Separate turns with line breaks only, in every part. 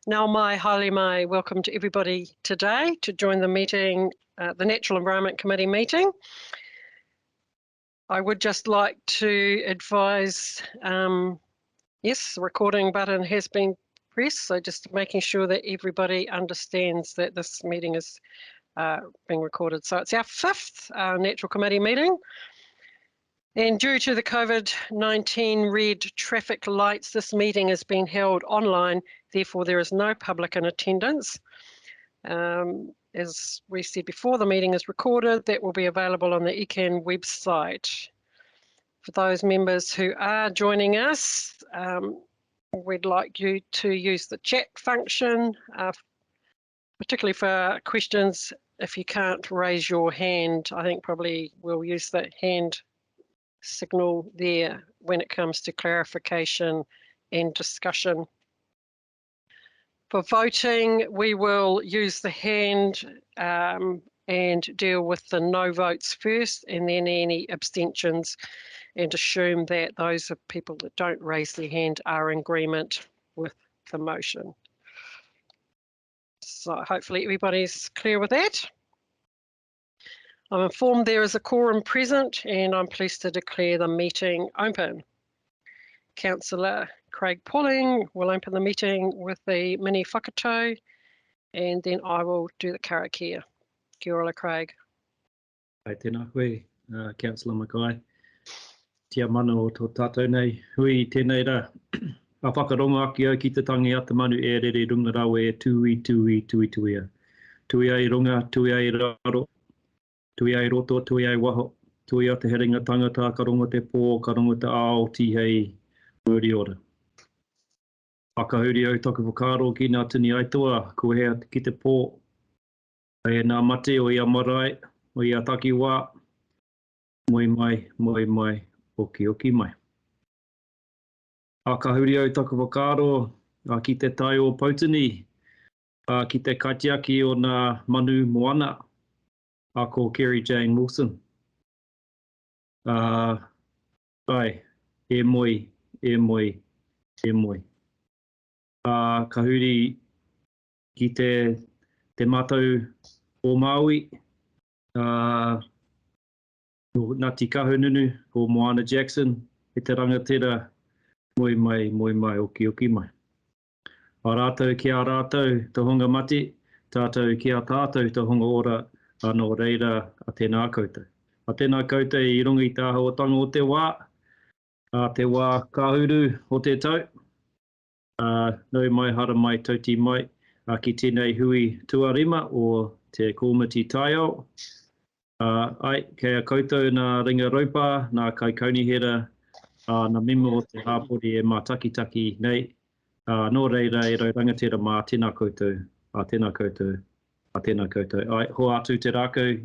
Nau mai, haere mai, welcome to everybody today to join the meeting, the Natural Environment Committee meeting. I would just like to advise, yes, the recording button has been pressed, so just making sure that everybody understands that this meeting is being recorded. So it's our fifth Natural Committee meeting. And due to the COVID-19 red traffic lights, this meeting is being held online, therefore there is no public in attendance. As we said before, the meeting is recorded. That will be available on the ECAN website. For those members who are joining us, we'd like you to use the chat function, particularly for questions. If you can't raise your hand, I think probably we'll use the hand signal there when it comes to clarification and discussion. For voting, we will use the hand and deal with the no votes first, and then any abstentions, and assume that those are people that don't raise their hand are in agreement with the motion. So hopefully everybody's clear with that. I'm informed there is a quorum present, and I'm pleased to declare the meeting open. Councillor Craig Pauling will open the meeting with the mini whakatau, and then I will do the Karakia. Kia ora, Craig.
Ai tēnā koe, Councillor Mackay. Tia mana o tō tātou nei, hui tēnei rā. A whakaronga aki au ki te tangi ata manu e rere runga rau e tui tuia. Tui ai runga, tui ai raro. Tui ai roto, tui ai waho, tui a te heringa tangata, ka rongo te pō, ka rongo te ao, tihei, muri ora. Whakahuri au taku whakaro ki ngā tini aitoa, ko hea ki te pō. E nā mate o ia marae, o ia taki wā, moi mai, oki mai. Whakahuri au taku whakaro, ki te tai o Pautini, ki te kaitiaki o ngā manu moana. Ko Kerry Jane Wilson. Ai, e moi. Ka huri ki te mātou o Maui, Ngāti Kahununu, ko Moana Jackson, e te rangatira, moi mai, oki mai. A rātou ki a rātou, te honga mati, tātou ki a tātou, te honga ora, anō reira a tēnā koutou. A tēnā koutou I runga I tā haotanga o te wā, te wā kāhuru o te tau. Nau mai, hara mai, tauti mai, ki tēnei hui tuarima o te komiti taiao. Ai, kei a koutou nā ringa raupa, nā kai kaunihera, nā memo o te hāpori e mā taki nei. Nō reira e rau rangatira mā tēnā koutou, tēnā koutou. Tēnā koutou. Ai, ho atu te rākau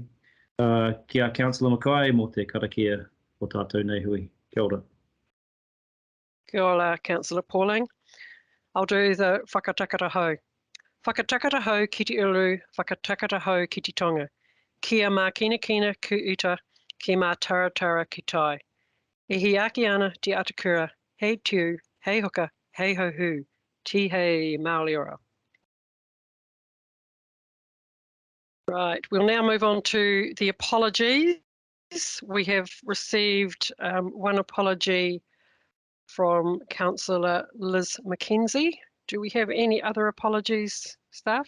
ki a Councillor Mackay mō te karakia o tātou nei hui. Kia ora.
Kia ora, Councillor Pauling. I'll do the whakatakata hau. Whakatakata hau ki te uru, whakatakata hau ki te tonga. Kia mā kina ku uta, ki mā taratara ki tai. E hi aki ana te atakura, hei tiu, hei hoka, hei hohu, ti hei maoli ora. Right, we'll now move on to the apologies. We have received one apology from Councillor Liz McKenzie. Do we have any other apologies, staff?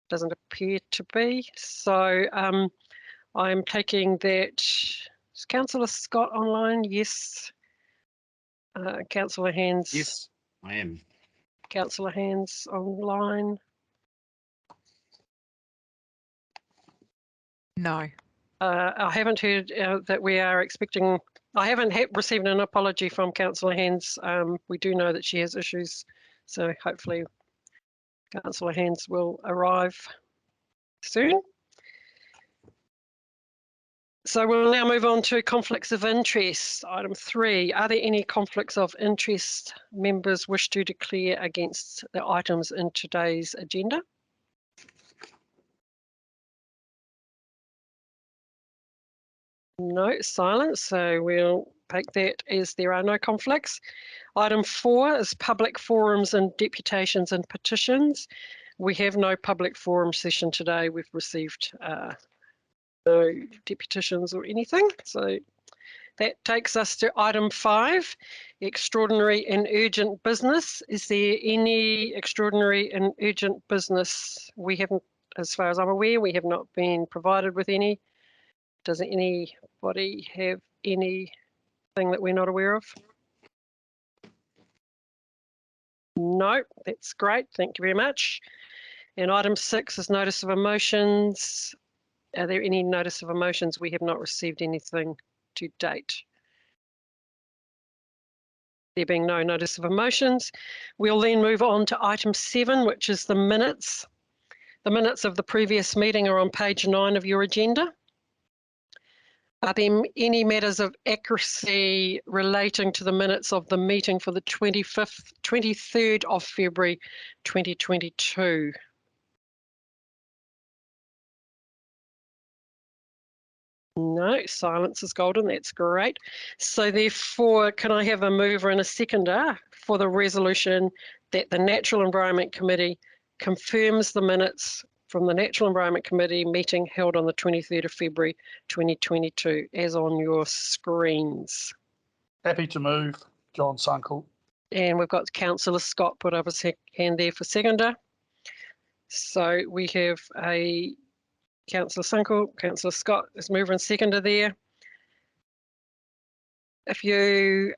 Doesn't appear to be. So I'm taking that. Is Councillor Scott online? Yes. Councillor Hands?
Yes, I am.
Councillor Hands online?
No.
I haven't heard that we are expecting, I haven't received an apology from Councillor Hands. We do know that she has issues, so hopefully Councillor Hands will arrive soon. So we'll now move on to conflicts of interest. Item 3, are there any conflicts of interest members wish to declare against the items in today's agenda? No, silence, so we'll take that as there are no conflicts. Item 4 is public forums and deputations and petitions. We have no public forum session today. We've received no deputations or anything. So that takes us to item 5, extraordinary and urgent business. Is there any extraordinary and urgent business? We haven't, as far as I'm aware, we have not been provided with any. Does anybody have anything that we're not aware of? No, that's great. Thank you very much. And item 6 is notice of emotions. Are there any notice of emotions? We have not received anything to date. There being no notice of emotions, we'll then move on to item 7, which is the minutes. The minutes of the previous meeting are on page 9 of your agenda. Are there any matters of accuracy relating to the minutes of the meeting for the 23rd of February 2022? No, silence is golden, that's great. So therefore, can I have a mover and a seconder for the resolution that the Natural Environment Committee confirms the minutes from the Natural Environment Committee meeting held on the 23rd of February 2022, as on your screens?
Happy to move, John Sunkel.
And we've got Councillor Scott put up his hand there for seconder. So we have a Councillor Sunkel, Councillor Scott is mover and seconder there. If you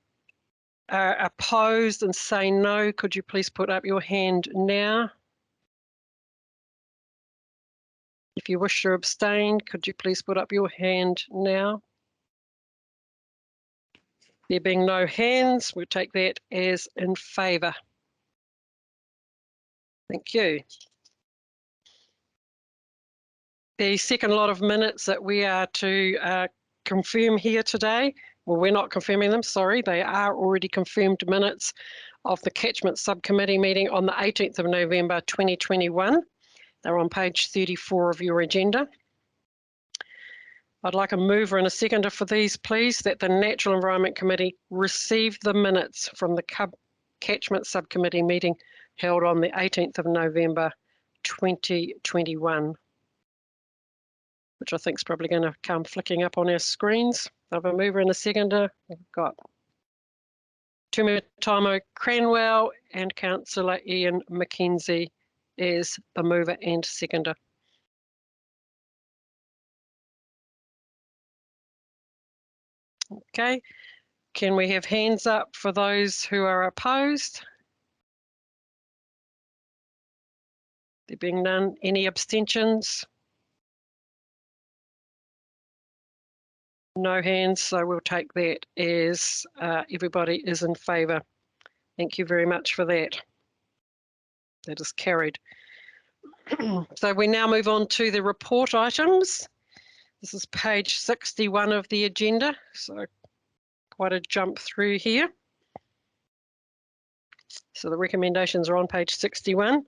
are opposed and say no, could you please put up your hand now? If you wish to abstain, could you please put up your hand now? There being no hands, we'll take that as in favour. Thank you. The second lot of minutes that we are to confirm here today, well, we're not confirming them, sorry, they are already confirmed minutes of the Catchment Subcommittee meeting on the 18th of November 2021. They're on page 34 of your agenda. I'd like a mover and a seconder for these, please, that the Natural Environment Committee receive the minutes from the Catchment Subcommittee meeting held on the 18th of November 2021, which I think is probably going to come flicking up on our screens. I have a mover and a seconder. We've got Timatanga Cranwell and Councillor Ian McKenzie as the mover and seconder. Okay, can we have hands up for those who are opposed? There being none, any abstentions? No hands, so we'll take that as everybody is in favour. Thank you very much for that. That is carried. So we now move on to the report items. This is page 61 of the agenda, so quite a jump through here. So the recommendations are on page 61.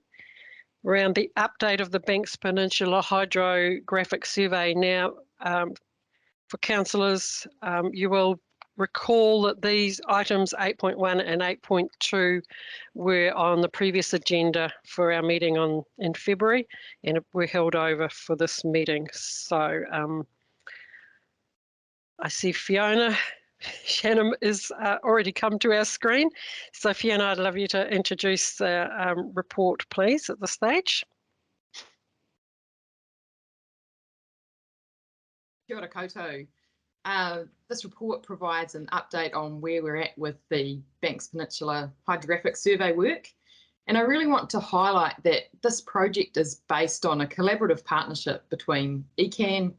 Around the update of the Banks Peninsula Hydrographic Survey. Now, for councillors, you will recall that these items 8.1 and 8.2 were on the previous agenda for our meeting in February and were held over for this meeting. So I see Fiona. Shannon is already come to our screen. So Fiona, I'd love you to introduce the report, please, at this stage.
Kia ora koutou. This report provides an update on where we're at with the Banks Peninsula Hydrographic Survey work. And I really want to highlight that this project is based on a collaborative partnership between ECAN,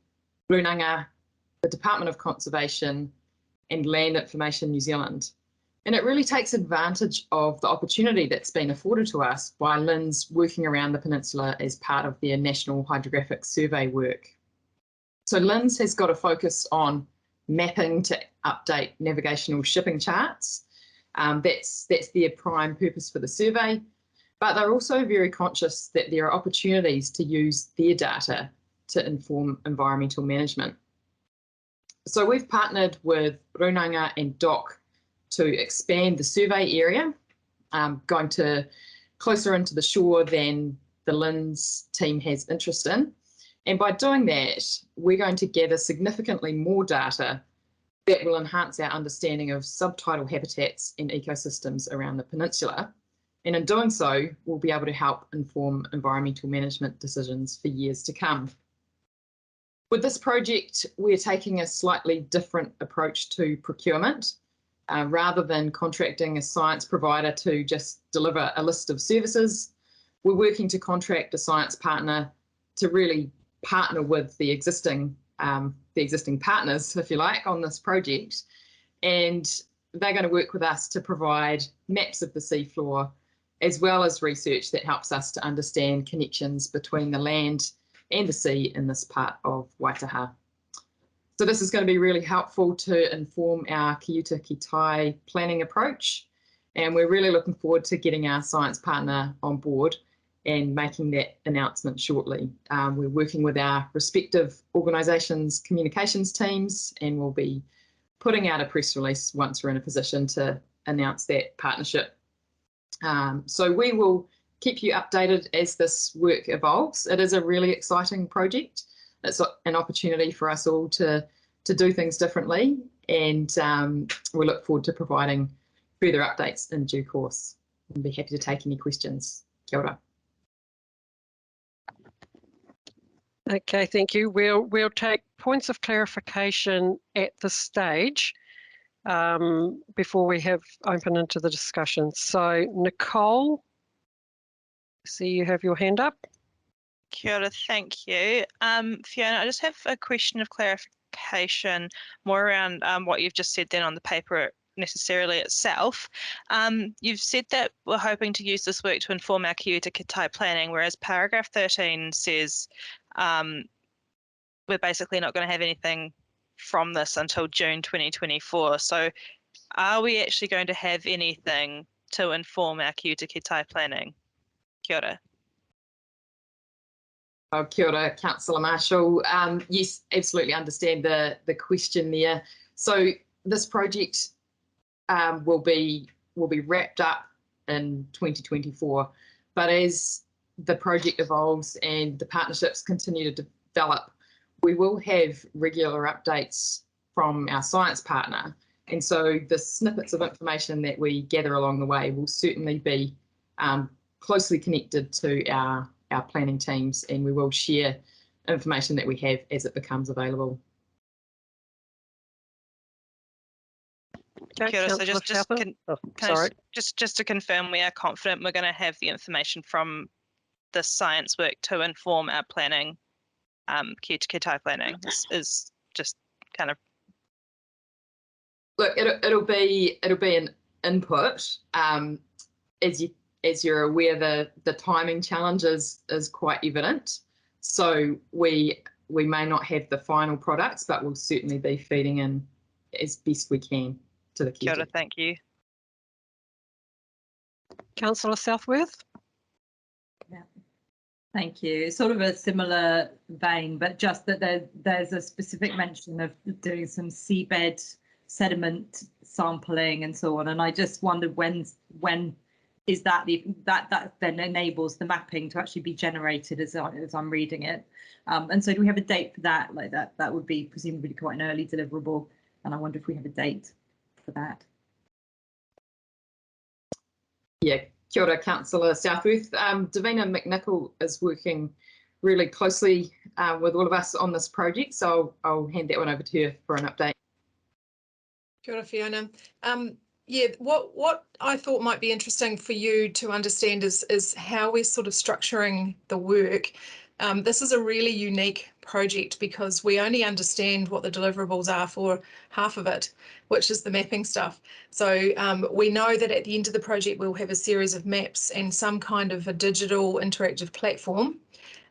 Runanga, the Department of Conservation and Land Information New Zealand. And it really takes advantage of the opportunity that's been afforded to us by LINZ working around the peninsula as part of their National Hydrographic Survey work. So LINZ has got a focus on mapping to update navigational shipping charts. That's their prime purpose for the survey, but they're also very conscious that there are opportunities to use their data to inform environmental management. So we've partnered with Runanga and DOC to expand the survey area, going to closer into the shore than the LINS team has interest in. And by doing that, we're going to gather significantly more data that will enhance our understanding of subtidal habitats and ecosystems around the peninsula. And in doing so, we'll be able to help inform environmental management decisions for years to come. With this project, we're taking a slightly different approach to procurement. Rather than contracting a science provider to just deliver a list of services, we're working to contract a science partner to really partner with the existing partners, if you like, on this project. And they're going to work with us to provide maps of the seafloor, as well as research that helps us to understand connections between the land and the sea in this part of Waitaha. So this is going to be really helpful to inform our Ki Uta Ki Tai planning approach. And we're really looking forward to getting our science partner on board and making that announcement shortly. We're working with our respective organisations' communications teams, and we'll be putting out a press release once we're in a position to announce that partnership. So we will keep you updated as this work evolves. It is a really exciting project. It's an opportunity for us all to do things differently, and we look forward to providing further updates in due course. I'll be happy to take any questions. Kia ora.
Okay, thank you. We'll take points of clarification at this stage before we have open into the discussion. So Nicole, I see you have your hand up.
Kia ora, thank you. Fiona, I just have a question of clarification more around what you've just said then on the paper necessarily itself. You've said that we're hoping to use this work to inform our Ki Uta Ki Tai planning, whereas paragraph 13 says we're basically not going to have anything from this until June 2024. So are we actually going to have anything to inform our Ki Uta Ki Tai planning? Kia ora.
Oh, kia ora, Councillor Marshall. Yes, absolutely understand the question there. So this project will be wrapped up in 2024, but as the project evolves and the partnerships continue to develop, we will have regular updates from our science partner. And so the snippets of information that we gather along the way will certainly be closely connected to our planning teams, and we will share information that we have as it becomes available.
Okay,
Kia ora. So
sorry.
just to confirm, we are confident we're going to have the information from the science work to inform our planning, Ki Uta Ki Tai planning. This is just kind of.
Look, it'll be an input. As you're aware, the timing challenge is quite evident. So we may not have the final products, but we'll certainly be feeding in as best we can to the
Kia ora, thank you.
Councillor Southworth.
Yeah, thank you. Sort of a similar vein, but just that there's a specific mention of doing some seabed sediment sampling and so on. And I just wondered when is that that then enables the mapping to actually be generated as I'm reading it. And so do we have a date for that? Like that would be presumably quite an early deliverable. And I wonder if we have a date for that.
Yeah, kia ora, Councillor Southworth. Davina McNichol is working really closely with all of us on this project, so I'll hand that one over to her for an update.
Kia ora, Fiona. Yeah, what I thought might be interesting for you to understand is how we're sort of structuring the work. This is a really unique project because we only understand what the deliverables are for half of it, which is the mapping stuff. So we know that at the end of the project, we'll have a series of maps and some kind of a digital interactive platform.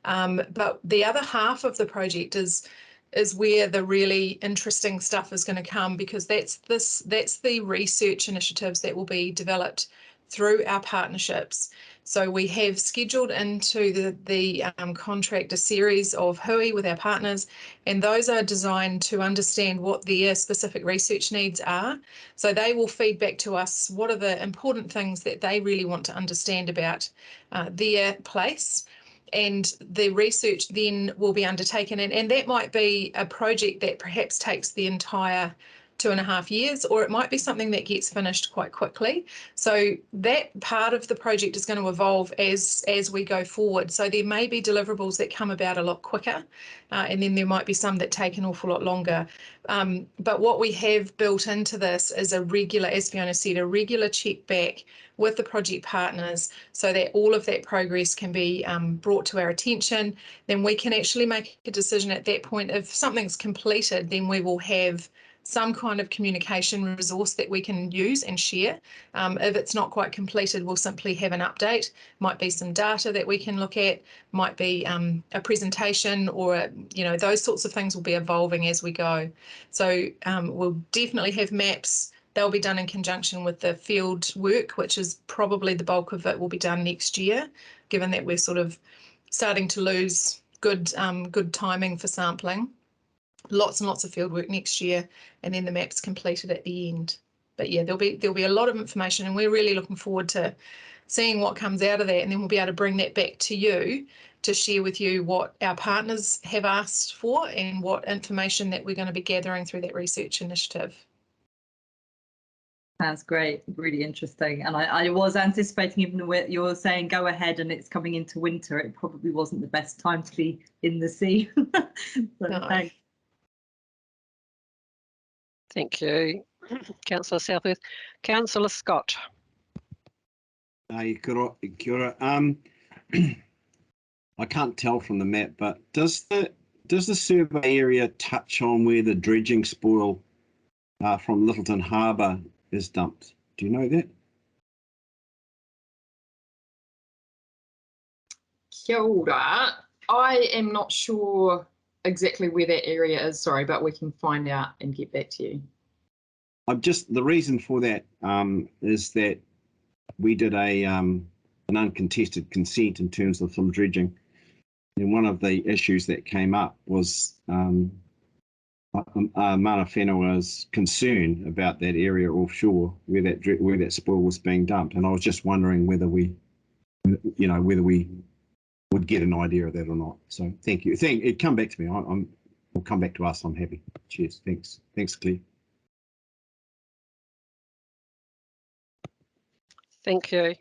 But the other half of the project is where the really interesting stuff is going to come, because that's the research initiatives that will be developed through our partnerships. So we have scheduled into the contract a series of hui with our partners, and those are designed to understand what their specific research needs are. So they will feed back to us what are the important things that they really want to understand about their place. And the research then will be undertaken, and that might be a project that perhaps takes the entire 2.5 years, or it might be something that gets finished quite quickly. So that part of the project is going to evolve as we go forward. So there may be deliverables that come about a lot quicker, and then there might be some that take an awful lot longer. But what we have built into this is a regular, as Fiona said, a regular check back with the project partners so that all of that progress can be brought to our attention. Then we can actually make a decision at that point. If something's completed, then we will have some kind of communication resource that we can use and share. If it's not quite completed, we'll simply have an update. Might be some data that we can look at, might be a presentation, or those sorts of things will be evolving as we go. So we'll definitely have maps. They'll be done in conjunction with the field work, which is probably the bulk of it will be done next year, given that we're sort of starting to lose good timing for sampling. Lots and lots of field work next year, and then the map's completed at the end. But yeah, there'll be a lot of information, and we're really looking forward to seeing what comes out of that, and then we'll be able to bring that back to you to share with you what our partners have asked for and what information that we're going to be gathering through that research initiative.
That's great, really interesting. And I was anticipating, even though you're saying go ahead and it's coming into winter, it probably wasn't the best time to be in the sea. So
No.
thanks.
Thank you, Councillor Southworth. Councillor Scott.
Kia ora. I can't tell from the map, but does the survey area touch on where the dredging spoil from Littleton Harbour is dumped? Do you know that?
Kia ora. I am not sure exactly where that area is, sorry, but we can find out and get back to you.
The reason for that is that we did an uncontested consent in terms of some dredging, and one of the issues that came up was Mana Whenua concern about that area offshore where that spoil was being dumped, and I was just wondering whether we would get an idea of that or not. So thank you. It come back to me. Will come back to us. I'm happy. Cheers. Thanks, Claire.
Thank you.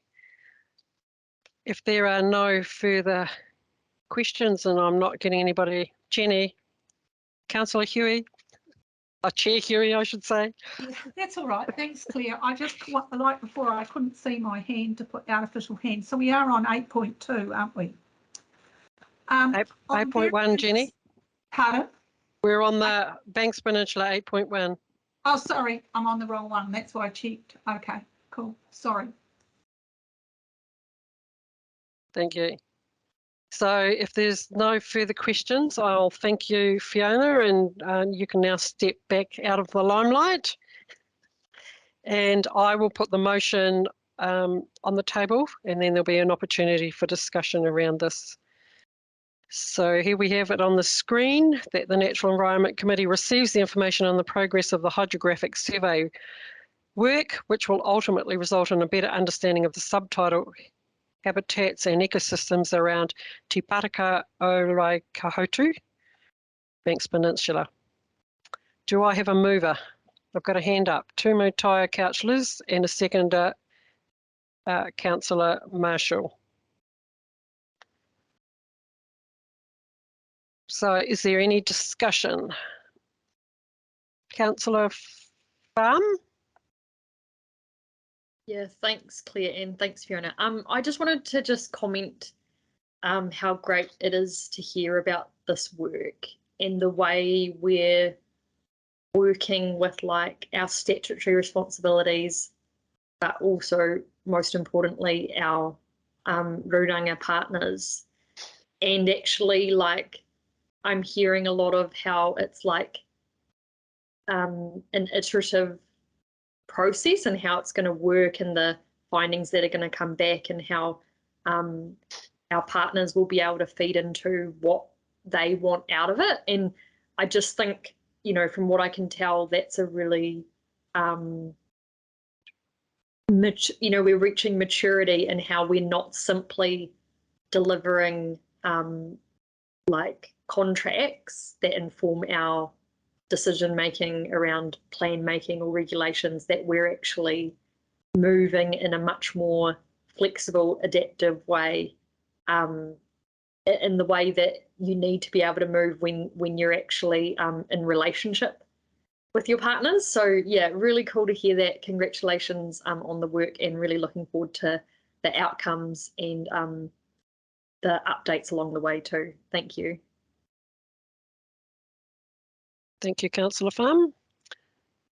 If there are no further questions, and I'm not getting anybody, Jenny, Councillor Huey, Chair Huey, I should say.
Yeah, that's all right. Thanks, Claire. I just, like before, I couldn't see my hand to put artificial hand. So we are on 8.2, aren't we?
8.1, Jenny.
Pardon?
We're on the Banks Peninsula 8.1.
Oh, sorry, I'm on the wrong one. That's why I checked. Okay, cool. Sorry.
Thank you. So if there's no further questions, I'll thank you, Fiona, and you can now step back out of the limelight. And I will put the motion on the table, and then there'll be an opportunity for discussion around this. So here we have it on the screen, that the Natural Environment Committee receives the information on the progress of the hydrographic survey work, which will ultimately result in a better understanding of the subtitle habitats and ecosystems around Timatanga o Kahotu, Banks Peninsula. Do I have a mover? I've got a hand up. Two Mutaya councillors and a seconder, Councillor Marshall. So is there any discussion? Councillor Farm?
Yeah, thanks, Claire, and thanks, Fiona. I just wanted to comment how great it is to hear about this work and the way we're working with like our statutory responsibilities, but also most importantly our Ruranga partners. And actually, like, I'm hearing a lot of how it's like an iterative process and how it's going to work in the findings that are going to come back and how our partners will be able to feed into what they want out of it. And I just think, you know, from what I can tell, that's a really, you know, we're reaching maturity in how we're not simply delivering like contracts that inform our decision making around plan making or regulations, that we're actually moving in a much more flexible, adaptive way, in the way that you need to be able to move when you're actually in relationship with your partners. So yeah, really cool to hear that. Congratulations on the work, and really looking forward to the outcomes and the updates along the way too. Thank you.
Thank you, Councillor Pham.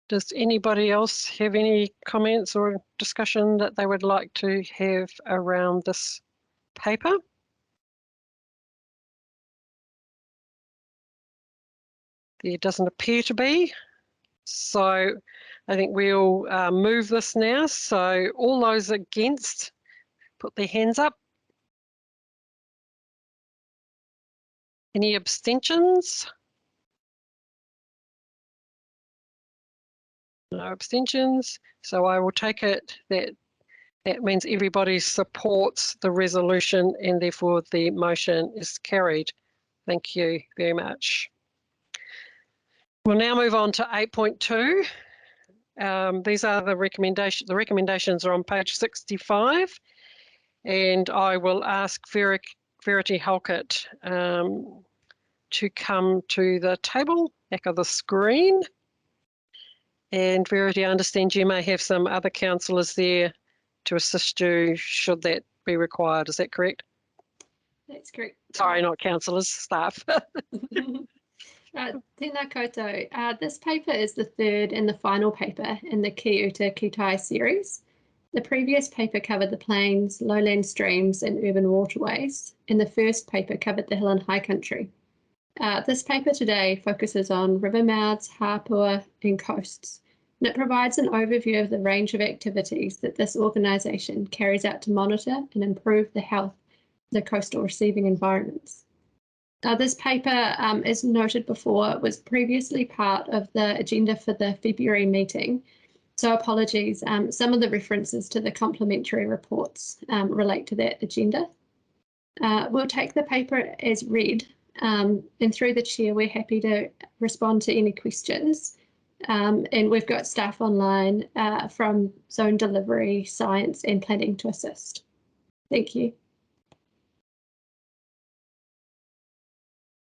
Does anybody else have any comments or discussion that they would like to have around this paper? There doesn't appear to be. So I think we'll move this now. So all those against, put their hands up. Any abstentions? No abstentions. So I will take it that that means everybody supports the resolution, and therefore the motion is carried. Thank you very much. We'll now move on to 8.2. These are the recommendations. The recommendations are on page 65, and I will ask Verity Halkett to come to the table, back of the screen. And Verity, I understand you may have some other councillors there to assist you should that be required. Is that correct?
That's correct.
Sorry, not councillors, staff.
Tēnā koutou. This paper is the third and the final paper in the Ki Uta Ki Tai series. The previous paper covered the plains, lowland streams and urban waterways, and the first paper covered the hill and high country. This paper today focuses on river mouths, Hāpua and coasts, and it provides an overview of the range of activities that this organisation carries out to monitor and improve the health of the coastal receiving environments. This paper, as noted before, was previously part of the agenda for the February meeting. So apologies, some of the references to the complementary reports relate to that agenda. We'll take the paper as read, and through the chair, we're happy to respond to any questions. And we've got staff online from Zone Delivery, Science and Planning to assist. Thank you.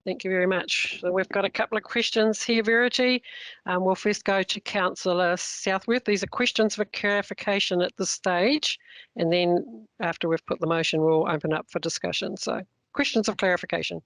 Thank you very much. So we've got a couple of questions here, Verity. We'll first go to Councillor Southworth. These are questions for clarification at this stage, and then after we've put the motion, we'll open up for discussion. So questions of clarification.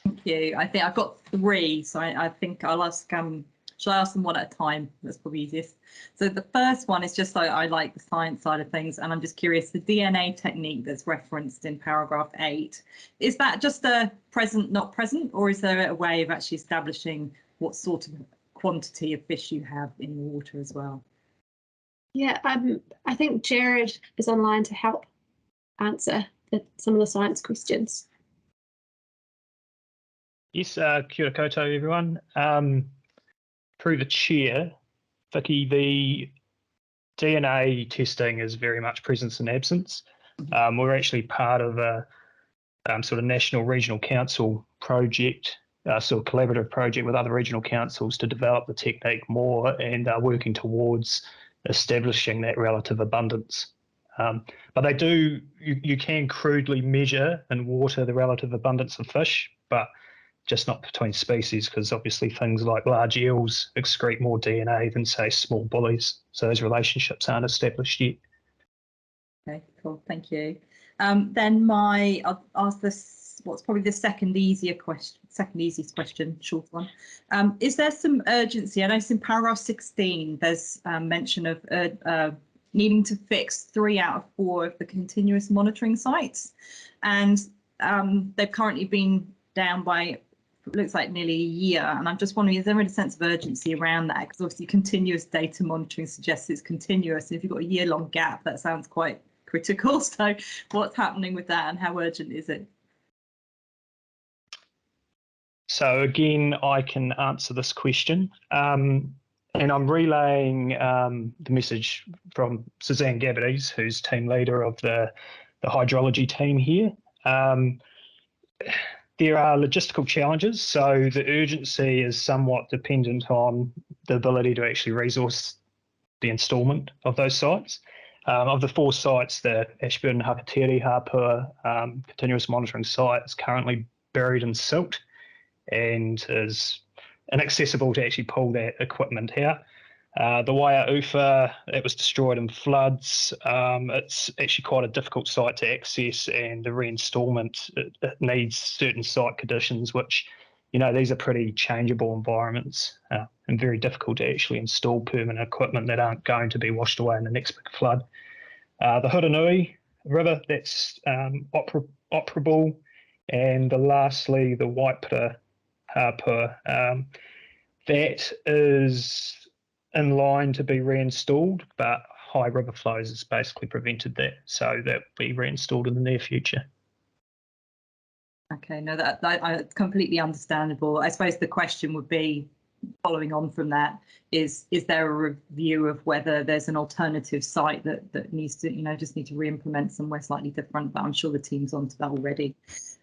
Thank you. I think I've got three, so I think I'll ask, shall I ask them one at a time? That's probably easiest. So the first one is just I like the science side of things, and I'm just curious, the DNA technique that's referenced in paragraph 8, is that just a present, not present, or is there a way of actually establishing what sort of quantity of fish you have in the water as well?
Yeah, I think Jared is online to help answer some of the science questions.
Yes, kia ora koutou everyone. Through the chair, Vicky, the DNA testing is very much presence and absence. We're actually part of a sort of national regional council project, sort of collaborative project with other regional councils to develop the technique more, and are working towards establishing that relative abundance. But they do, you can crudely measure in water the relative abundance of fish, but just not between species, because obviously things like large eels excrete more DNA than, say, small bullies. So those relationships aren't established yet.
Okay, cool, thank you. Then I'll ask this, what's probably the second easiest question, short one. Is there some urgency? I noticed in paragraph 16, there's mention of needing to fix 3 out of 4 of the continuous monitoring sites. And they've currently been down by, looks like nearly a year, and I'm just wondering, is there any sense of urgency around that? Because obviously continuous data monitoring suggests it's continuous, and if you've got a year-long gap, that sounds quite critical. So what's happening with that and how urgent is it?
So again, I can answer this question. And I'm relaying the message from Suzanne Gabbities, who's team leader of the hydrology team here. There are logistical challenges, so the urgency is somewhat dependent on the ability to actually resource the instalment of those sites. Of the 4 sites, the Ashburton, Hakatere, Hāpua continuous monitoring site is currently buried in silt and is inaccessible to actually pull that equipment out. The Waia Ufa, it was destroyed in floods. It's actually quite a difficult site to access, and the reinstallment, it needs certain site conditions, which, these are pretty changeable environments and very difficult to actually install permanent equipment that aren't going to be washed away in the next big flood. The Huranui River, that's operable. And lastly, the Waipara Hāpua, that is in line to be reinstalled, but high river flows has basically prevented that. So that will be reinstalled in the near future.
Okay, no, that's completely understandable. I suppose the question would be, following on from that, is there a review of whether there's an alternative site that needs to, just need to re-implement somewhere slightly different, but I'm sure the team's onto that already.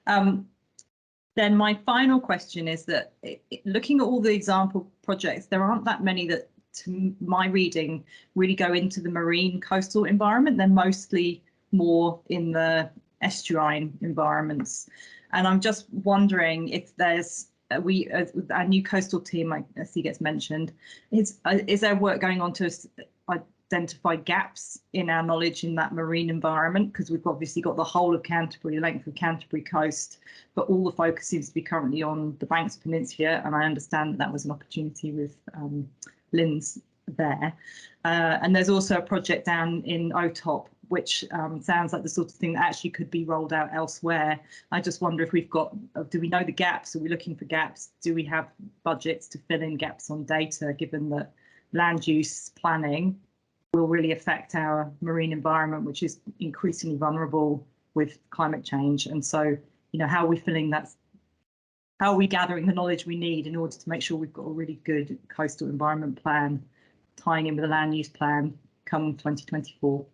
Then my final question is that looking at all the example projects, there aren't that many that, to my reading, really go into the marine coastal environment. They're mostly more in the estuarine environments. And I'm just wondering if there's, our new coastal team, I see gets mentioned, is there work going on to identify gaps in our knowledge in that marine environment? Because we've obviously got the whole of Canterbury, the length of Canterbury coast, but all the focus seems to be currently on the Banks Peninsula, and I understand that was an opportunity with Lynn's there. And there's also a project down in OTOP, which sounds like the sort of thing that actually could be rolled out elsewhere. I just wonder if do we know the gaps? Are we looking for gaps? Do we have budgets to fill in gaps on data, given that land use planning will really affect our marine environment, which is increasingly vulnerable with climate change? And so, how are we filling that? How are we gathering the knowledge we need in order to make sure we've got a really good coastal environment plan, tying in with the land use plan come 2024?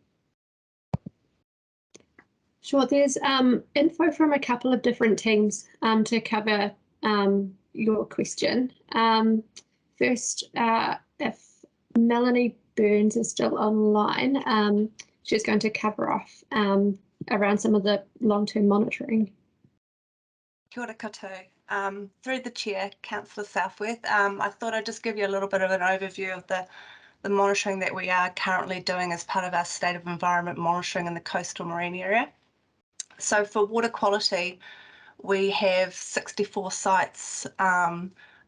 Sure, there's info from a couple of different teams to cover your question. First, if Melanie Burns is still online, she's going to cover off around some of the long-term monitoring.
Kia ora koutou. Through the chair, Councillor Southworth, I thought I'd just give you a little bit of an overview of the monitoring that we are currently doing as part of our state of environment monitoring in the coastal marine area. So for water quality, we have 64 sites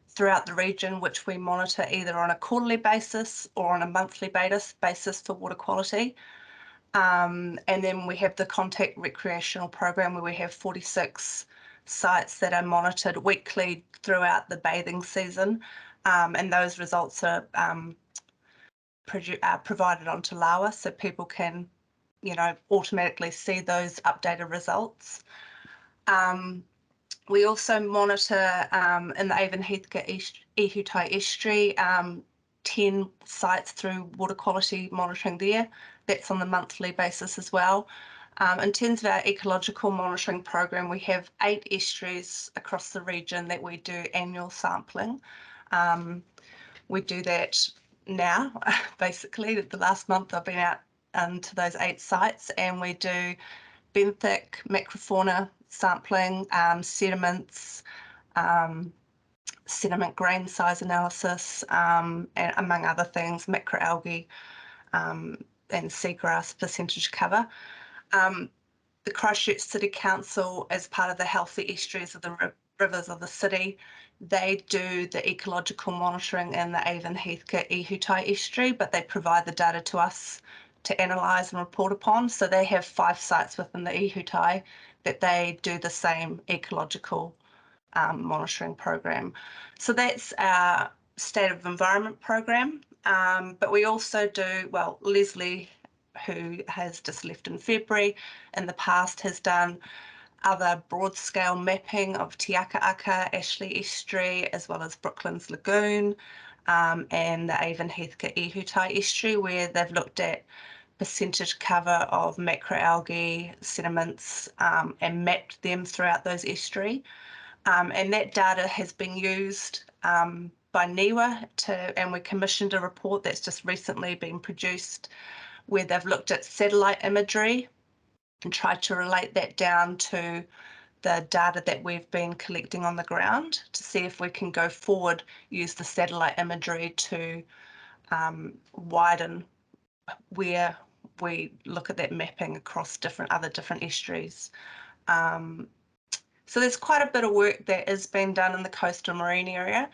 throughout the region which we monitor either on a quarterly basis or on a monthly basis for water quality. And then we have the contact recreational program where we have 46 sites that are monitored weekly throughout the bathing season, and those results are provided onto Lawa so people can automatically see those updated results. We also monitor in the Avon Heathcote Ihutai estuary 10 sites through water quality monitoring there. That's on the monthly basis as well. In terms of our ecological monitoring program, we have 8 estuaries across the region that we do annual sampling. We do that now, basically. The last month I've been out to those 8 sites, and we do benthic macrofauna sampling, sediments, sediment grain size analysis, and among other things, macroalgae and seagrass percentage cover. The Christchurch City Council, as part of the healthy estuaries of the rivers of the city, they do the ecological monitoring in the Avon Heathcote Ihutai estuary, but they provide the data to us to analyse and report upon. So they have 5 sites within the Ihutai that they do the same ecological monitoring program. So that's our state of environment program. But we also do, well, Leslie who has just left in February, in the past has done other broad-scale mapping of Te Aka, Ashley Estuary, as well as Brooklands Lagoon, and the Avon Heathcote Ihutai Estuary, where they've looked at percentage cover of macroalgae sediments and mapped them throughout those estuary. And that data has been used by NIWA and we commissioned a report that's just recently been produced where they've looked at satellite imagery and tried to relate that down to the data that we've been collecting on the ground to see if we can go forward, use the satellite imagery to widen where we look at that mapping across other different estuaries. So there's quite a bit of work that is being done in the coastal marine area,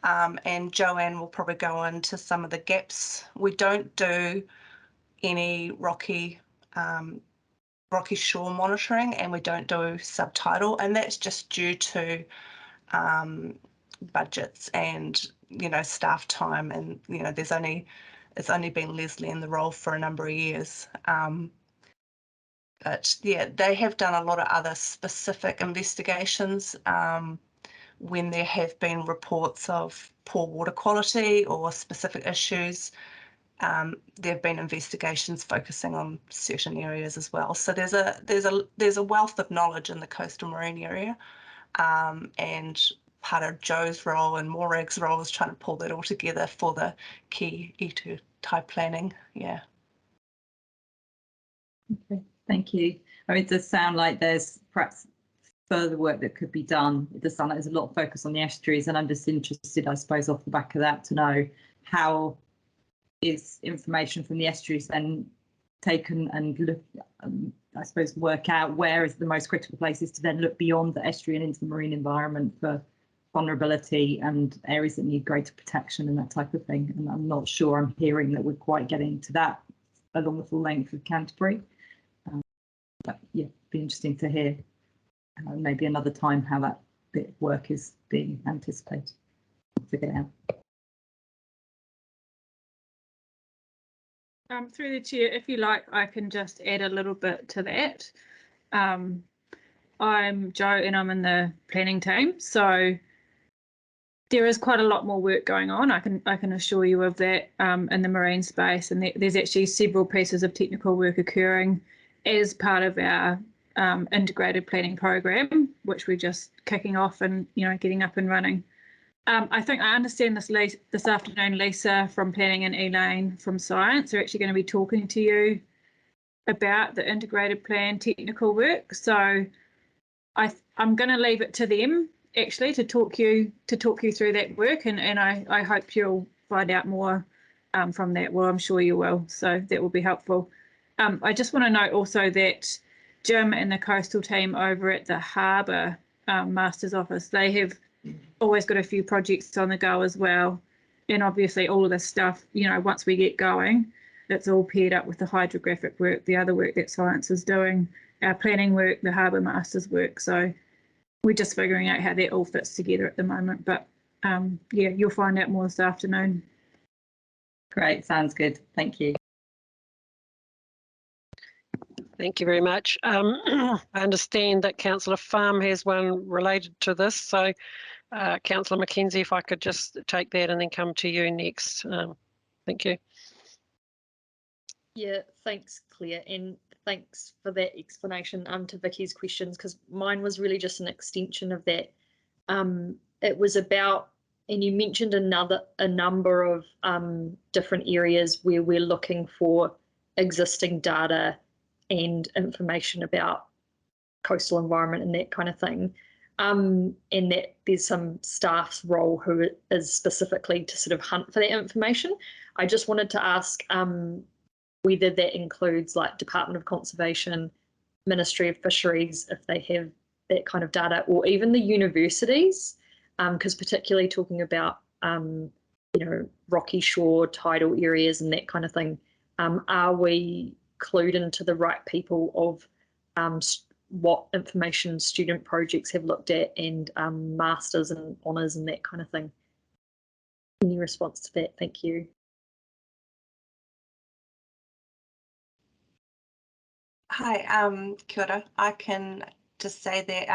and Joanne will probably go into some of the gaps. We don't do any rocky shore monitoring, and we don't do subtidal, and that's just due to budgets and staff time, and it's only been Leslie in the role for a number of years. But yeah, they have done a lot of other specific investigations when there have been reports of poor water quality or specific issues. There have been investigations focusing on certain areas as well. So there's a wealth of knowledge in the coastal marine area, and part of Joe's role and Morag's role is trying to pull that all together for the key E2 type planning. Yeah.
Okay, thank you. I mean, it does sound like there's perhaps further work that could be done. It does sound like there's a lot of focus on the estuaries, and I'm just interested, I suppose, off the back of that to know how is information from the estuaries then taken and look, I suppose, work out where is the most critical places to then look beyond the estuary and into the marine environment for vulnerability and areas that need greater protection and that type of thing. And I'm not sure I'm hearing that we're quite getting to that along the full length of Canterbury. But yeah, be interesting to hear maybe another time how that bit of work is being anticipated. Figure it out.
Through the chair, if you like, I can just add a little bit to that. I'm Jo and I'm in the planning team, so there is quite a lot more work going on. I can assure you of that in the marine space, and there's actually several pieces of technical work occurring as part of our integrated planning program, which we're just kicking off and getting up and running. I think I understand this afternoon, Lisa from Planning and Elaine from Science are actually going to be talking to you about the integrated plan technical work. So I'm going to leave it to them actually to talk you through that work, and I hope you'll find out more from that. Well, I'm sure you will, so that will be helpful. I just want to note also that Jim and the coastal team over at the Harbour Master's Office, they have always got a few projects on the go as well, and obviously all of this stuff, once we get going, it's all paired up with the hydrographic work, the other work that Science is doing, our planning work, the Harbour Master's work. So we're just figuring out how that all fits together at the moment, but yeah, you'll find out more this afternoon.
Great, sounds good. Thank you.
Thank you very much. I understand that Councillor Farm has one related to this, so Councillor Mackenzie, if I could just take that and then come to you next. Thank you.
Yeah, thanks, Claire, and thanks for that explanation to Vicky's questions, because mine was really just an extension of that. It was about, and you mentioned a number of different areas where we're looking for existing data and information about coastal environment and that kind of thing, and that there's some staff's role who is specifically to sort of hunt for that information. I just wanted to ask whether that includes like Department of Conservation, Ministry of Fisheries, if they have that kind of data, or even the universities, because particularly talking about rocky shore, tidal areas and that kind of thing, are we clued into the right people of what information student projects have looked at, and masters and honours and that kind of thing? Any response to that? Thank you.
Hi, kia ora. I can just say that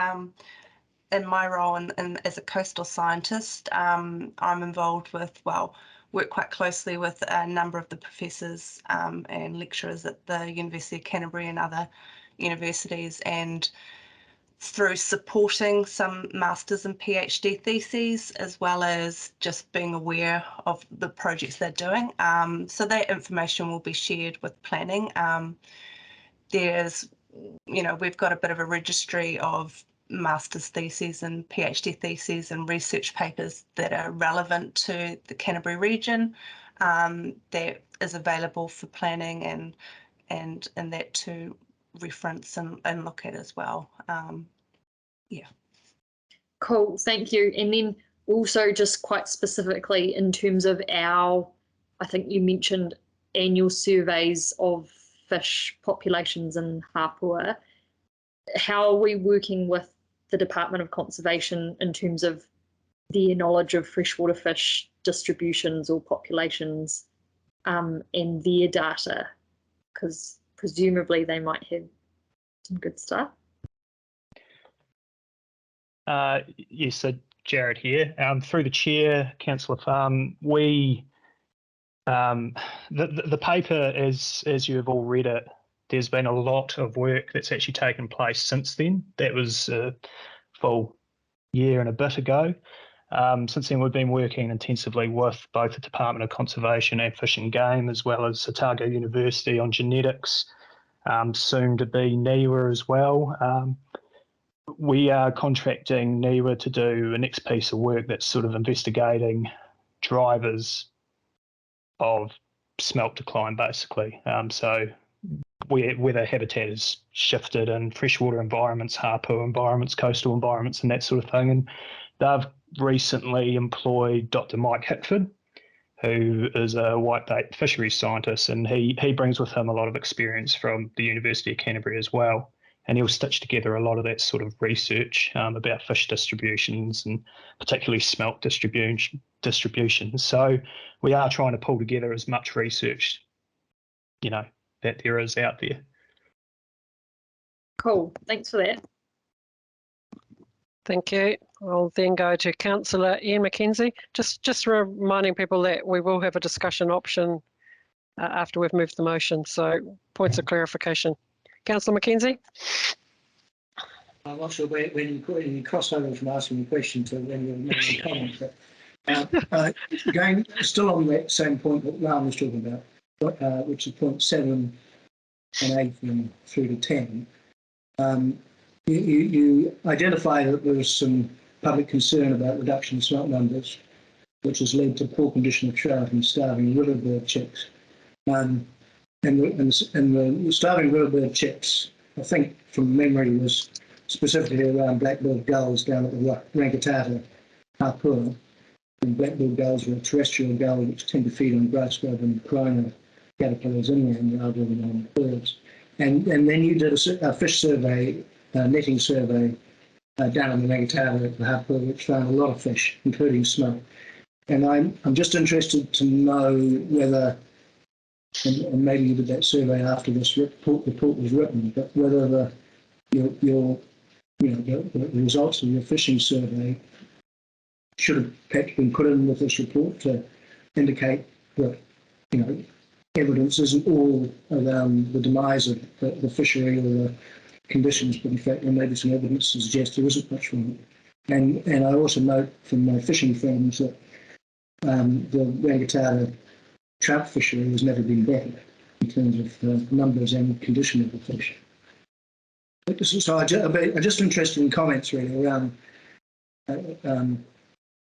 in my role as a coastal scientist, I'm involved with, work quite closely with a number of the professors and lecturers at the University of Canterbury and other universities, and through supporting some masters and PhD theses, as well as just being aware of the projects they're doing. So that information will be shared with planning. There's, we've got a bit of a registry of master's theses and PhD theses and research papers that are relevant to the Canterbury region that is available for planning and that to reference and look at as well. Yeah.
Cool, thank you. And then also just quite specifically in terms of I think you mentioned annual surveys of fish populations in Hāpua. How are we working with the Department of Conservation in terms of their knowledge of freshwater fish distributions or populations and their data? Because presumably they might have some good stuff.
Yes, so Jared here. Through the chair, Councillor Farm, we the paper as you have all read it, there's been a lot of work that's actually taken place since then. That was a full year and a bit ago. Since then, we've been working intensively with both the Department of Conservation and Fish and Game, as well as Otago University on genetics, soon to be NIWA as well. We are contracting NIWA to do the next piece of work that's sort of investigating drivers of smelt decline, basically. So whether habitat has shifted in freshwater environments, Hāpua environments, coastal environments, and that sort of thing. And they've recently employed Dr. Mike Hickford, who is a whitebait fisheries scientist, and he brings with him a lot of experience from the University of Canterbury as well. And he'll stitch together a lot of that sort of research about fish distributions and particularly smelt distribution. So we are trying to pull together as much research, that there is out there.
Cool, thanks for that.
Thank you. I'll then go to Councillor Ian McKenzie. Just reminding people that we will have a discussion option after we've moved the motion. So points of clarification. Councillor McKenzie.
I'm not sure when you cross over from asking the question to when you're making a comment, but going still on that same point that Ram was talking about, which is point 7 and 8 and through to 10. You identify that there was some public concern about reduction in smelt numbers, which has led to poor condition of trout and starving riverbird chicks. And the starving riverbird chicks, I think from memory, was specifically around black-billed gulls down at the Rangitata, Hāpua. And black-billed gulls are a terrestrial gull which tend to feed on grass grub and corona caterpillars inland rather than on birds. And then you did a fish survey, netting survey down in the Rangitata at the Hāpua, which found a lot of fish, including smelt. And I'm just interested to know whether, and maybe you did that survey after this report was written, but whether the results of your fishing survey should have perhaps been put in with this report to indicate that evidence isn't all around the demise of the fishery or the conditions, but in fact there may be some evidence to suggest there isn't much wrong. And I also note from my fishing friends that the Rangitata trout fishery has never been better in terms of the numbers and condition of the fish. So I'm just interested in comments really around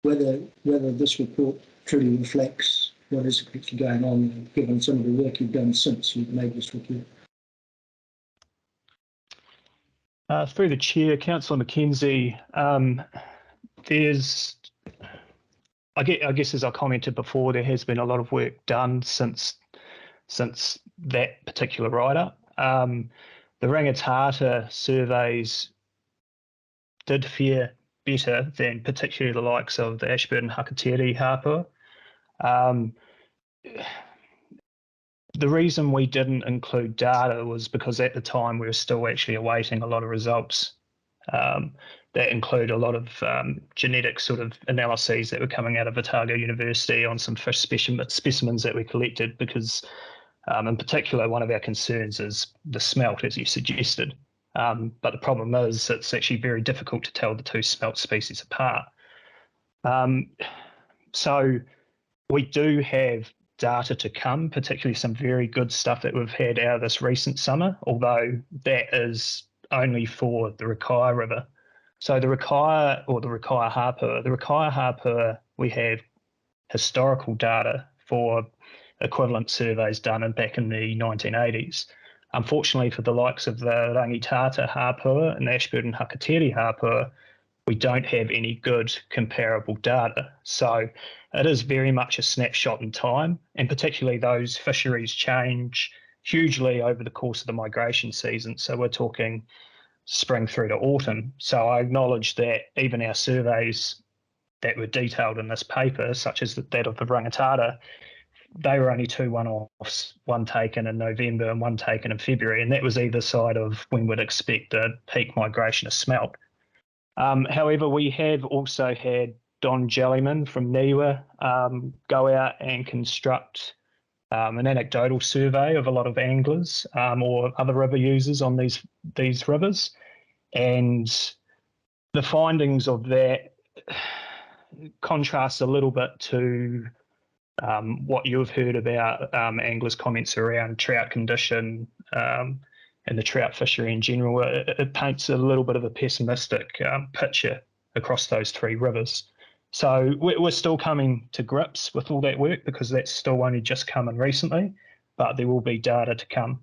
whether this report truly reflects what is actually going on, given some of the work you've done since you've made this report.
Through the chair, Councillor McKenzie, there's, I guess as I commented before, there has been a lot of work done since that particular write-up. The Rangitata surveys did fare better than particularly the likes of the Ashburton Hakateri Hāpua. the reason we didn't include data was because at the time we were still actually awaiting a lot of results that include a lot of genetic sort of analyses that were coming out of Otago University on some fish specimens that we collected, because in particular, one of our concerns is the smelt, as you suggested. But the problem is it's actually very difficult to tell the two smelt species apart. So we do have data to come, particularly some very good stuff that we've had out of this recent summer, although that is only for the Rakaia River. So the Rakaia, or the Rakaia Hāpua, we have historical data for equivalent surveys done back in the 1980s. Unfortunately, for the likes of the Rangitata Hāpua and Ashburton Hakateri Hāpua, we don't have any good comparable data. So it is very much a snapshot in time, and particularly those fisheries change hugely over the course of the migration season. So we're talking spring through to autumn. So I acknowledge that even our surveys that were detailed in this paper, such as that of the Rangitata, they were only two one-offs, one taken in November and one taken in February, and that was either side of when we'd expect a peak migration of smelt. However, we have also had Don Jellyman from NIWA go out and construct an anecdotal survey of a lot of anglers or other river users on these rivers, and the findings of that contrast a little bit to what you've heard about anglers' comments around trout condition and the trout fishery in general. It paints a little bit of a pessimistic picture across those three rivers. So we're still coming to grips with all that work, because that's still only just come in recently, but there will be data to come.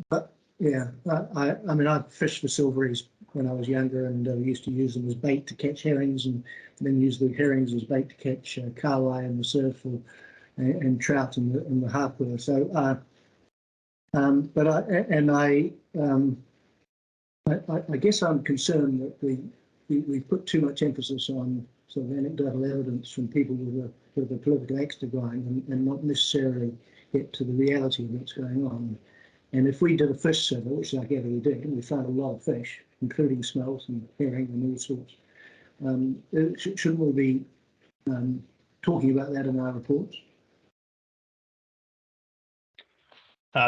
But yeah, I mean, I fished for silveries when I was younger, and we used to use them as bait to catch herrings, and then use the herrings as bait to catch kahawai in the surf, and trout in the Hāpua. So, I guess I'm concerned that we put too much emphasis on sort of anecdotal evidence from people with a political axe to grind, and not necessarily get to the reality of what's going on. And if we did a fish survey, which I gather we did, and we found a lot of fish, including smelt and herring and all sorts, shouldn't we be talking about that in our reports?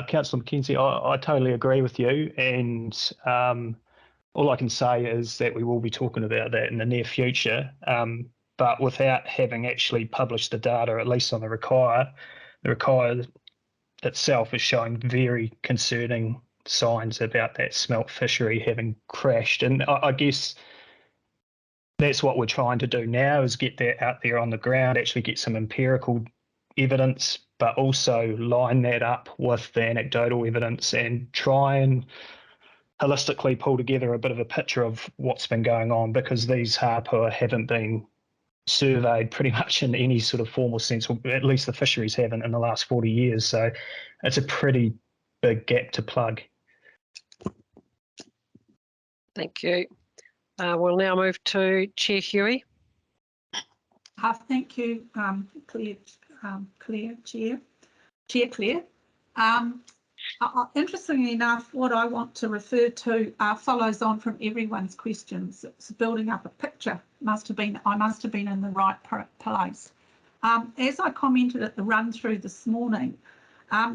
Councillor McKenzie, I totally agree with you, and all I can say is that we will be talking about that in the near future, but without having actually published the data, at least on the Rakaia itself is showing very concerning signs about that smelt fishery having crashed. And I guess that's what we're trying to do now, is get that out there on the ground, actually get some empirical evidence, but also line that up with the anecdotal evidence and try and holistically pull together a bit of a picture of what's been going on, because these Hāpua haven't been surveyed pretty much in any sort of formal sense, or at least the fisheries haven't in the last 40 years. So it's a pretty big gap to plug.
Thank you. We'll now move to Chair Huey.
Thank you, Claire, Chair Claire. Interestingly enough, what I want to refer to follows on from everyone's questions. It's building up a picture. I must have been in the right place. As I commented at the run through this morning,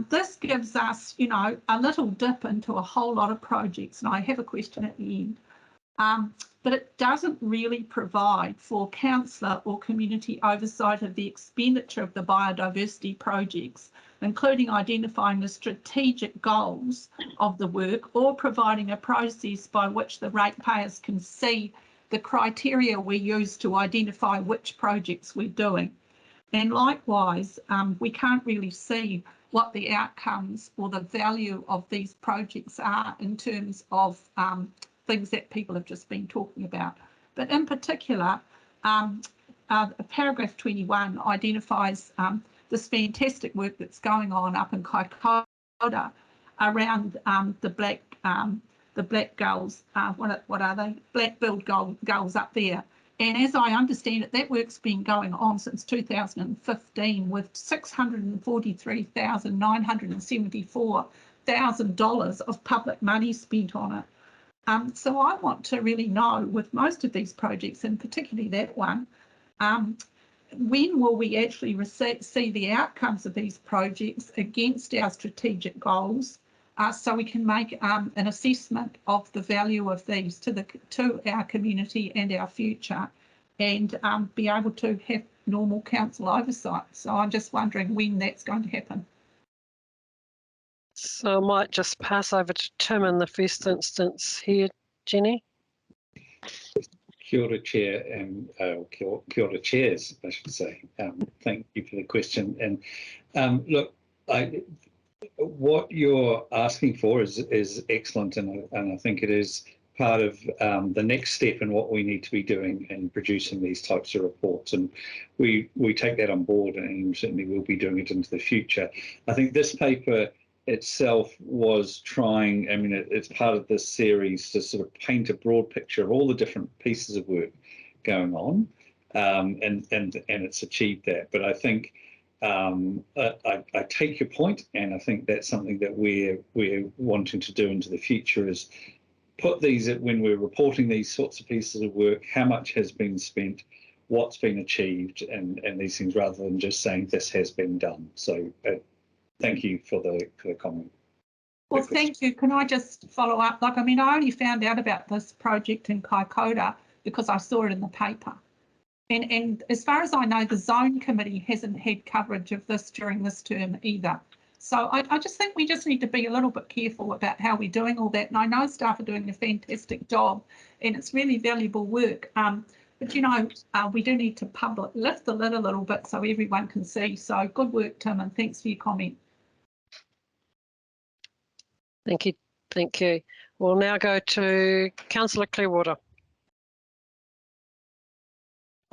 this gives us, a little dip into a whole lot of projects, and I have a question at the end. But it doesn't really provide for councillor or community oversight of the expenditure of the biodiversity projects, including identifying the strategic goals of the work, or providing a process by which the ratepayers can see the criteria we use to identify which projects we're doing. And likewise, we can't really see what the outcomes or the value of these projects are in terms of things that people have just been talking about. But in particular, paragraph 21 identifies this fantastic work that's going on up in Kaikoura around the black gulls. What are they? Black-billed gulls up there. And as I understand it, that work's been going on since 2015 with $643,974 of public money spent on it. So I want to really know, with most of these projects, and particularly that one, when will we actually see the outcomes of these projects against our strategic goals, so we can make an assessment of the value of these to our community and our future, and be able to have normal council oversight. So I'm just wondering when that's going to happen.
So I might just pass over to Tim in the first instance here, Jenny.
Kia ora, Chair, and kia ora, Chairs, I should say. Thank you for the question. And look, what you're asking for is excellent, and I think it is part of the next step in what we need to be doing in producing these types of reports. And we take that on board, and certainly we'll be doing it into the future. I think this paper itself was trying, I mean, it's part of this series to sort of paint a broad picture of all the different pieces of work going on, and it's achieved that. But I think I take your point, and I think that's something that we're wanting to do into the future, is put these, when we're reporting these sorts of pieces of work, how much has been spent, what's been achieved, and these things, rather than just saying this has been done. So thank you for the comment.
Well, thank you. Can I just follow up? Like, I mean, I only found out about this project in Kaikoura because I saw it in the paper. And as far as I know, the Zone Committee hasn't had coverage of this during this term either. So I just think we just need to be a little bit careful about how we're doing all that. And I know staff are doing a fantastic job, and it's really valuable work. But, you know, we do need to lift the lid a little bit so everyone can see. So good work, Tim, and thanks for your comment.
Thank you. Thank you. We'll now go to Councillor Clearwater.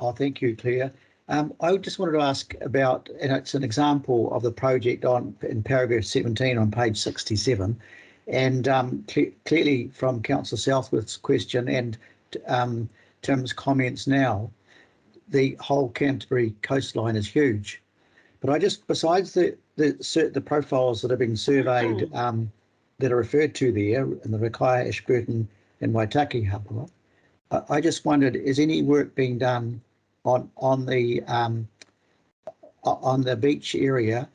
Oh, thank you, Claire. I just wanted to ask about, and it's an example of the project in paragraph 17 on page 67, and clearly from Councillor Southworth's question and Tim's comments now, the whole Canterbury coastline is huge. But I just, besides the profiles that have been surveyed that are referred to there in the Rakaia, Ashburton and Waitaki Hāpua, I just wondered, is any work being done on the beach area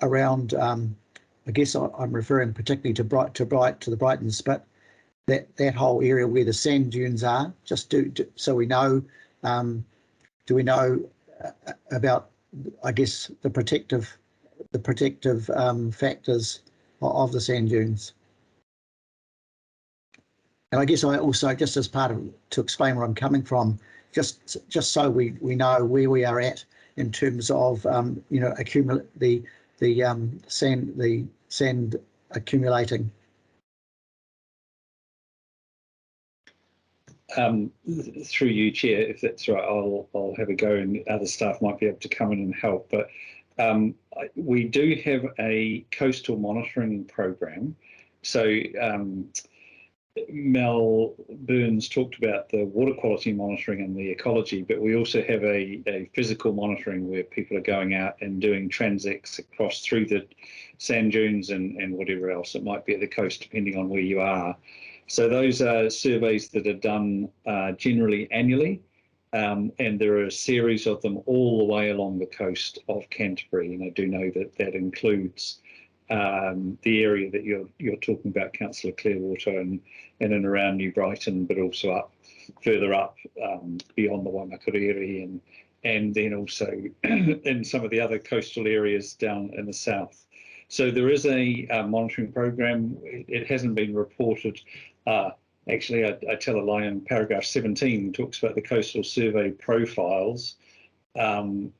around? I guess I'm referring particularly to the Brighton Spit, that whole area where the sand dunes are. Just so we know, do we know about, I guess, the protective factors of the sand dunes? And I guess I also, just as part of, to explain where I'm coming from, just so we know where we are at in terms of you know, the sand accumulating.
Through you, Chair, if that's right, I'll have a go, and other staff might be able to come in and help. But we do have a coastal monitoring program. So Mel Burns talked about the water quality monitoring and the ecology, but we also have a physical monitoring where people are going out and doing transects across through the sand dunes and whatever else it might be at the coast, depending on where you are. So those are surveys that are done generally annually, and there are a series of them all the way along the coast of Canterbury, and I do know that that includes the area that you're talking about, Councillor Clearwater, and in and around New Brighton, but also further up beyond the Waimakariri, and then also in some of the other coastal areas down in the south. So there is a monitoring program. It hasn't been reported. Actually, I tell a lie, in paragraph 17 talks about the coastal survey profiles, and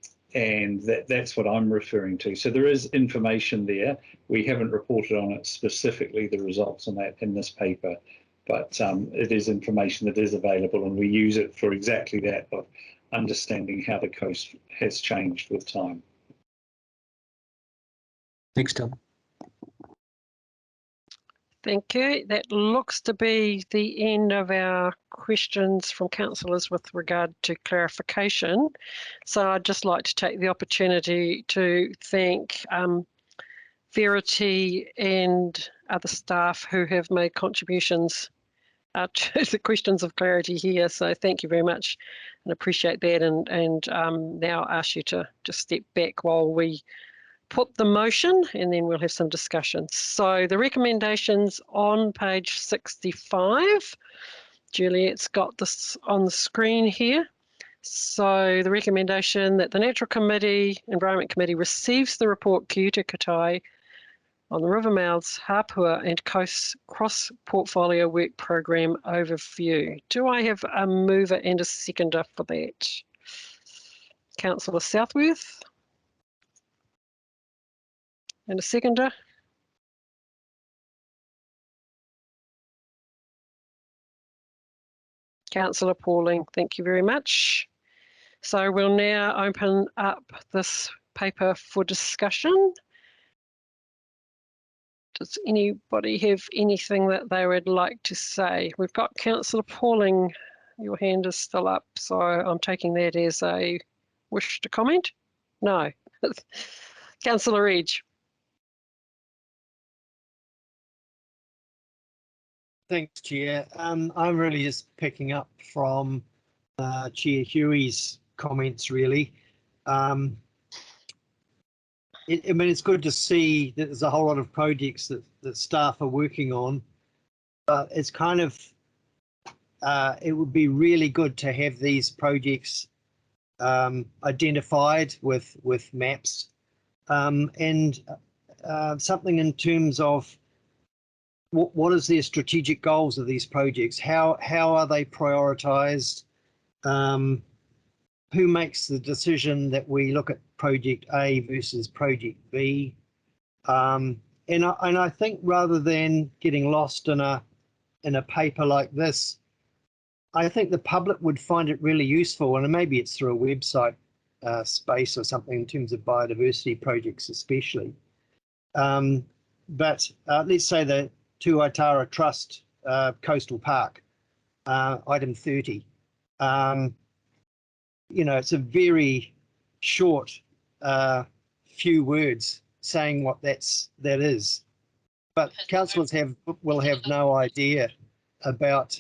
that's what I'm referring to. So there is information there. We haven't reported on it specifically, the results on that in this paper, but it is information that is available, and we use it for exactly that, of understanding how the coast has changed with time.
Thanks, Tom.
Thank you. That looks to be the end of our questions from councillors with regard to clarification. So I'd just like to take the opportunity to thank Verity and other staff who have made contributions to the questions of clarity here. So thank you very much and appreciate that. And now ask you to just step back while we put the motion and then we'll have some discussions. So the recommendations on page 65, Juliet's got this on the screen here. So the recommendation that the Natural Committee, Environment Committee receives the report Ki Ute Katai on the river mouths, Hāpua and Coast Cross Portfolio Work Programme Overview. Do I have a mover and a seconder for that? Councillor Southworth. And a seconder? Councillor Pauling, thank you very much. So we'll now open up this paper for discussion. Does anybody have anything that they would like to say? We've got Councillor Pauling, your hand is still up, so I'm taking that as a wish to comment? No. Councillor Edge.
Thanks, Chair. I'm really just picking up from Chair Huey's comments, really. I mean, it's good to see that there's a whole lot of projects that staff are working on, but it's kind of, it would be really good to have these projects identified with maps and something in terms of what is their strategic goals of these projects? How are they prioritized? Who makes the decision that we look at project A versus project B? And I think rather than getting lost in a paper like this, I think the public would find it really useful, and maybe it's through a website space or something in terms of biodiversity projects especially. But let's say the Tuatara Trust Coastal Park, item 30. You know, it's a very short few words saying what that is, but councillors will have no idea about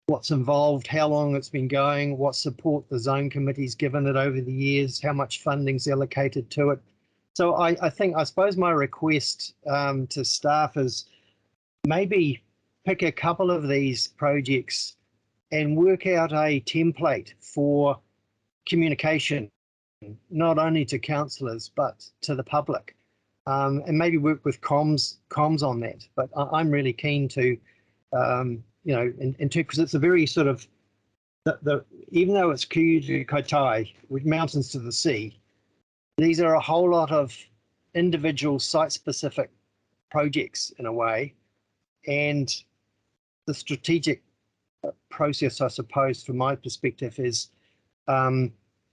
what's involved, how long it's been going, what support the zone committee's given it over the years, how much funding's allocated to it. So I suppose my request to staff is maybe pick a couple of these projects and work out a template for communication, not only to councillors but to the public, and maybe work with comms on that. But I'm really keen to, you know, because it's a very sort of even though it's Ki Ute Katai, with mountains to the sea. These are a whole lot of individual site-specific projects in a way, and the strategic process, I suppose, from my perspective, is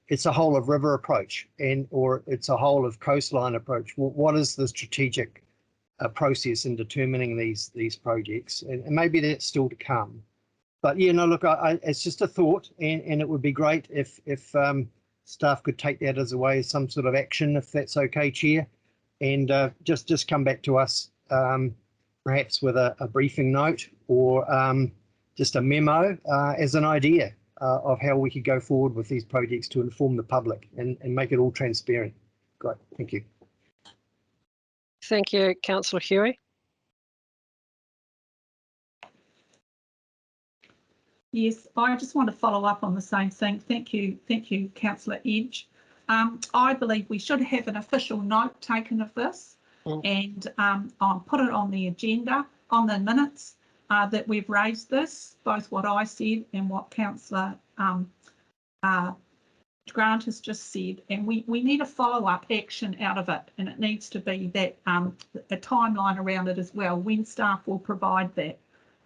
it's a whole of river approach, or it's a whole of coastline approach. What is the strategic process in determining these projects? And maybe that's still to come. But yeah, no, look, it's just a thought, and it would be great if staff could take that as a way of some sort of action, if that's okay, Chair, and just come back to us, perhaps with a briefing note or just a memo as an idea of how we could go forward with these projects to inform the public and make it all transparent. Great, thank you.
Thank you, Councillor Huey.
Yes, I just want to follow up on the same thing. Thank you, Councillor Edge. I believe we should have an official note taken of this, and I'll put it on the agenda, on the minutes, that we've raised this, both what I said and what Councillor Grant has just said, and we need a follow-up action out of it, and it needs to be that a timeline around it as well, when staff will provide that.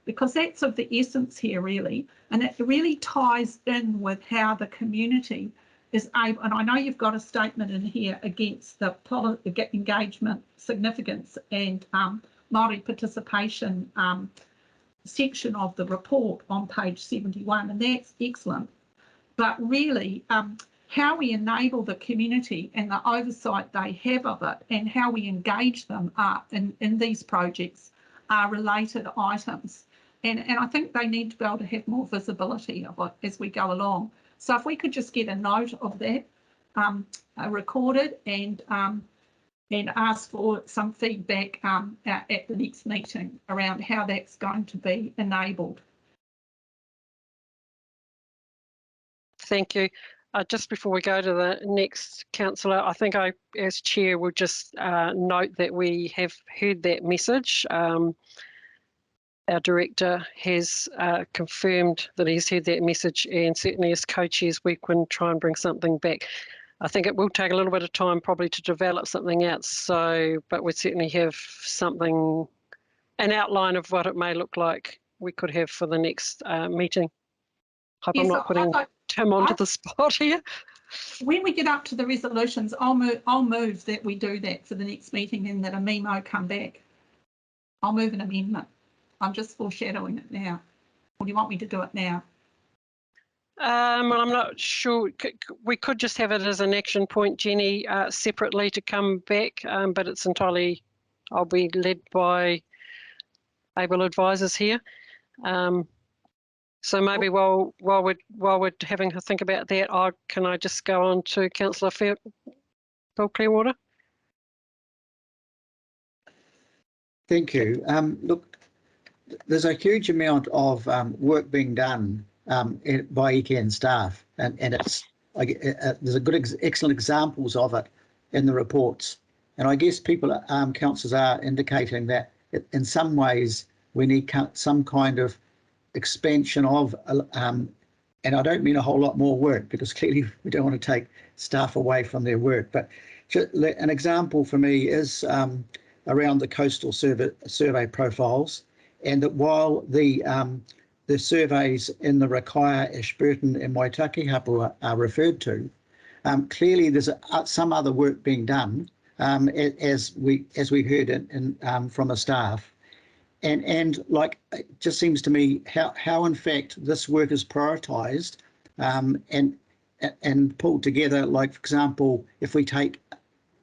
Because that's of the essence here, really, and it really ties in with how the community is able, and I know you've got a statement in here against the engagement significance and Māori participation section of the report on page 71, and that's excellent. But really, how we enable the community and the oversight they have of it and how we engage them in these projects are related items. And I think they need to be able to have more visibility of it as we go along. So if we could just get a note of that recorded and ask for some feedback at the next meeting around how that's going to be enabled.
Thank you. Just before we go to the next councillor, I think I, as chair, will just note that we have heard that message. Our director has confirmed that he's heard that message, and certainly as co-chairs we can try and bring something back. I think it will take a little bit of time probably to develop something else, so, but we certainly have something, an outline of what it may look like we could have for the next meeting. Hope
Yes,
I'm not putting Tim onto the spot here.
When we get up to the resolutions, I'll move that we do that for the next meeting and that a memo come back. I'll move an amendment. I'm just foreshadowing it now. Or do you want me to do it now?
Well, I'm not sure. We could just have it as an action point, Jenny, separately to come back, but it's entirely, I'll be led by able advisors here. So maybe while we're having a think about that, can I just go on to Councillor Bill Clearwater?
Thank you. Look, there's a huge amount of work being done by ECAN staff, and it's there's a good excellent examples of it in the reports. And I guess people, councillors are indicating that in some ways we need some kind of expansion of, and I don't mean a whole lot more work, because clearly we don't want to take staff away from their work. But an example for me is around the coastal survey profiles, and that while the surveys in the Rakaia, Ashburton and Waitaki Hāpua are referred to, clearly there's some other work being done, as we heard from the staff. And like, it just seems to me how in fact this work is prioritised and pulled together. Like, for example, if we take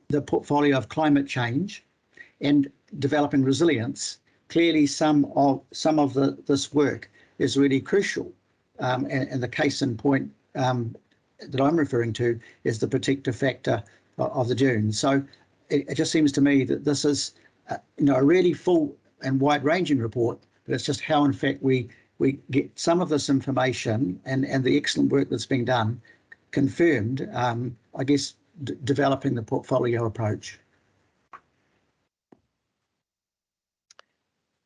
the portfolio of climate change and developing resilience, clearly some of this work is really crucial. And the case in point that I'm referring to is the protective factor of the dunes. So it just seems to me that this is a really full and wide-ranging report, but it's just how in fact we get some of this information and the excellent work that's being done confirmed, I guess, developing the portfolio approach.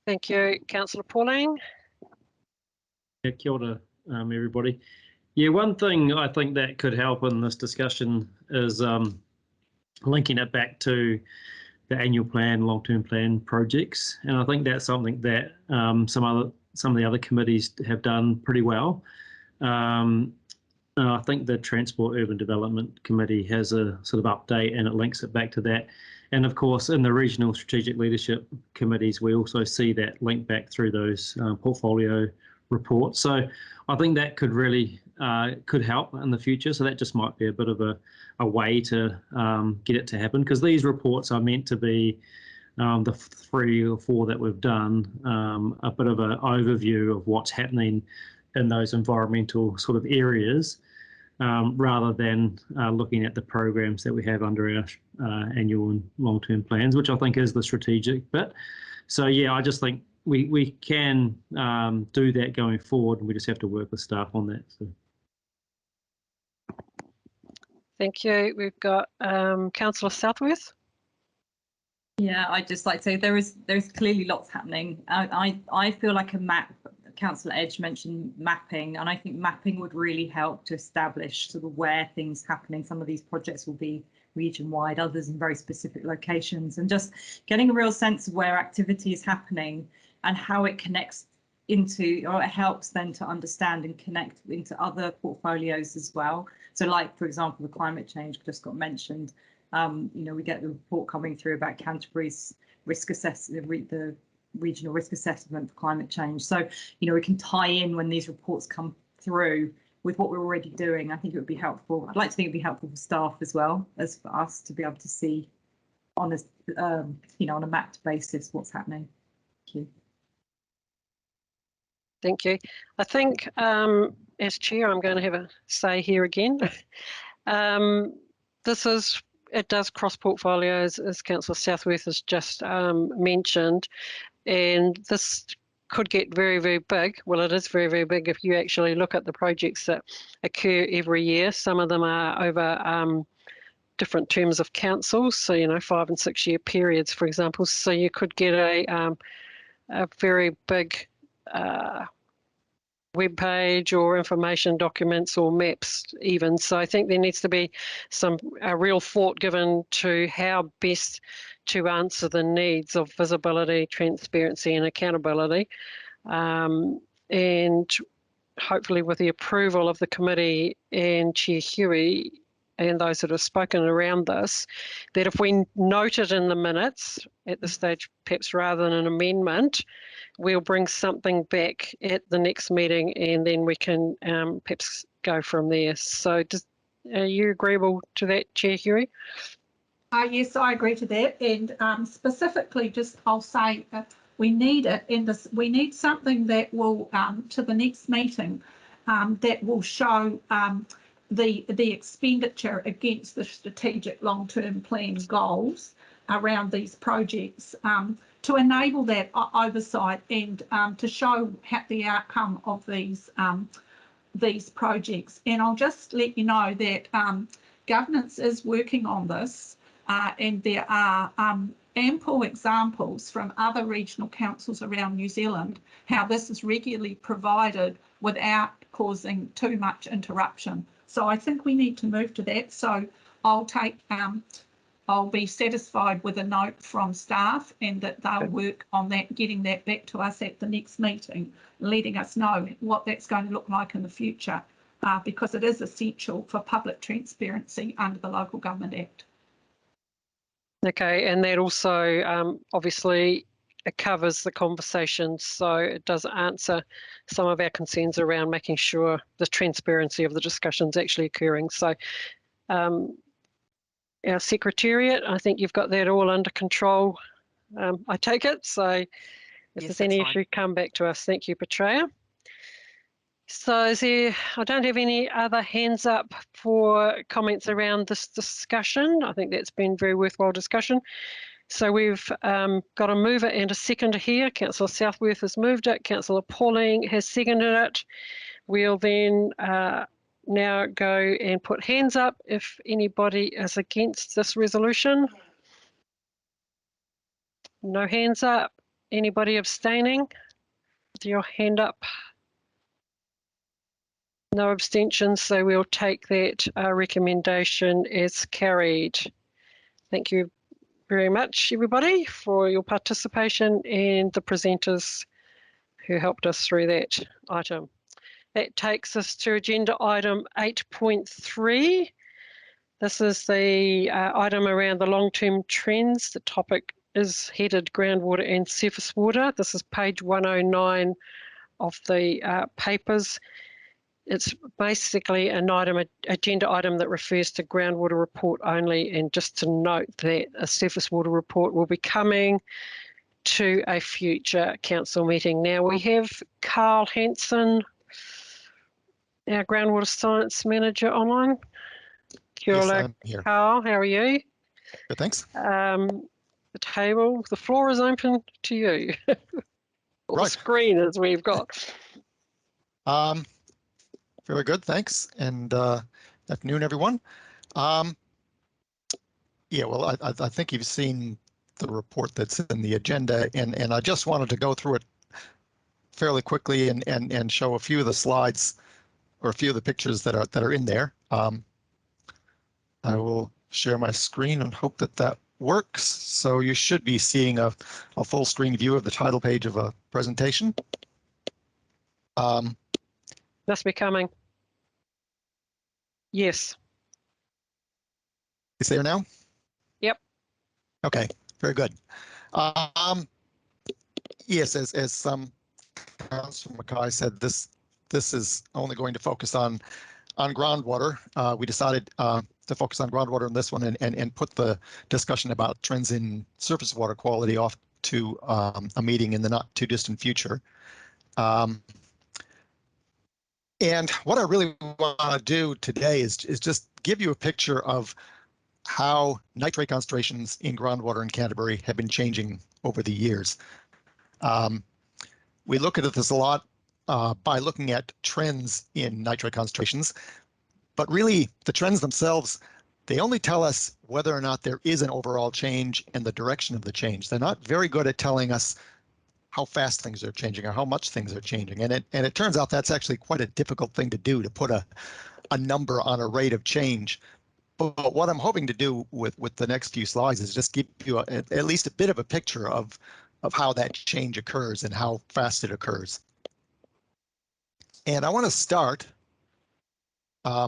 Thank you. Councillor Pauline.
Yeah, kia ora, everybody. Yeah, one thing I think that could help in this discussion is linking it back to the annual plan, long-term plan projects, and I think that's something that some of the other committees have done pretty well. I think the Transport Urban Development Committee has a sort of update, and it links it back to that. And of course, in the regional strategic leadership committees, we also see that link back through those portfolio reports. So I think that could really could help in the future. So that just might be a bit of a way to get it to happen, because these reports are meant to be the 3 or 4 that we've done, a bit of an overview of what's happening in those environmental sort of areas, rather than looking at the programs that we have under our annual and long-term plans, which I think is the strategic bit. So yeah, I just think we can do that going forward, and we just have to work with staff on that. So.
Thank you. We've got Councillor Southworth.
Yeah, I'd just like to say there's clearly lots happening. I feel like a map. Councillor Edge mentioned mapping, and I think mapping would really help to establish sort of where things happening. Some of these projects will be region-wide, others in very specific locations, and just getting a real sense of where activity is happening and how it connects into, or it helps then to understand and connect into other portfolios as well. So like, for example, the climate change just got mentioned. We get the report coming through about Canterbury's risk assessment, the regional risk assessment for climate change. So, we can tie in when these reports come through with what we're already doing. I think it would be helpful. I'd like to think it'd be helpful for staff as well as for us to be able to see on a, on a mapped basis what's happening. Thank you.
Thank you. I think as chair, I'm going to have a say here again. It does cross portfolios, as Councillor Southworth has just mentioned, and this could get very, very big. Well, it is very, very big if you actually look at the projects that occur every year. Some of them are over different terms of council, so 5 and 6 year periods, for example. So you could get a very big web page or information documents or maps even. So I think there needs to be a real thought given to how best to answer the needs of visibility, transparency and accountability. And hopefully with the approval of the committee and Chair Huey and those that have spoken around this, that if we note it in the minutes at this stage, perhaps rather than an amendment, we'll bring something back at the next meeting and then we can perhaps go from there. So are you agreeable to that, Chair Huey?
Yes, I agree to that. And specifically, I'll say we need it, and we need something that will, to the next meeting, that will show the expenditure against the strategic long-term plan goals around these projects, to enable that oversight and to show the outcome of these projects. And I'll just let you know that governance is working on this, and there are ample examples from other regional councils around New Zealand how this is regularly provided without causing too much interruption. So I think we need to move to that. So I'll be satisfied with a note from staff and that they'll work on that, getting that back to us at the next meeting, letting us know what that's going to look like in the future, because it is essential for public transparency under the Local Government Act.
Okay, and that also obviously it covers the conversation, so it does answer some of our concerns around making sure the transparency of the discussions actually occurring. So our Secretariat, I think you've got that all under control, I take it. So if there's any issue, come back to us. Thank you, Petrea. So I don't have any other hands up for comments around this discussion. I think that's been very worthwhile discussion. So we've got a mover and a seconder here. Councillor Southworth has moved it. Councillor Pauling has seconded it. We'll then now go and put hands up if anybody is against this resolution. No hands up. Anybody abstaining? With your hand up. No abstentions, so we'll take that recommendation as carried. Thank you very much, everybody, for your participation and the presenters who helped us through that item. That takes us to agenda item 8.3. This is the item around the long-term trends. The topic is headed groundwater and surface water. This is page 109 of the papers. It's basically an agenda item that refers to groundwater report only, and just to note that a surface water report will be coming to a future council meeting. Now we have Carl Hansen, our groundwater science manager, online. Kia ora,
yes, I'm here.
Carl, how are you?
Good, thanks.
The floor is open to you. Or the screen as we've got.
Very good, thanks. And afternoon, everyone. Yeah, well, I think you've seen the report that's in the agenda, and I just wanted to go through it fairly quickly and show a few of the slides or a few of the pictures that are in there. I will share my screen and hope that works. So you should be seeing a full screen view of the title page of a presentation.
Must be coming. Yes.
It's there now?
Yep.
Okay, very good. Yes, as some Councillor Mackay said, this is only going to focus on groundwater. We decided to focus on groundwater in this one and put the discussion about trends in surface water quality off to a meeting in the not too distant future. And what I really want to do today is just give you a picture of how nitrate concentrations in groundwater in Canterbury have been changing over the years. We look at this a lot by looking at trends in nitrate concentrations, but really the trends themselves, they only tell us whether or not there is an overall change and the direction of the change. They're not very good at telling us how fast things are changing or how much things are changing. And it turns out that's actually quite a difficult thing to do, to put a number on a rate of change. But what I'm hoping to do with the next few slides is just give you at least a bit of a picture of how that change occurs and how fast it occurs. And I want to start there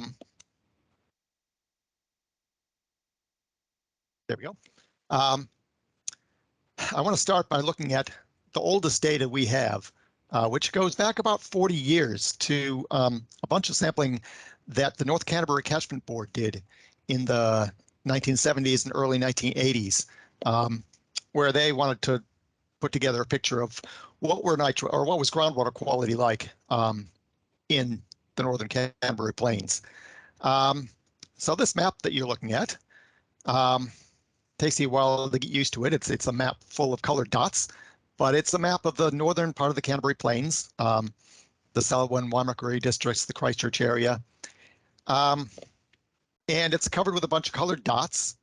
we go. I want to start by looking at the oldest data we have, which goes back about 40 years to a bunch of sampling that the North Canterbury Catchment Board did in the 1970s and early 1980s, where they wanted to put together a picture of what was groundwater quality like in the Northern Canterbury Plains. So this map that you're looking at takes you a while to get used to it. It's a map full of colored dots, but it's a map of the northern part of the Canterbury Plains, the Selwyn, Waimakere districts, the Christchurch area. And it's covered with a bunch of colored dots.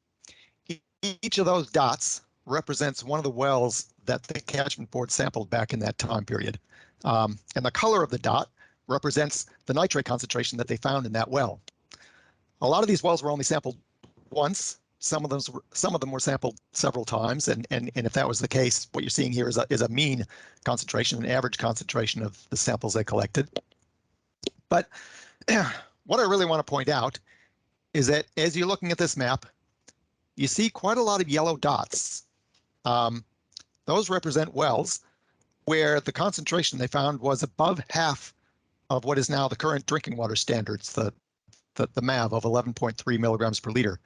Each of those dots represents one of the wells that the Catchment Board sampled back in that time period. And the color of the dot represents the nitrate concentration that they found in that well. A lot of these wells were only sampled once. Some of them were sampled several times, and if that was the case, what you're seeing here is a mean concentration, an average concentration of the samples they collected. But what I really want to point out is that as you're looking at this map, you see quite a lot of yellow dots. Those represent wells where the concentration they found was above half of what is now the current drinking water standards, the MAV of 11.3 milligrams per liter.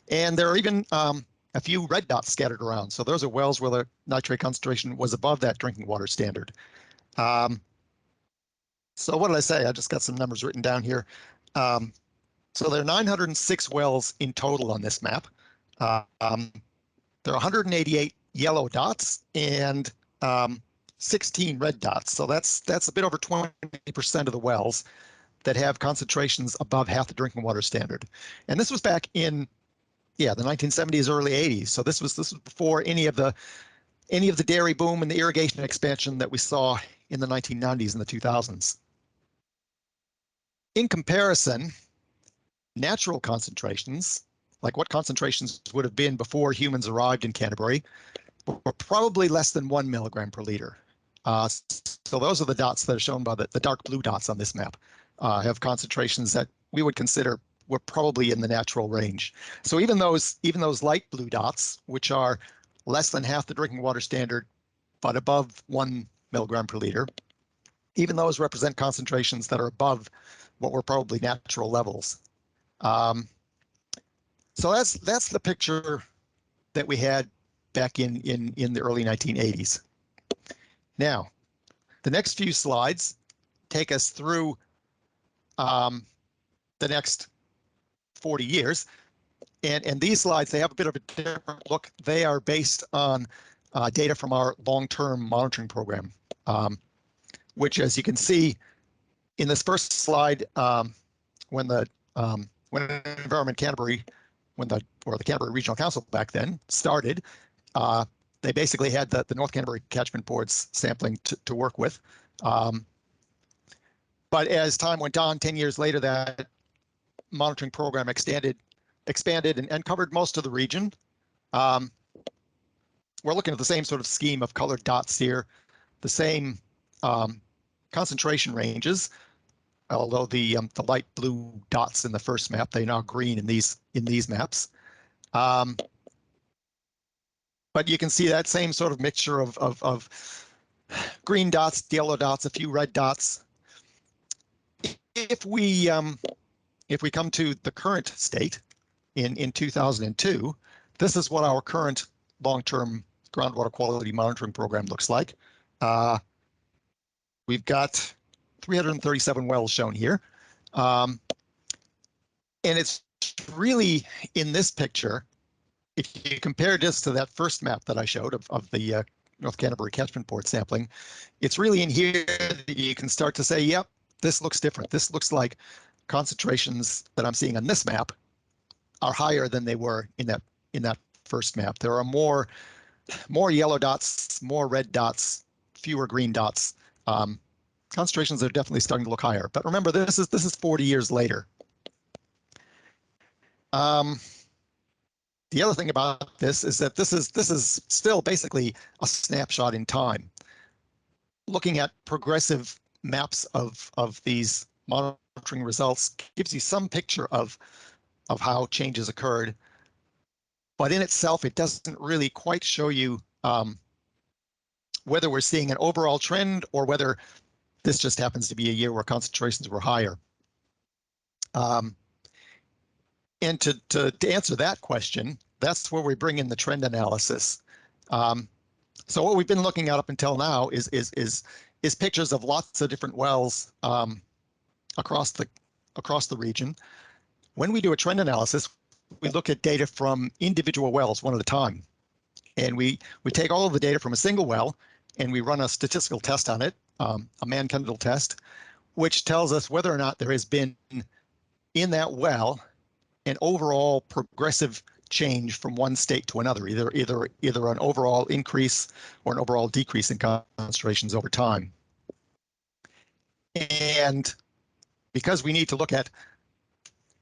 And there are even a few red dots scattered around. So those are wells where the nitrate concentration was above that drinking water standard. So what did I say? I just got some numbers written down here. So there are 906 wells in total on this map. There are 188 yellow dots and 16 red dots. So that's a bit over 20% of the wells that have concentrations above half the drinking water standard. And this was back in the 1970s, early 80s. So this was before any of the dairy boom and the irrigation expansion that we saw in the 1990s and the 2000s. In comparison, natural concentrations, like what concentrations would have been before humans arrived in Canterbury, were probably less than 1 milligram per liter. So those are the dots that are shown by the dark blue dots on this map, have concentrations that we would consider were probably in the natural range. So even those light blue dots, which are less than half the drinking water standard, but above 1 milligram per liter, even those represent concentrations that are above what were probably natural levels. So that's the picture that we had back in the early 1980s. Now, the next few slides take us through the next 40 years. And these slides, they have a bit of a different look. They are based on data from our long-term monitoring program, which, as you can see in this first slide, when Environment Canterbury, the Canterbury Regional Council back then started, they basically had the North Canterbury Catchment Board's sampling to work with. But as time went on, 10 years later, that monitoring program expanded and covered most of the region. We're looking at the same sort of scheme of colored dots here, the same concentration ranges, although the light blue dots in the first map, they're now green in these maps. But you can see that same sort of mixture of green dots, yellow dots, a few red dots. If we come to the current state in 2002, this is what our current long-term groundwater quality monitoring program looks like. We've got 337 wells shown here. And it's really in this picture, if you compare this to that first map that I showed of the North Canterbury catchment board sampling, it's really in here that you can start to say, yep, this looks different. This looks like concentrations that I'm seeing on this map are higher than they were in that first map. There are more yellow dots, more red dots, fewer green dots. Concentrations are definitely starting to look higher. But remember, this is 40 years later. The other thing about this is that this is still basically a snapshot in time. Looking at progressive maps of these monitoring results gives you some picture of how changes occurred, but in itself, it doesn't really quite show you whether we're seeing an overall trend or whether this just happens to be a year where concentrations were higher. And to answer that question, that's where we bring in the trend analysis. So what we've been looking at up until now is pictures of lots of different wells across the region. When we do a trend analysis, we look at data from individual wells one at a time, and we take all of the data from a single well and we run a statistical test on it, a Mann-Kendall test, which tells us whether or not there has been in that well an overall progressive change from one state to another, either an overall increase or an overall decrease in concentrations over time. And because we need to look at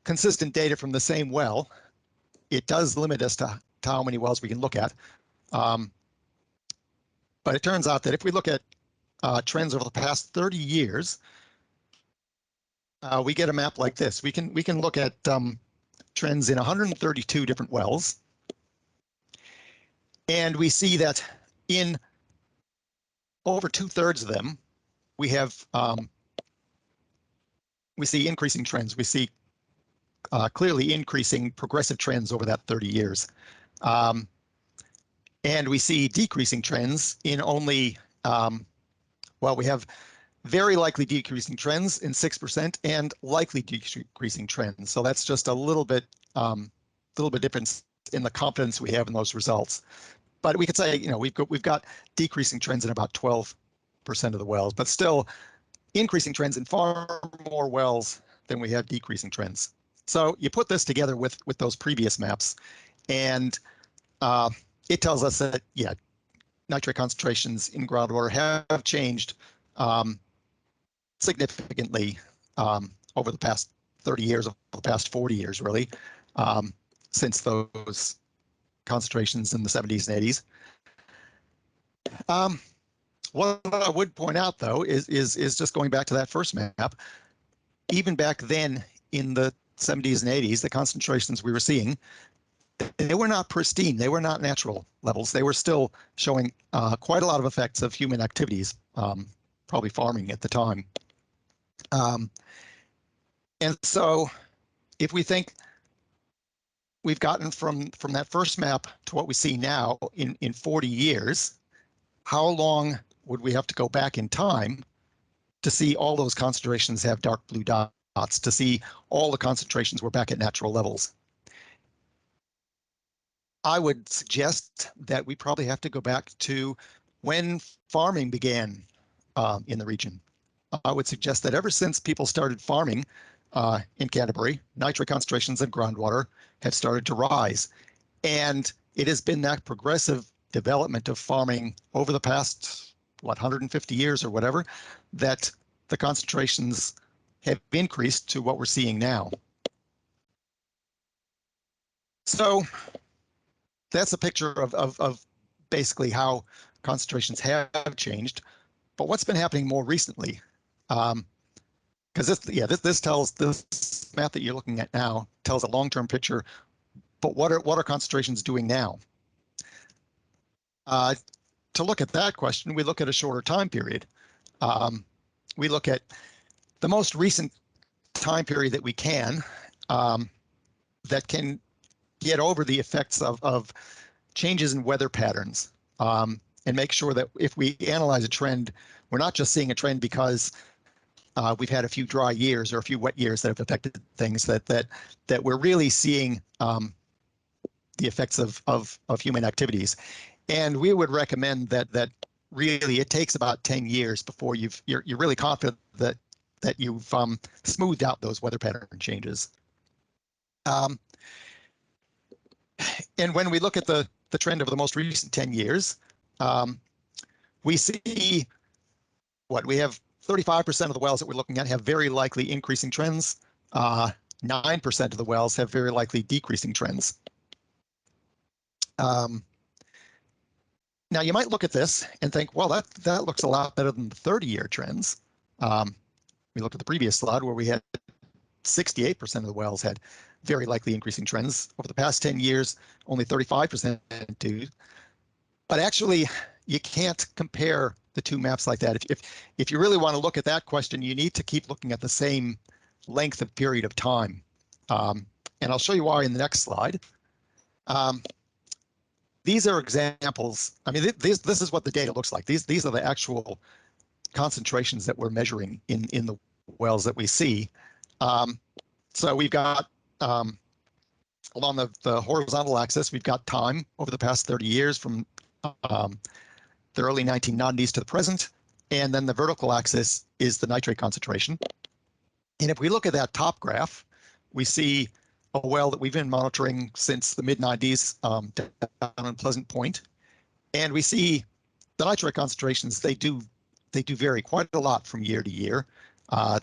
consistent data from the same well, it does limit us to how many wells we can look at. But it turns out that if we look at trends over the past 30 years, we get a map like this. We can look at trends in 132 different wells, and we see that in over 2/3 of them, we see increasing trends. We see clearly increasing progressive trends over that 30 years. And we see decreasing trends in only, well, we have very likely decreasing trends in 6% and likely decreasing trends. So that's just a little bit difference in the confidence we have in those results. But we could say, we've got decreasing trends in about 12% of the wells, but still increasing trends in far more wells than we have decreasing trends. So you put this together with those previous maps, and it tells us that, yeah, nitrate concentrations in groundwater have changed significantly over the past 30 years, over the past 40 years, really, since those concentrations in the 70s and 80s. What I would point out, though, is just going back to that first map. Even back then in the 70s and 80s, the concentrations we were seeing, they were not pristine. They were not natural levels. They were still showing quite a lot of effects of human activities, probably farming at the time. And so if we think we've gotten from that first map to what we see now in 40 years, how long would we have to go back in time to see all those concentrations have dark blue dots, to see all the concentrations were back at natural levels? I would suggest that we probably have to go back to when farming began in the region. I would suggest that ever since people started farming in Canterbury, nitrate concentrations in groundwater have started to rise. And it has been that progressive development of farming over the past, 150 years or whatever, that the concentrations have increased to what we're seeing now. So that's a picture of basically how concentrations have changed. But what's been happening more recently? Because this map that you're looking at now tells a long-term picture. But what are concentrations doing now? to look at that question, we look at a shorter time period. We look at the most recent time period that we can, that can get over the effects of changes in weather patterns, and make sure that if we analyze a trend, we're not just seeing a trend because we've had a few dry years or a few wet years that have affected things, that we're really seeing the effects of human activities. And we would recommend that really it takes about 10 years before you're really confident that you've smoothed out those weather pattern changes. And when we look at the trend over the most recent 10 years, we see we have 35% of the wells that we're looking at have very likely increasing trends. 9% of the wells have very likely decreasing trends. Now you might look at this and think, well, that looks a lot better than the 30-year trends. We looked at the previous slide where we had 68% of the wells had very likely increasing trends. Over the past 10 years, only 35% do. But actually, you can't compare the two maps like that. If you really want to look at that question, you need to keep looking at the same length of period of time. And I'll show you why in the next slide. These are examples. I mean, this is what the data looks like. These are the actual concentrations that we're measuring in the wells that we see. So we've got along the horizontal axis, we've got time over the past 30 years from the early 1990s to the present, and then the vertical axis is the nitrate concentration. And if we look at that top graph, we see a well that we've been monitoring since the mid-90s down in Pleasant Point, and we see the nitrate concentrations. They do vary quite a lot from year to year.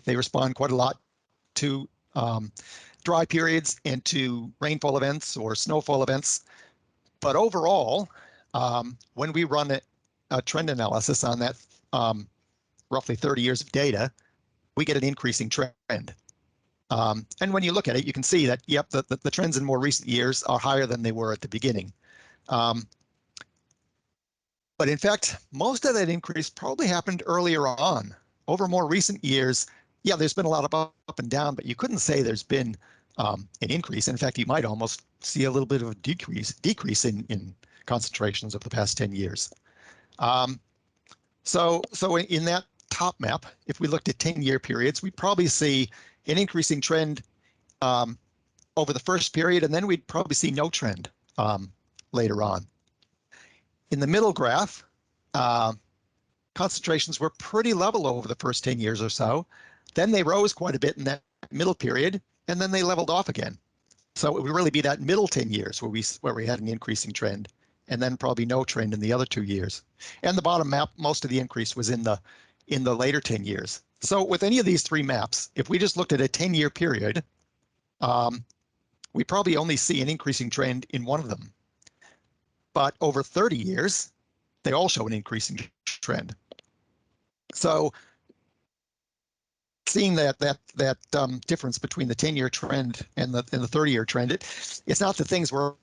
They respond quite a lot to dry periods and to rainfall events or snowfall events. But overall, when we run a trend analysis on that roughly 30 years of data, we get an increasing trend. And when you look at it, you can see that, yep, the trends in more recent years are higher than they were at the beginning. But in fact, most of that increase probably happened earlier on. Over more recent years, yeah, there's been a lot of up and down, but you couldn't say there's been an increase. In fact, you might almost see a little bit of a decrease in concentrations over the past 10 years. So in that top map, if we looked at 10-year periods, we'd probably see an increasing trend over the first period, and then we'd probably see no trend later on. In the middle graph, concentrations were pretty level over the first 10 years or so. Then they rose quite a bit in that middle period, and then they leveled off again. So it would really be that middle 10 years where we had an increasing trend, and then probably no trend in the other 2 years. And the bottom map, most of the increase was in the later 10 years. So with any of these three maps, if we just looked at a 10-year period, we probably only see an increasing trend in one of them. But over 30 years, they all show an increasing trend. So seeing that difference between the 10-year trend and the 30-year trend, it's not that things were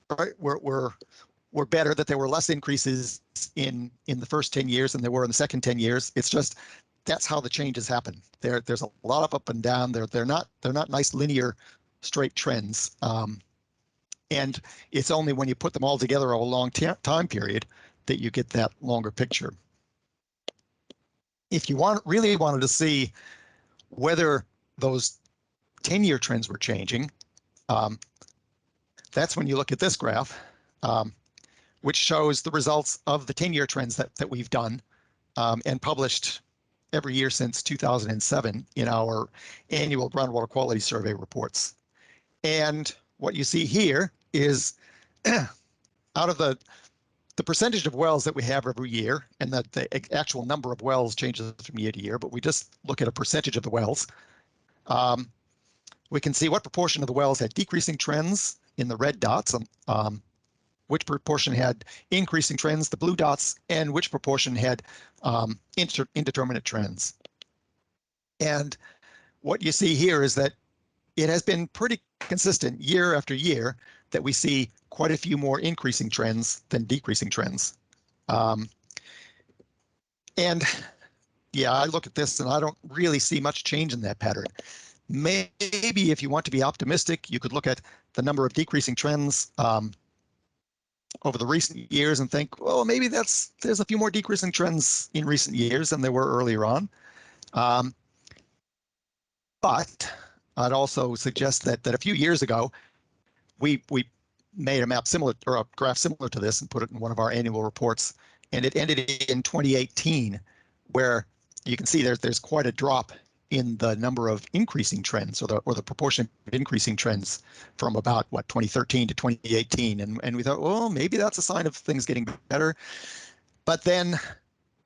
better, that there were less increases in the first 10 years than there were in the second 10 years. It's just that's how the changes happen. There's a lot of up and down. They're not nice linear straight trends. And it's only when you put them all together over a long time period that you get that longer picture. If you really wanted to see whether those 10-year trends were changing, that's when you look at this graph, which shows the results of the 10-year trends that we've done and published every year since 2007 in our annual groundwater quality survey reports. And what you see here is out of the percentage of wells that we have every year, and that the actual number of wells changes from year to year, but we just look at a percentage of the wells, we can see what proportion of the wells had decreasing trends in the red dots, which proportion had increasing trends, the blue dots, and which proportion had indeterminate trends. And what you see here is that it has been pretty consistent year after year that we see quite a few more increasing trends than decreasing trends. And yeah, I look at this and I don't really see much change in that pattern. Maybe if you want to be optimistic, you could look at the number of decreasing trends over the recent years and think, well, maybe there's a few more decreasing trends in recent years than there were earlier on. But I'd also suggest that a few years ago, we made a map similar, or a graph similar to this, and put it in one of our annual reports, and it ended in 2018, where you can see there's quite a drop in the number of increasing trends, or the proportion of increasing trends from about 2013 to 2018, and we thought, well, maybe that's a sign of things getting better. But then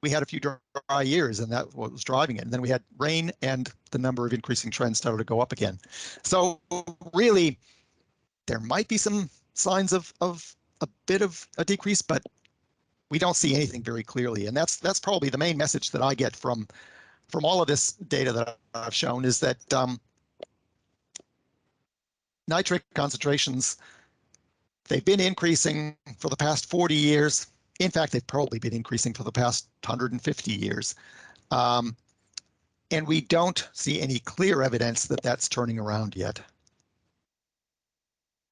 we had a few dry years, and that's what was driving it. And then we had rain, and the number of increasing trends started to go up again. So really, there might be some signs of a bit of a decrease, but we don't see anything very clearly. And that's probably the main message that I get from all of this data that I've shown, is that nitrate concentrations, they've been increasing for the past 40 years. In fact, they've probably been increasing for the past 150 years. And we don't see any clear evidence that that's turning around yet.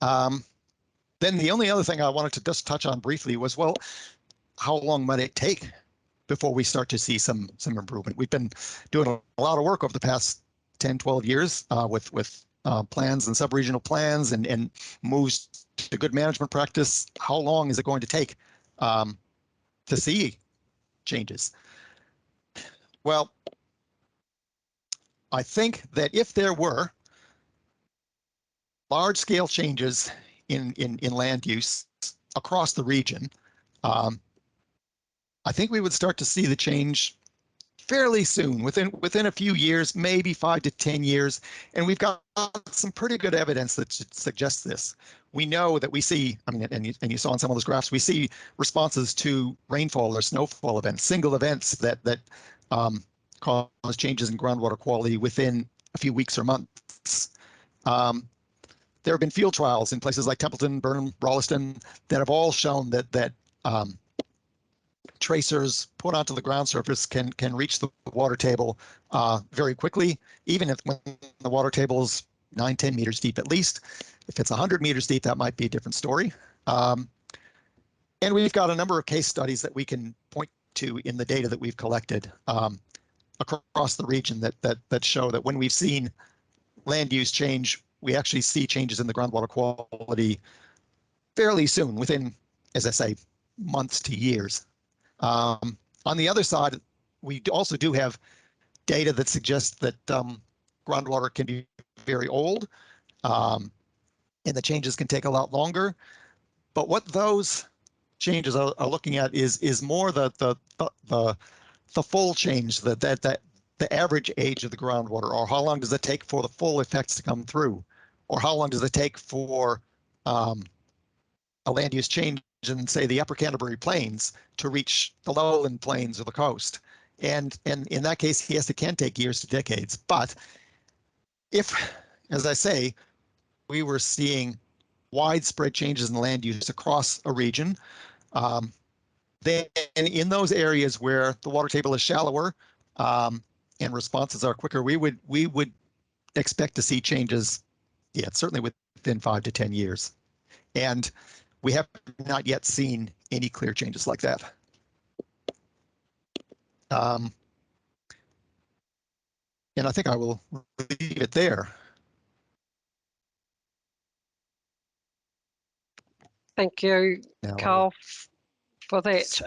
Then the only other thing I wanted to just touch on briefly was, well, how long might it take before we start to see some improvement? We've been doing a lot of work over the past 10, 12 years with plans and sub-regional plans and moves to good management practice. How long is it going to take to see changes? Well, I think that if there were large-scale changes in land use across the region, I think we would start to see the change fairly soon, within a few years, maybe 5 to 10 years. And we've got some pretty good evidence that suggests this. We know that we see, I mean, and you saw in some of those graphs, we see responses to rainfall or snowfall events, single events that cause changes in groundwater quality within a few weeks or months. There have been field trials in places like Templeton, Burnham, Rolleston that have all shown that tracers put onto the ground surface can reach the water table very quickly, even when the water table is 9-10 meters deep at least. If it's 100 meters deep, that might be a different story. And we've got a number of case studies that we can point to in the data that we've collected across the region that show that when we've seen land use change, we actually see changes in the groundwater quality fairly soon, within, as I say, months to years. On the other side, we also do have data that suggests that groundwater can be very old, and the changes can take a lot longer. But what those changes are looking at is more the full change, the average age of the groundwater, or how long does it take for the full effects to come through, or how long does it take for a land use change in, say, the upper Canterbury plains to reach the lowland plains or the coast. And in that case, yes, it can take years to decades. But if, as I say, we were seeing widespread changes in land use across a region, then in those areas where the water table is shallower and responses are quicker, we would expect to see changes, yeah, certainly within 5 to 10 years. And we have not yet seen any clear changes like that. And I think I will leave it there.
Thank you,
Now,
Carl, for that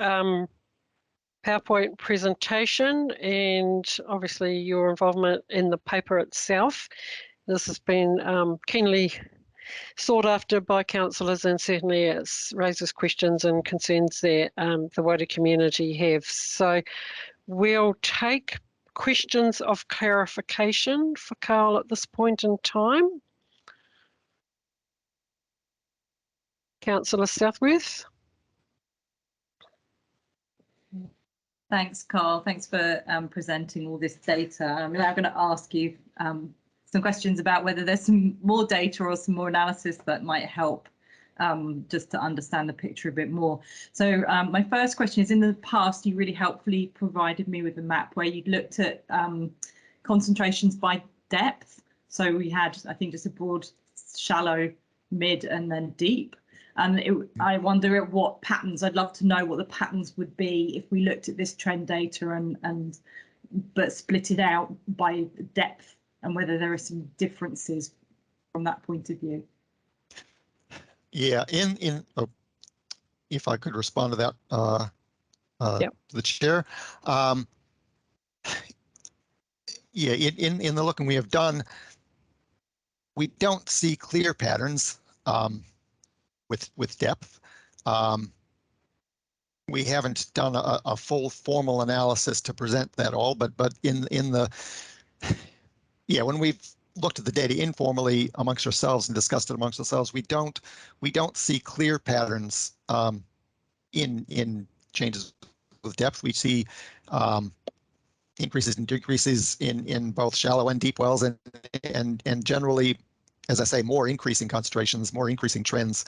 PowerPoint presentation, and obviously your involvement in the paper itself. This has been keenly sought after by councillors, and certainly it raises questions and concerns that the wider community have. So we'll take questions of clarification for Carl at this point in time. Councillor Southworth.
Thanks, Carl. Thanks for presenting all this data. I'm now going to ask you some questions about whether there's some more data or some more analysis that might help just to understand the picture a bit more. So my first question is, in the past, you really helpfully provided me with a map where you'd looked at concentrations by depth. So we had, I think, just a broad, shallow, mid, and then deep. And I wonder at what patterns, I'd love to know what the patterns would be if we looked at this trend data but split it out by depth, and whether there are some differences from that point of view.
Yeah, if I could respond to that, the chair. Yeah, in the looking we have done, we don't see clear patterns with depth. We haven't done a full formal analysis to present that all, but in the when we've looked at the data informally amongst ourselves and discussed it amongst ourselves, we don't see clear patterns in changes with depth. We see increases and decreases in both shallow and deep wells, and generally, as I say, more increasing concentrations, more increasing trends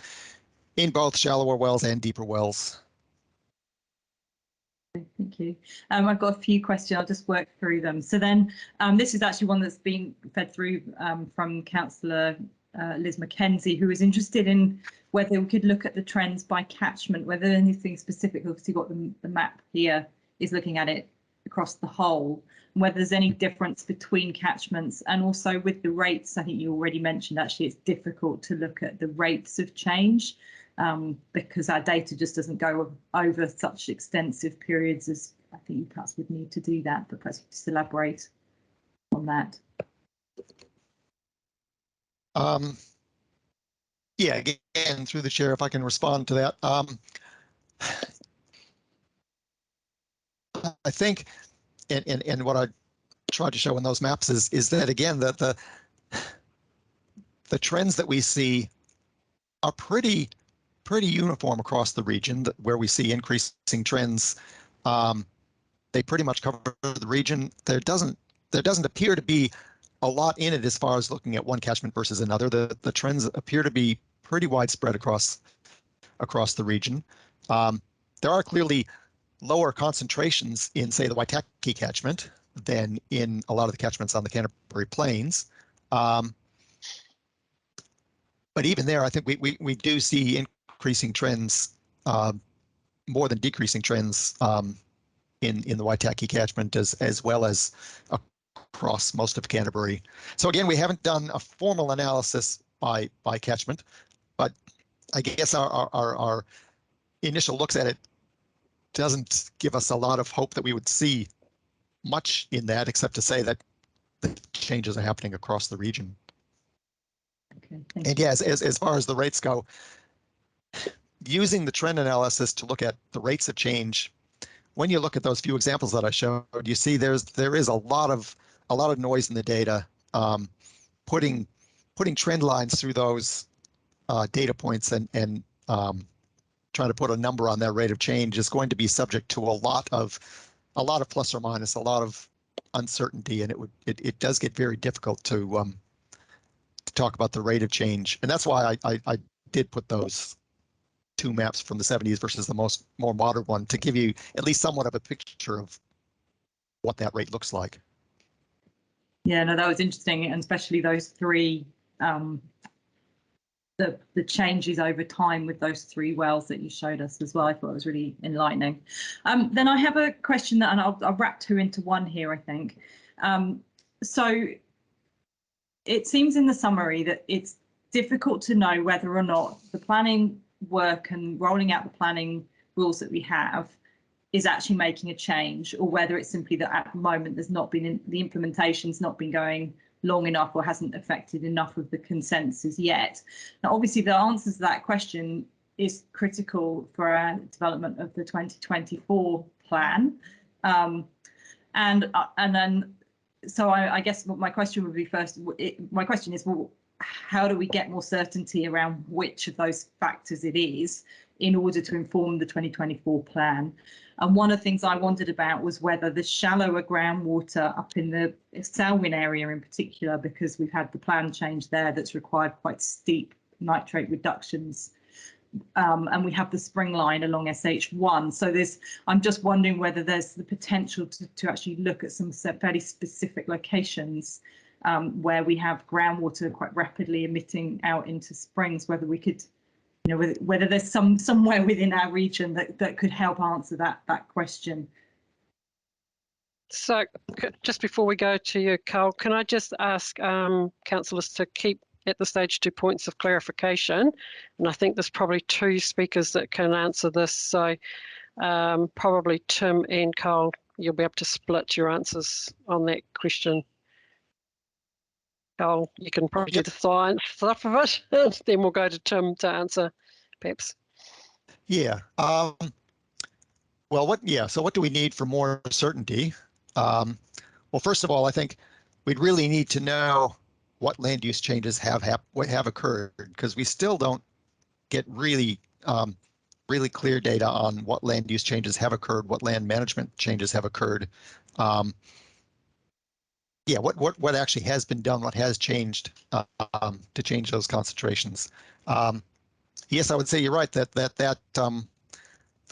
in both shallower wells and deeper wells.
Thank you. I've got a few questions. I'll just work through them. So then this is actually one that's been fed through from Councillor Liz Mackenzie, who was interested in whether we could look at the trends by catchment, whether anything specific, obviously got the map here, is looking at it across the whole, and whether there's any difference between catchments, and also with the rates. I think you already mentioned, actually, it's difficult to look at the rates of change because our data just doesn't go over such extensive periods as I think you perhaps would need to do that, but perhaps just elaborate on that.
Yeah, again, through the chair, if I can respond to that. I think, and what I tried to show in those maps is that, again, that the trends that we see are pretty uniform across the region, where we see increasing trends. They pretty much cover the region. There doesn't appear to be a lot in it as far as looking at one catchment versus another. The trends appear to be pretty widespread across the region. There are clearly lower concentrations in, say, the Waitaki catchment than in a lot of the catchments on the Canterbury Plains. But even there, I think we do see increasing trends, more than decreasing trends in the Waitaki catchment as well as across most of Canterbury. So again, we haven't done a formal analysis by catchment, but I guess our initial looks at it doesn't give us a lot of hope that we would see much in that, except to say that the changes are happening across the region.
Okay,
and yes, as far as the rates go, using the trend analysis to look at the rates of change, when you look at those few examples that I showed, you see there is a lot of noise in the data. Putting trend lines through those data points and trying to put a number on that rate of change is going to be subject to a lot of plus or minus, a lot of uncertainty, and it does get very difficult to talk about the rate of change. And that's why I did put those two maps from the 70s versus the more modern one, to give you at least somewhat of a picture of what that rate looks like.
Yeah, no, that was interesting, and especially those three, the changes over time with those three wells that you showed us as well. I thought it was really enlightening. Then I have a question and I'll wrap two into one here, I think. So it seems in the summary that it's difficult to know whether or not the planning work and rolling out the planning rules that we have is actually making a change, or whether it's simply that at the moment there's not been the implementation's not been going long enough or hasn't affected enough of the consensus yet. Now, obviously, the answer to that question is critical for our development of the 2024 plan. And then, so I guess my question would be first, my question is, well, how do we get more certainty around which of those factors it is in order to inform the 2024 plan? And one of the things I wondered about was whether the shallower groundwater up in the Selwyn area in particular, because we've had the plan change there that's required quite steep nitrate reductions, and we have the spring line along SH1. So I'm just wondering whether there's the potential to actually look at some fairly specific locations where we have groundwater quite rapidly emitting out into springs, whether we could, whether there's somewhere within our region that could help answer that question.
So just before we go to you, Carl, can I just ask councillors to keep at the stage 2 points of clarification? And I think there's probably 2 speakers that can answer this. So probably Tim and Carl, you'll be able to split your answers on that question. Carl, you can probably do the science stuff of it, and then we'll go to Tim to answer, perhaps.
Yeah. So what do we need for more certainty? Well, first of all, I think we'd really need to know what land use changes have occurred, because we still don't get really clear data on what land use changes have occurred, what land management changes have occurred. What actually has been done, what has changed to change those concentrations. Yes, I would say you're right that the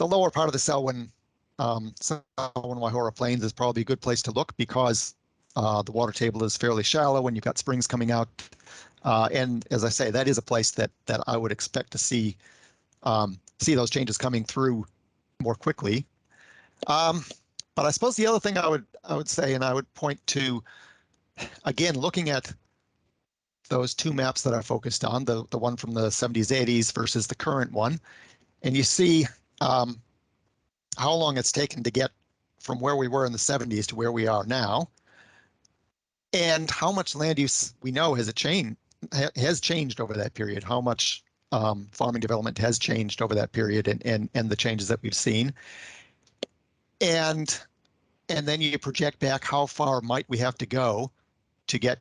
lower part of the Selwyn Waihora Plains is probably a good place to look, because the water table is fairly shallow and you've got springs coming out. And as I say, that is a place that I would expect to see those changes coming through more quickly. But I suppose the other thing I would say, and I would point to, again, looking at those 2 maps that I focused on, the one from the 70s, 80s versus the current one, and you see how long it's taken to get from where we were in the 70s to where we are now, and how much land use we know has changed over that period, how much farming development has changed over that period, and the changes that we've seen. And then you project back how far might we have to go to get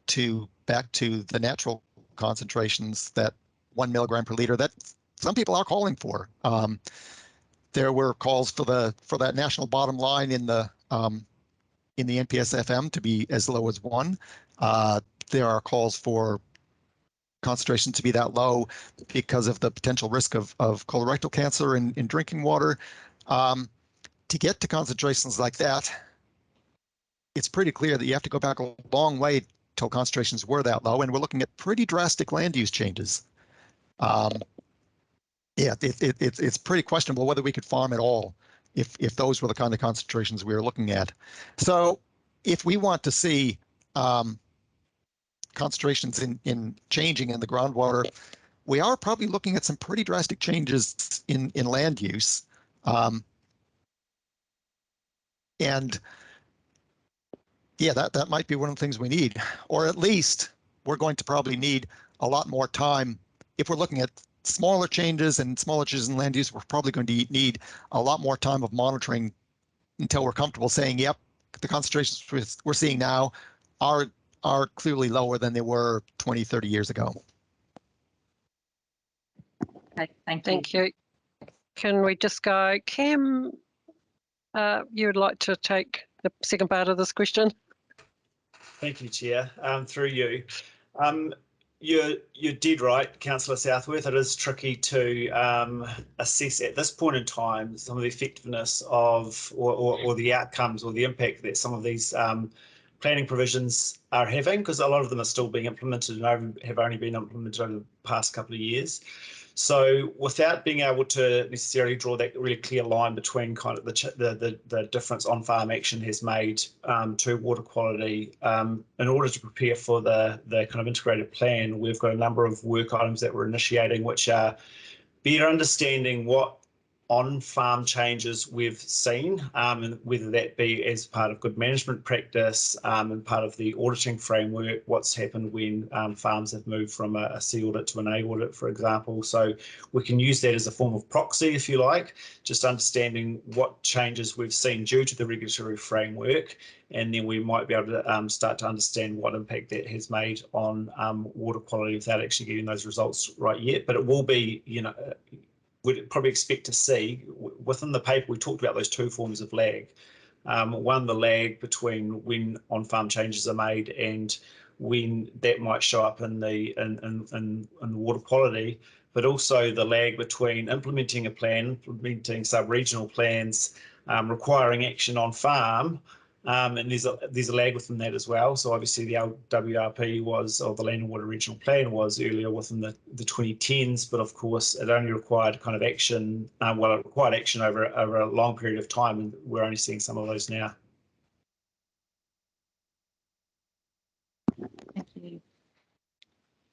back to the natural concentrations, that 1 milligram per liter that some people are calling for. There were calls for that national bottom line in the NPSFM to be as low as 1. There are calls for concentration to be that low because of the potential risk of colorectal cancer in drinking water. To get to concentrations like that, it's pretty clear that you have to go back a long way till concentrations were that low, and we're looking at pretty drastic land use changes. It's pretty questionable whether we could farm at all if those were the kind of concentrations we were looking at. So if we want to see concentrations in changing in the groundwater, we are probably looking at some pretty drastic changes in land use. And yeah, that might be one of the things we need, or at least we're going to probably need a lot more time. If we're looking at smaller changes in land use, we're probably going to need a lot more time of monitoring until we're comfortable saying, yep, the concentrations we're seeing now are clearly lower than they were 20, 30 years ago.
Okay, thank you.
Thank you. Can we just go, Cam, you would like to take the second part of this question?
Thank you, Chair. Through you. You're dead right, Councillor Southworth. It is tricky to assess at this point in time some of the effectiveness of or the outcomes or the impact that some of these planning provisions are having, because a lot of them are still being implemented and have only been implemented over the past couple of years. So without being able to necessarily draw that really clear line between kind of the difference on-farm action has made to water quality, in order to prepare for the kind of integrated plan, we've got a number of work items that we're initiating, which are better understanding what on-farm changes we've seen, and whether that be as part of good management practice and part of the auditing framework, what's happened when farms have moved from a C audit to an A audit, for example. So we can use that as a form of proxy, if you like, just understanding what changes we've seen due to the regulatory framework, and then we might be able to start to understand what impact that has made on water quality without actually getting those results right yet. But it will be, we'd probably expect to see within the paper, we talked about those 2 forms of lag. One, the lag between when on-farm changes are made and when that might show up in the water quality. but also the lag between implementing a plan, implementing sub-regional plans, requiring action on farm, and there's a lag within that as well. So obviously the LWRP or the Land and Water Regional Plan was earlier within the 2010s, but of course it only required kind of action, it required action over a long period of time, and we're only seeing some of those now.
Thank you.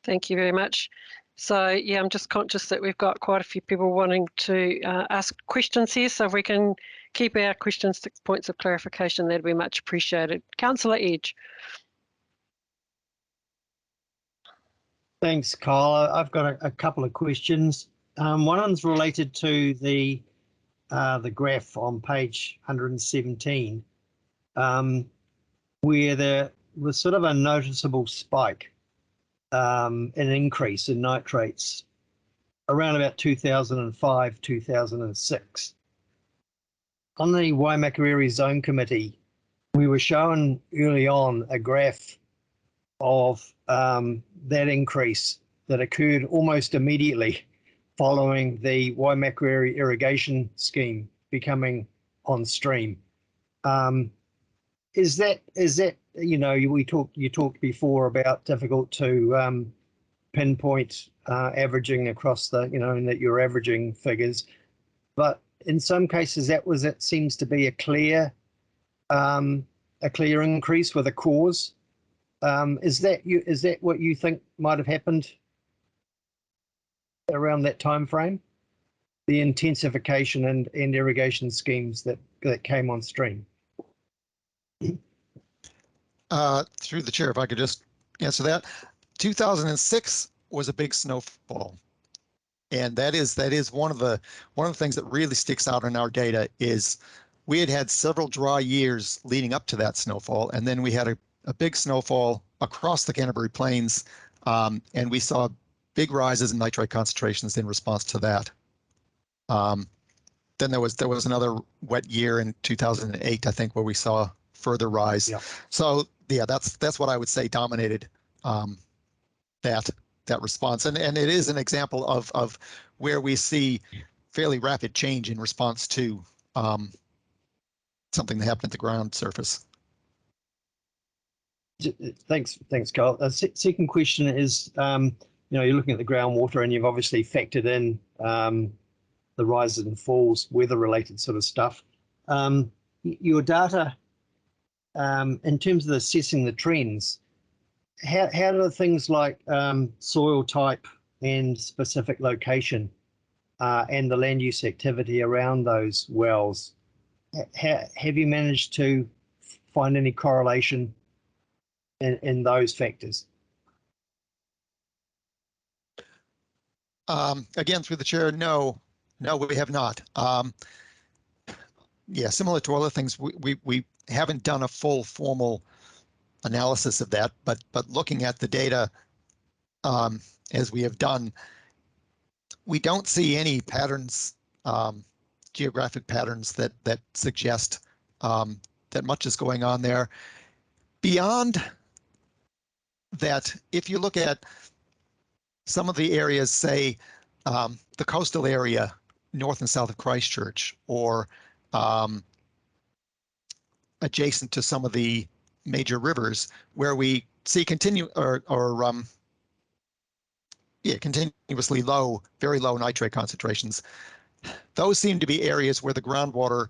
Thank you very much. So yeah, I'm just conscious that we've got quite a few people wanting to ask questions here, so if we can keep our questions to points of clarification, that'd be much appreciated. Councillor Edge.
Thanks, Kyle. I've got a couple of questions. One of them's related to the graph on page 117, where there was sort of a noticeable spike, an increase in nitrates around about 2005, 2006. On the Waimakariri Zone Committee, we were shown early on a graph of that increase that occurred almost immediately following the Waimakariri irrigation scheme becoming on stream. Is that you talked before about difficult to pinpoint averaging across the and that you're averaging figures, but in some cases it seems to be a clear increase with a cause. Is that what you think might have happened around that time frame? The intensification and irrigation schemes that came on stream.
Through the chair, if I could just answer that. 2006 was a big snowfall, and that is one of the things that really sticks out in our data is we had several dry years leading up to that snowfall, and then we had a big snowfall across the Canterbury Plains, and we saw big rises in nitrate concentrations in response to that. Then there was another wet year in 2008, I think, where we saw further rise. Yeah. So yeah, that's what I would say dominated that response, and it is an example of where we see fairly rapid change in response to something that happened at the ground surface.
Thanks, Carl. Second question is, you're looking at the groundwater, and you've obviously factored in the rises and falls, weather-related sort of stuff. Your data, in terms of assessing the trends, how do things like soil type and specific location and the land use activity around those wells, have you managed to find any correlation in those factors?
Again, through the chair, no, we have not. Yeah, similar to other things, we haven't done a full formal analysis of that, but looking at the data as we have done, we don't see any patterns, geographic patterns that suggest that much is going on there. Beyond that, if you look at some of the areas, say the coastal area north and south of Christchurch, or adjacent to some of the major rivers, where we see continuously low, very low nitrate concentrations, those seem to be areas where the groundwater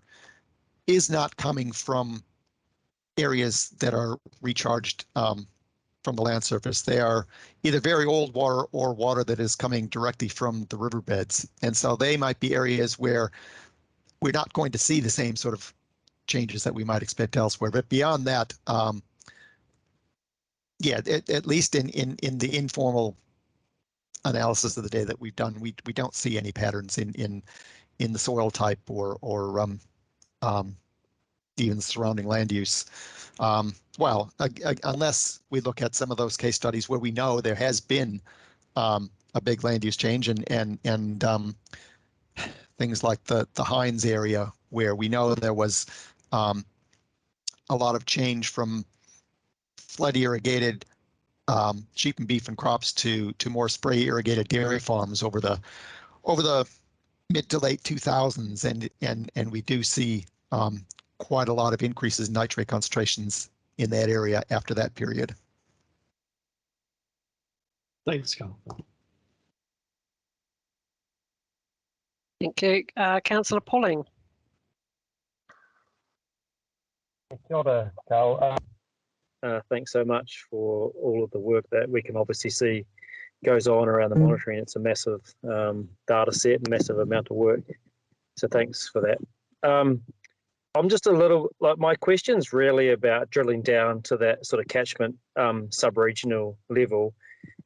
is not coming from areas that are recharged from the land surface. They are either very old water or water that is coming directly from the riverbeds. And so they might be areas where we're not going to see the same sort of changes that we might expect elsewhere. But beyond that, yeah, at least in the informal analysis of the data that we've done, we don't see any patterns in the soil type or even surrounding land use. Well, unless we look at some of those case studies where we know there has been a big land use change, and things like the Hines area, where we know there was a lot of change from flood irrigated sheep and beef and crops to more spray irrigated dairy farms over the mid to late 2000s, and we do see quite a lot of increases in nitrate concentrations in that area after that period.
Thanks, Carl.
Thank you. Councillor Polling.
Kia ora, Carl. Thanks so much for all of the work that we can obviously see goes on around the monitoring. It's a massive data set, massive amount of work. So thanks for that. I'm just a little, like, my question's really about drilling down to that sort of catchment sub-regional level,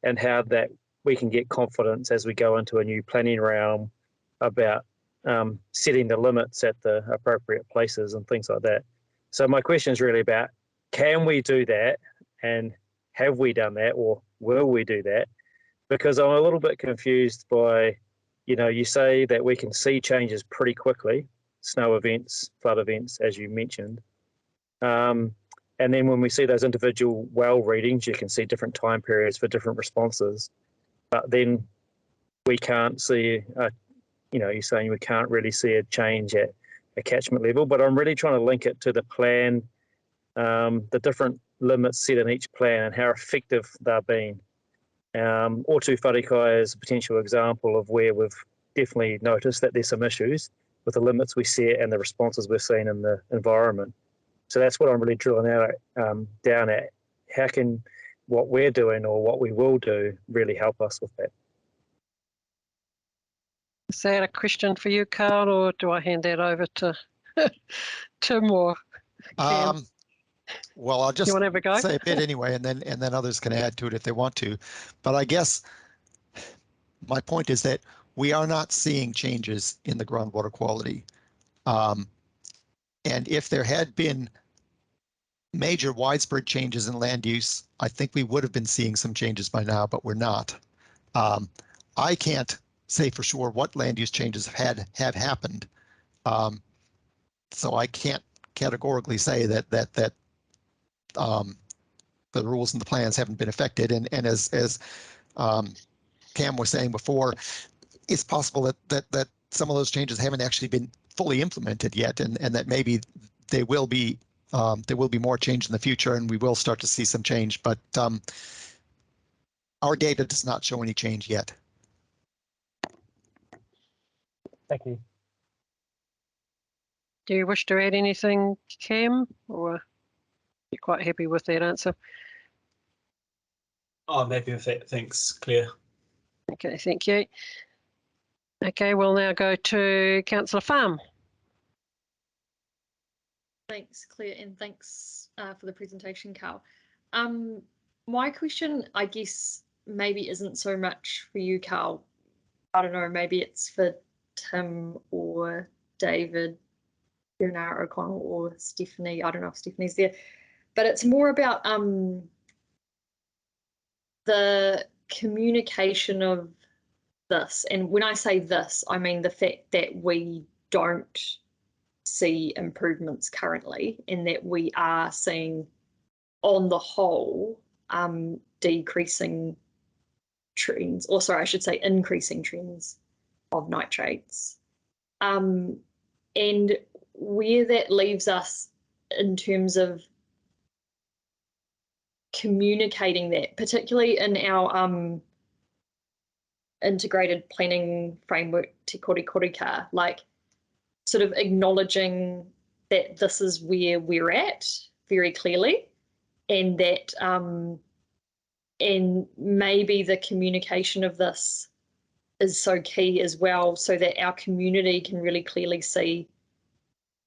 and how that we can get confidence as we go into a new planning realm about setting the limits at the appropriate places and things like that. So my question is really about, can we do that, and have we done that, or will we do that? Because I'm a little bit confused by, you know, you say that we can see changes pretty quickly, snow events, flood events, as you mentioned. And then when we see those individual well readings, you can see different time periods for different responses. But then we can't see, you know, you're saying we can't really see a change at a catchment level, but I'm really trying to link it to the plan, the different limits set in each plan and how effective they're being. Otu Wharekai is a potential example of where we've definitely noticed that there's some issues with the limits we set and the responses we're seeing in the environment. So that's what I'm really drilling out down at. How can what we're doing or what we will do really help us with that?
Is that a question for you, Carl, or do I hand that over to Tim or Cam?
Well, I'll just
have a go?
say a bit anyway, and then others can add to it if they want to. But I guess my point is that we are not seeing changes in the groundwater quality. And if there had been major widespread changes in land use, I think we would have been seeing some changes by now, but we're not. I can't say for sure what land use changes have happened. So I can't categorically say that the rules and the plans haven't been affected. And as Cam was saying before, it's possible that some of those changes haven't actually been fully implemented yet, and that maybe there will be more change in the future, and we will start to see some change. But our data does not show any change yet.
Thank you.
Do you wish to add anything, Cam, or you're quite happy with that answer?
Oh, maybe with that. Thanks, Claire.
Okay, thank you. Okay, we'll now go to Councillor Farm.
Thanks, Claire, and thanks for the presentation, Carl. My question, I guess, maybe isn't so much for you, Carl. I don't know, maybe it's for Tim or David, Bernard O'Connell, or Stephanie. I don't know if Stephanie's there, but it's more about the communication of this. And when I say this, I mean the fact that we don't see improvements currently, and that we are seeing, on the whole, decreasing trends, or sorry, I should say increasing trends of nitrates. And where that leaves us in terms of communicating that, particularly in our integrated planning framework, Te Kore Koreka, like sort of acknowledging that this is where we're at very clearly, and that and maybe the communication of this is so key as well, so that our community can really clearly see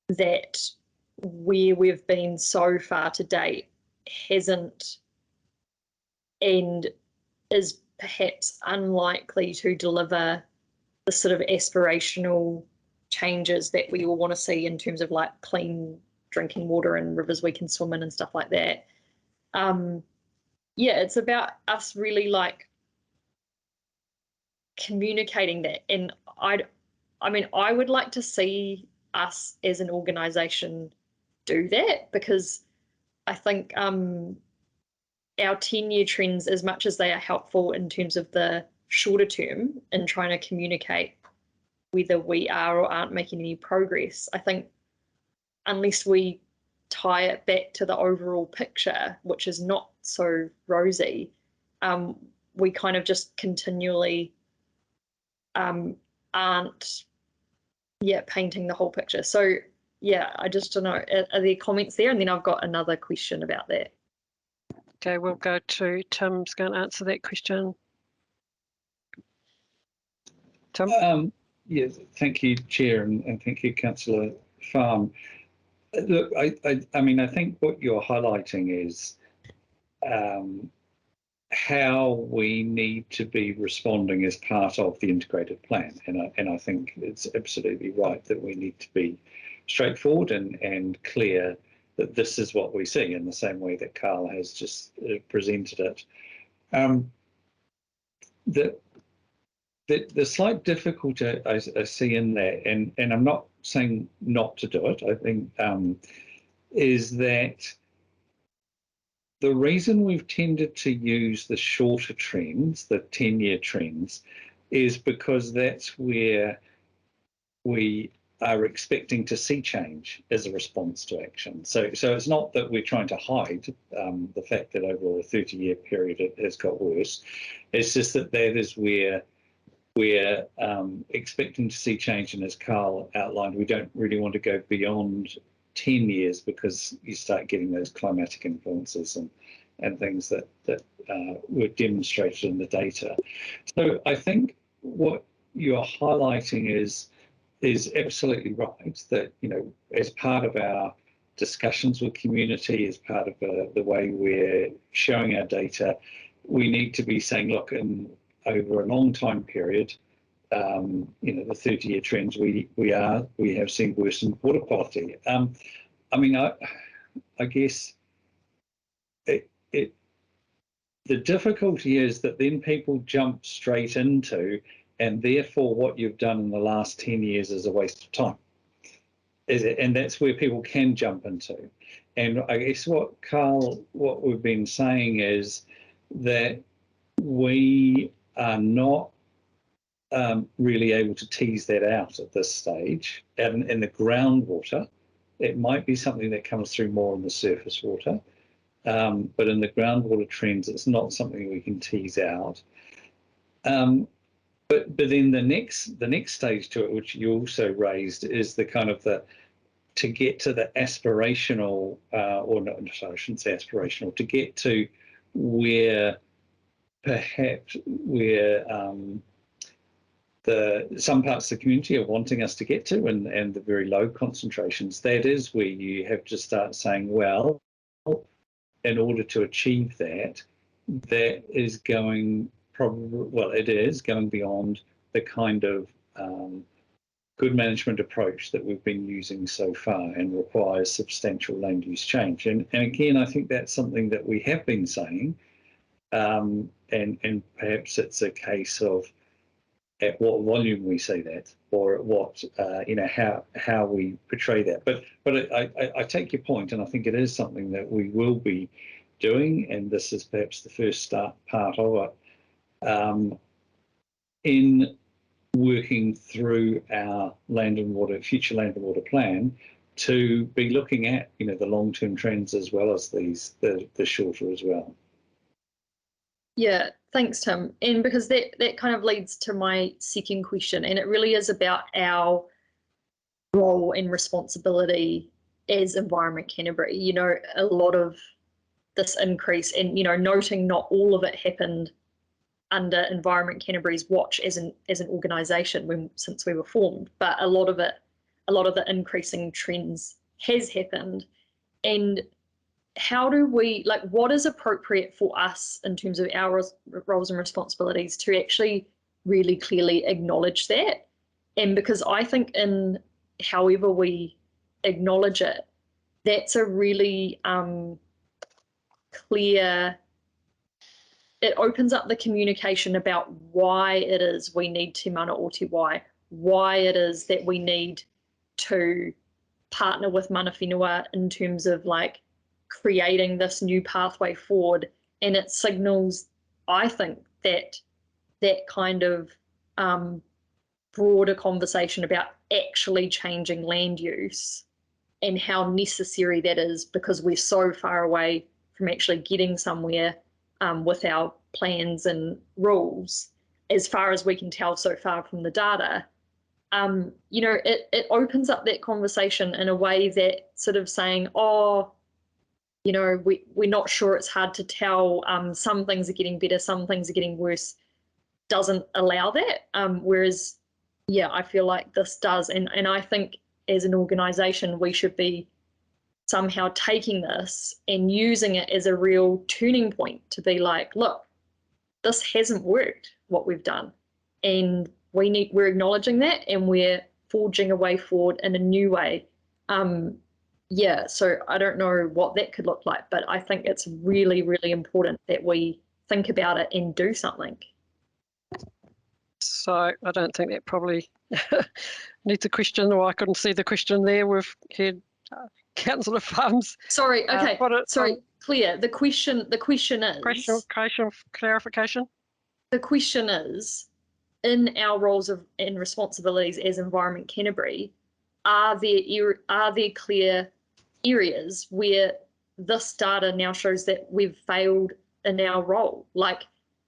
that where we've been so far to date hasn't and is perhaps unlikely to deliver the sort of aspirational changes that we all want to see in terms of like clean drinking water and rivers we can swim in and stuff like that. Yeah, it's about us really like communicating that. And I mean, I would like to see us as an organisation do that, because I think our 10-year trends, as much as they are helpful in terms of the shorter term in trying to communicate whether we are or aren't making any progress, I think unless we tie it back to the overall picture, which is not so rosy, we kind of just continually aren't painting the whole picture. So yeah, I just don't know, are there comments there? And then I've got another question about that.
Okay, we'll go to Tim's going to answer that question. Tim?
Yes, thank you, Chair, and thank you, Councillor Farm. Look, I mean, I think what you're highlighting is how we need to be responding as part of the integrated plan, and I think it's absolutely right that we need to be straightforward and clear that this is what we see in the same way that Carl has just presented it. The slight difficulty I see in that, and I'm not saying not to do it, I think, is that the reason we've tended to use the shorter trends, the 10-year trends, is because that's where we are expecting to see change as a response to action. So it's not that we're trying to hide the fact that over a 30-year period it has got worse. It's just that that is where we're expecting to see change, and as Carl outlined, we don't really want to go beyond 10 years because you start getting those climatic influences and things that were demonstrated in the data. So I think what you're highlighting is absolutely right, that, you know, as part of our discussions with community, as part of the way we're showing our data, we need to be saying, look, over a long time period, you know, the 30-year trends, we have seen worsened water quality. I mean, I guess the difficulty is that then people jump straight into, and therefore what you've done in the last 10 years is a waste of time. And that's where people can jump into. And I guess what we've been saying is that we are not really able to tease that out at this stage. And in the groundwater, it might be something that comes through more in the surface water, but in the groundwater trends, it's not something we can tease out. But then the next stage to it, which you also raised, is the kind of to get to the aspirational, or not, sorry, I shouldn't say aspirational, to get to where perhaps some parts of the community are wanting us to get to, and the very low concentrations. That is where you have to start saying, well, in order to achieve that, that is going it is going beyond the kind of good management approach that we've been using so far, and requires substantial land use change. And again, I think that's something that we have been saying, and perhaps it's a case of at what volume we say that, or at what you know, how we portray that. But I take your point, and I think it is something that we will be doing, and this is perhaps the first part of it, in working through our future land and water plan, to be looking at, you know, the long-term trends as well as the shorter as well.
Yeah, thanks, Tim. And because that kind of leads to my second question, and it really is about our role and responsibility as Environment Canterbury. You know, a lot of this increase, and, you know, noting not all of it happened under Environment Canterbury's watch as an organisation since we were formed, but a lot of the increasing trends has happened. And how do we, like, what is appropriate for us in terms of our roles and responsibilities to actually really clearly acknowledge that? And because I think in however we acknowledge it, that's a really clear, it opens up the communication about why it is we need Te Mana o Te why it is that we need to partner with mana whenua in terms of, like, creating this new pathway forward and it signals, I think, that that kind of broader conversation about actually changing land use and how necessary that is, because we're so far away from actually getting somewhere with our plans and rules, as far as we can tell so far from the data. You know, it opens up that conversation in a way that sort of saying, oh, you know, we're not sure, it's hard to tell, some things are getting better, some things are getting worse, doesn't allow that. Whereas, yeah, I feel like this does. And I think as an organisation, we should be somehow taking this and using it as a real turning point to be like, look, this hasn't worked, what we've done. And we're acknowledging that, and we're forging a way forward in a new way. Yeah, so I don't know what that could look like, but I think it's really, really important that we think about it and do something.
So I don't think that probably needs a question, or I couldn't see the question there. We've heard Councillor Farms.
Sorry, okay, sorry, Claire, the question is...
Clarification?
The question is, in our roles and responsibilities as Environment Canterbury, are there clear areas where this data now shows that we've failed in our role? Like,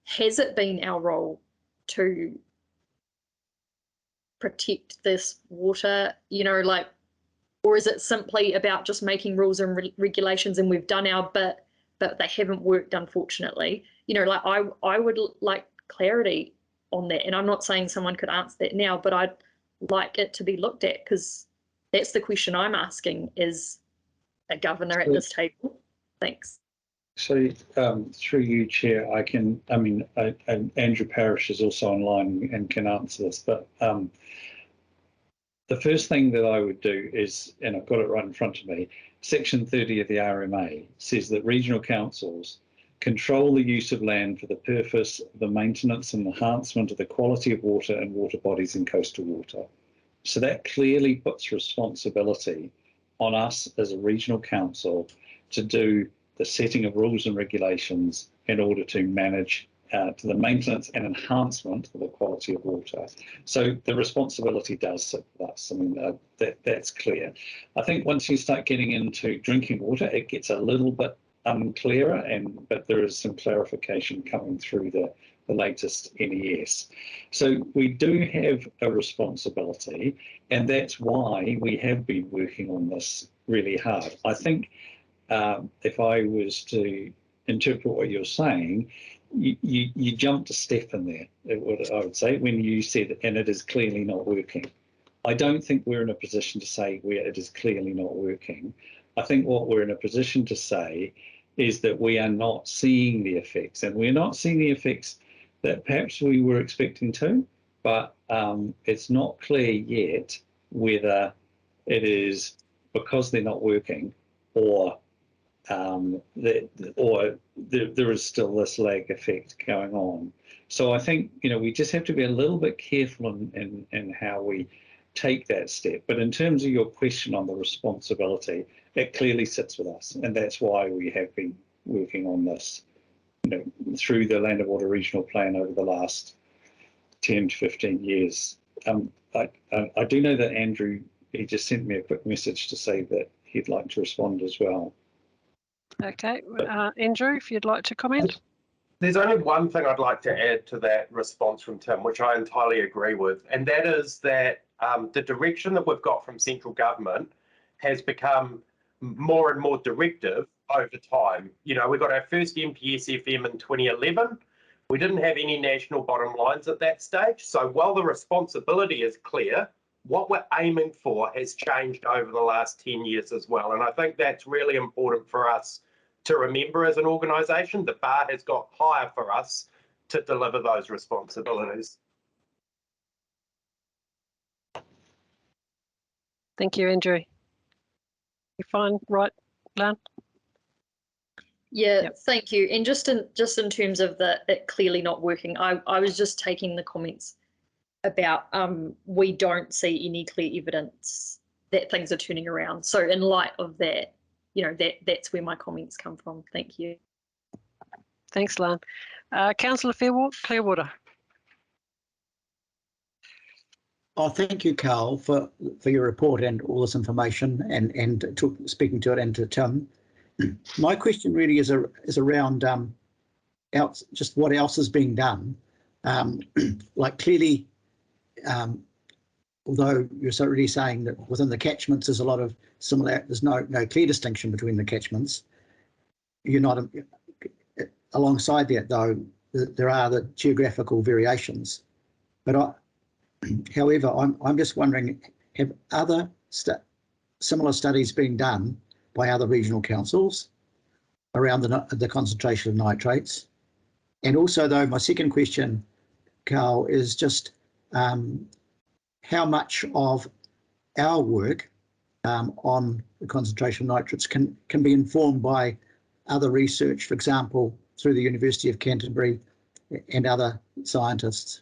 has it been our role to protect this water, you know, like, or is it simply about just making rules and regulations and we've done our bit, but they haven't worked, unfortunately? You know, like, I would like clarity on that, and I'm not saying someone could answer that now, but I'd like it to be looked at, because that's the question I'm asking as a governor at this table. Thanks.
So through you, Chair, Andrew Parrish is also online and can answer this, but the first thing that I would do is, and I've got it right in front of me, Section 30 of the RMA says that regional councils control the use of land for the purpose of the maintenance and enhancement of the quality of water and water bodies in coastal water. So that clearly puts responsibility on us as a regional council to do the setting of rules and regulations in order to manage to the maintenance and enhancement of the quality of water. So the responsibility does sit with us. I mean, that's clear. I think once you start getting into drinking water, it gets a little bit unclearer, but there is some clarification coming through the latest NES. So we do have a responsibility, and that's why we have been working on this really hard. I think if I was to interpret what you're saying, you jumped a step in there, I would say, when you said, and it is clearly not working. I don't think we're in a position to say where it is clearly not working. I think what we're in a position to say is that we are not seeing the effects, and we're not seeing the effects that perhaps we were expecting to, but it's not clear yet whether it is because they're not working or there is still this lag effect going on. So I think, you know, we just have to be a little bit careful in how we take that step. But in terms of your question on the responsibility, it clearly sits with us, and that's why we have been working on this, you know, through the Land and Water Regional Plan over the last 10 to 15 years. I do know that Andrew, he just sent me a quick message to say that he'd like to respond as well.
Okay, Andrew, if you'd like to comment.
There's only one thing I'd like to add to that response from Tim, which I entirely agree with, and that is that the direction that we've got from central government has become more and more directive over time. You know, we got our first MPSFM in 2011. We didn't have any national bottom lines at that stage. So while the responsibility is clear, what we're aiming for has changed over the last 10 years as well. And I think that's really important for us to remember as an organisation. The bar has got higher for us to deliver those responsibilities.
Thank you, Andrew. You fine, right, Lan?
Yeah, yep. Thank you. And just in terms of it clearly not working, I was just taking the comments about we don't see any clear evidence that things are turning around. So in light of that, you know, that's where my comments come from. Thank you.
Thanks, Lan. Councillor Clearwater.
Oh, thank you, Carl, for your report and all this information and speaking to it and to Tim. My question really is around just what else is being done. Like clearly, although you're already saying that within the catchments there's a lot of similar, there's no clear distinction between the catchments. You're not alongside that though. There are the geographical variations, but however, I'm just wondering, have other similar studies been done by other regional councils around the concentration of nitrates? And also, though, my second question, Carl, is just how much of our work on the concentration of nitrates can be informed by other research, for example, through the University of Canterbury and other scientists?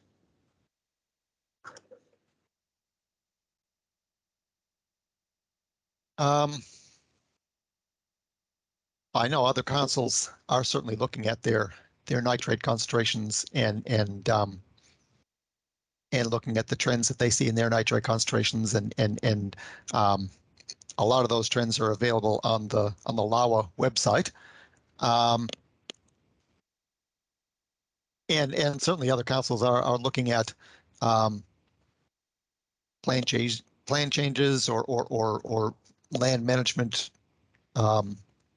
I know other councils are certainly looking at their nitrate concentrations and looking at the trends that they see in their nitrate concentrations, and a lot of those trends are available on the LAWA website. And certainly other councils are looking at plan changes or land management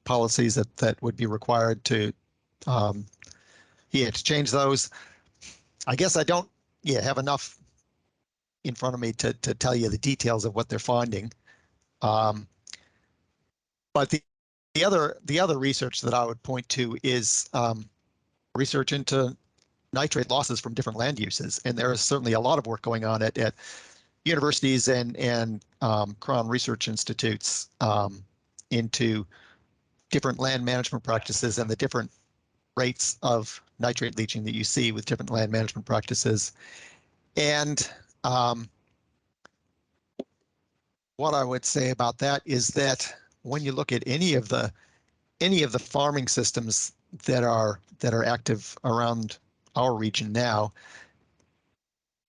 policies that would be required to change those. I guess I don't have enough in front of me to tell you the details of what they're finding. But the other research that I would point to is research into nitrate losses from different land uses, and there is certainly a lot of work going on at universities and Crown Research Institutes into different land management practices and the different rates of nitrate leaching that you see with different land management practices. And what I would say about that is that when you look at any of the farming systems that are active around our region now,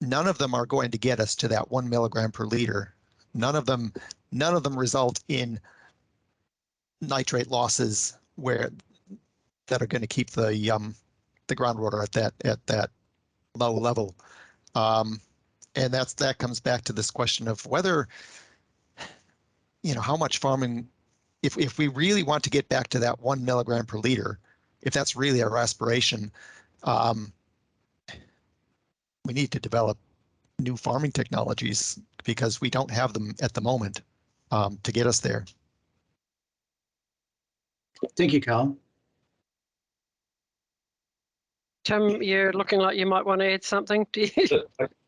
none of them are going to get us to that 1 milligram per liter. None of them result in nitrate losses that are going to keep the groundwater at that low level. And that comes back to this question of whether, how much farming, if we really want to get back to that 1 milligram per liter, if that's really our aspiration, we need to develop new farming technologies because we don't have them at the moment to get us there.
Thank you, Carl.
Tim, you're looking like you might want to add something.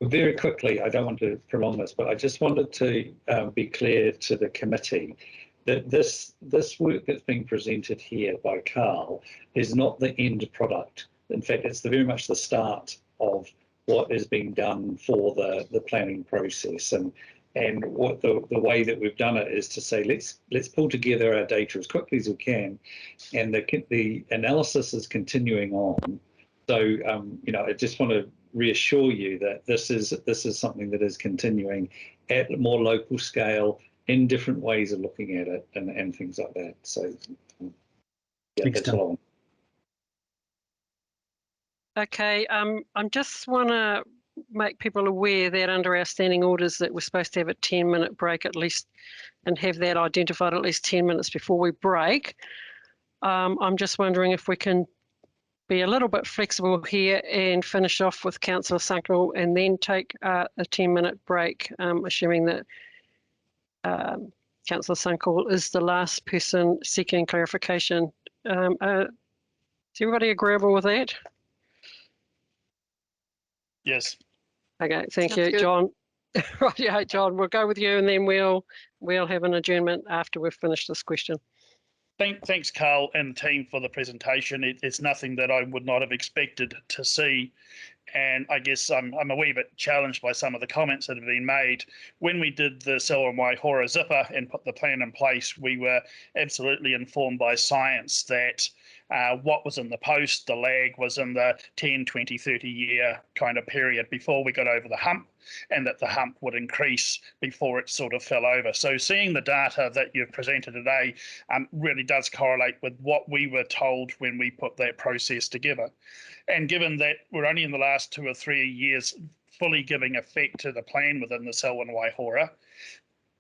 Very quickly, I don't want to prolong this, but I just wanted to be clear to the committee that this work that's being presented here by Carl is not the end product. In fact, it's very much the start of what is being done for the planning process. And what the way that we've done it is to say, let's pull together our data as quickly as we can, and the analysis is continuing on. So I just want to reassure you that this is something that is continuing at a more local scale in different ways of looking at it and things like that. So that's all.
Okay, I just want to make people aware that under our standing orders that we're supposed to have a 10-minute break at least, and have that identified at least 10 minutes before we break. I'm just wondering if we can be a little bit flexible here and finish off with Councillor Sunkel and then take a 10-minute break, assuming that Councillor Sunkel is the last person seeking clarification. Is everybody agreeable with that?
Yes.
Okay, thank
Sounds
you,
good.
John. Right, yeah, John, we'll go with you and then we'll have an adjournment after we've finished this question.
Thanks, Carl and the team, for the presentation. It's nothing that I would not have expected to see. And I guess I'm a wee bit challenged by some of the comments that have been made. When we did the Selwyn Waihora zipper and put the plan in place, we were absolutely informed by science that
what was in the post, the lag was in the 10, 20, 30 year kind of period before we got over the hump, and that the hump would increase before it sort of fell over. So seeing the data that you've presented today really does correlate with what we were told when we put that process together. And given that we're only in the last 2 or 3 years fully giving effect to the plan within the Selwyn Waihora,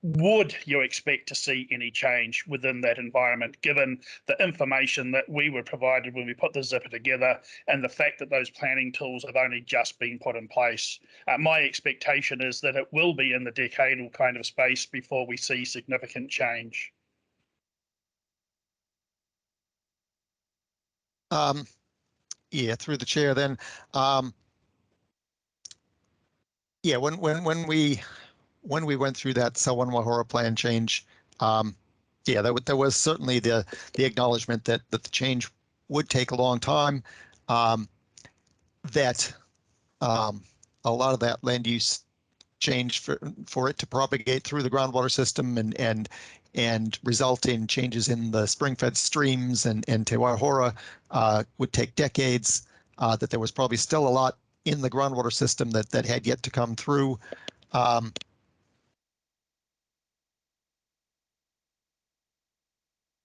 would you expect to see any change within that environment, given the information that we were provided when we put the zipper together and the fact that those planning tools have only just been put in place? My expectation is that it will be in the decadal kind of space before we see significant change.
Yeah, through the chair then. Yeah, when we went through that Selwyn Waihora plan change, yeah, there was certainly the acknowledgement that the change would take a long time, that a lot of that land use change for it to propagate through the groundwater system and result in changes in the spring-fed streams and Te Waihora would take decades, that there was probably still a lot in the groundwater system that had yet to come through.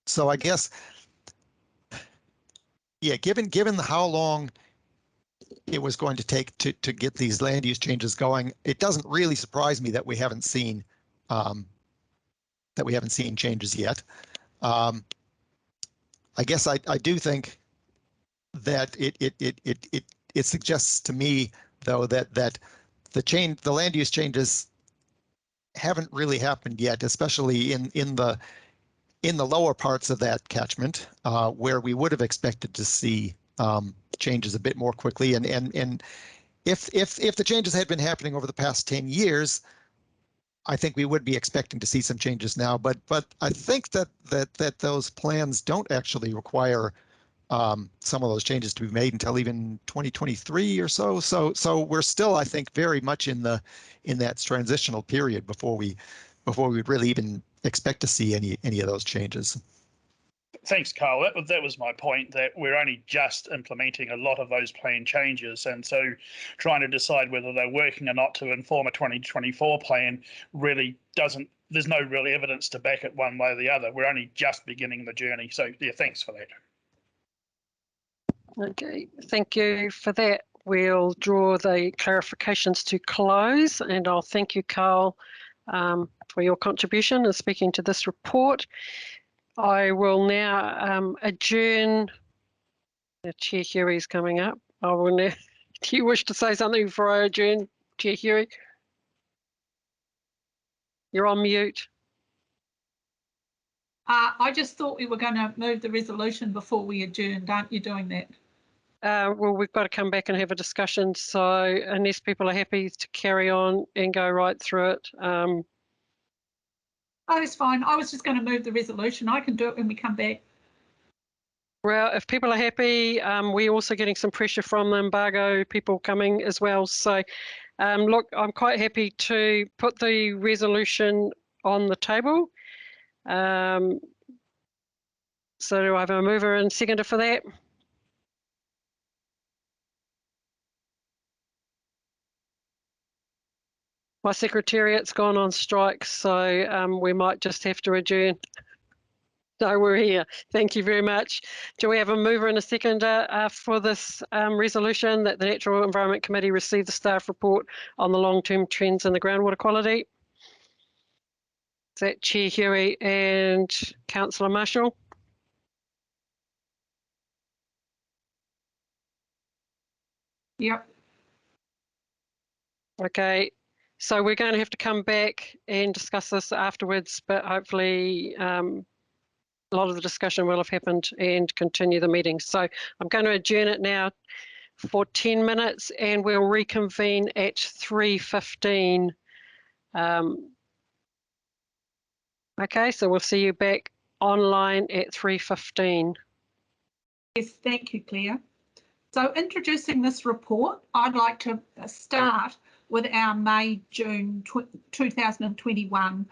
So I guess, yeah, given how long it was going to take to get these land use changes going, it doesn't really surprise me that we haven't seen changes yet. I guess I do think that it suggests to me, though, that the land use changes haven't really happened yet, especially in the lower parts of that catchment, where we would have expected to see changes a bit more quickly. And if the changes had been happening over the past 10 years, I think we would be expecting to see some changes now. But I think that those plans don't actually require some of those changes to be made until even 2023 or so. So we're still, I think, very much in that transitional period before we would really even expect to see any of those changes.
Thanks, Carl. That was my point, that we're only just implementing a lot of those plan changes. And so trying to decide whether they're working or not to inform a 2024 plan really doesn't, there's no real evidence to back it one way or the other. We're only just beginning the journey. So yeah, thanks for that.
Okay, thank you for that. We'll draw the clarifications to close, and I'll thank you, Carl, for your contribution in speaking to this report. I will now adjourn. Chair Huey's coming up. I will now. Do you wish to say something before I adjourn, Chair Huey? You're on mute.
I just thought we were going to move the resolution before we adjourned. Aren't you doing that?
Well, we've got to come back and have a discussion. So unless people are happy to carry on and go right through it. Oh,
it's fine. I was just going to move the resolution. I can do it when we come back.
Well, if people are happy, we're also getting some pressure from the embargo people coming as well. So look, I'm quite happy to put the resolution on the table. So do I have a mover and seconder for that? My secretariat's gone on strike, so we might just have to adjourn. No, we're here. Thank you very much. Do we have a mover and a seconder for this resolution that the Natural Environment Committee receive the staff report on the long-term trends in the groundwater quality? Is that Chair Huey and Councillor Marshall?
Yep.
Okay. So we're going to have to come back and discuss this afterwards, but hopefully a lot of the discussion will have happened and continue the meeting. So I'm going to adjourn it now for 10 minutes and we'll reconvene at 3:15. Okay, so we'll see you back online at 3:15.
Yes, thank you, Claire. So introducing this report, I'd like to start with our May-June 2021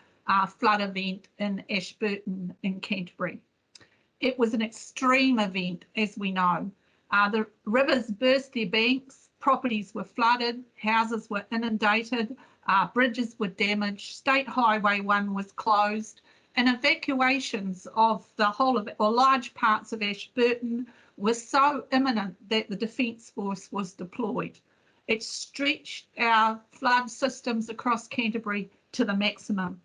flood event in Ashburton in Canterbury. It was an extreme event, as we know. The rivers burst their banks, properties were flooded, houses were inundated, bridges were damaged, State Highway 1 was closed, and evacuations of the whole of, or large parts of Ashburton were so imminent that the Defence Force was deployed. It stretched our flood systems across Canterbury to the maximum.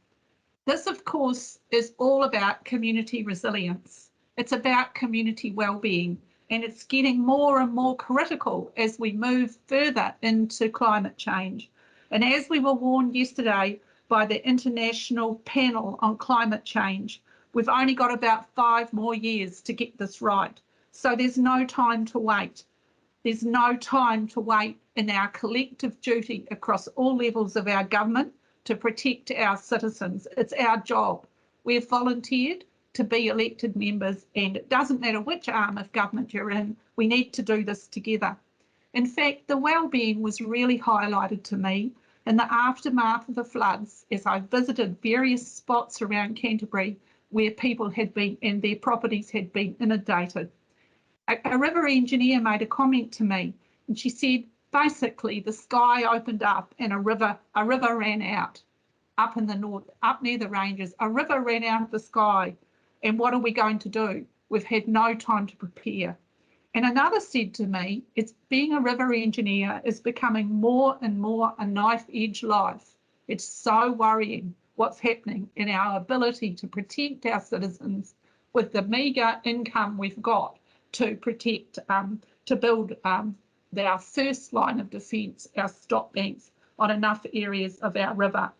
This, of course, is all about community resilience. It's about community well-being, and it's getting more and more critical as we move further into climate change. And as we were warned yesterday by the International Panel on Climate Change, we've only got about 5 more years to get this right. So there's no time to wait. There's no time to wait in our collective duty across all levels of our government to protect our citizens. It's our job. We've volunteered to be elected members, and it doesn't matter which arm of government you're in, we need to do this together. In fact, the well-being was really highlighted to me in the aftermath of the floods as I visited various spots around Canterbury where people had been and their properties had been inundated. A river engineer made a comment to me, and she said, basically the sky opened up and a river ran out up in the north, up near the ranges. A river ran out of the sky, and what are we going to do? We've had no time to prepare. And another said to me, it's being a river engineer is becoming more and more a knife-edge life. It's so worrying what's happening in our ability to protect our citizens with the meagre income we've got to protect, to build our first line of defence, our stop banks on enough areas of our river.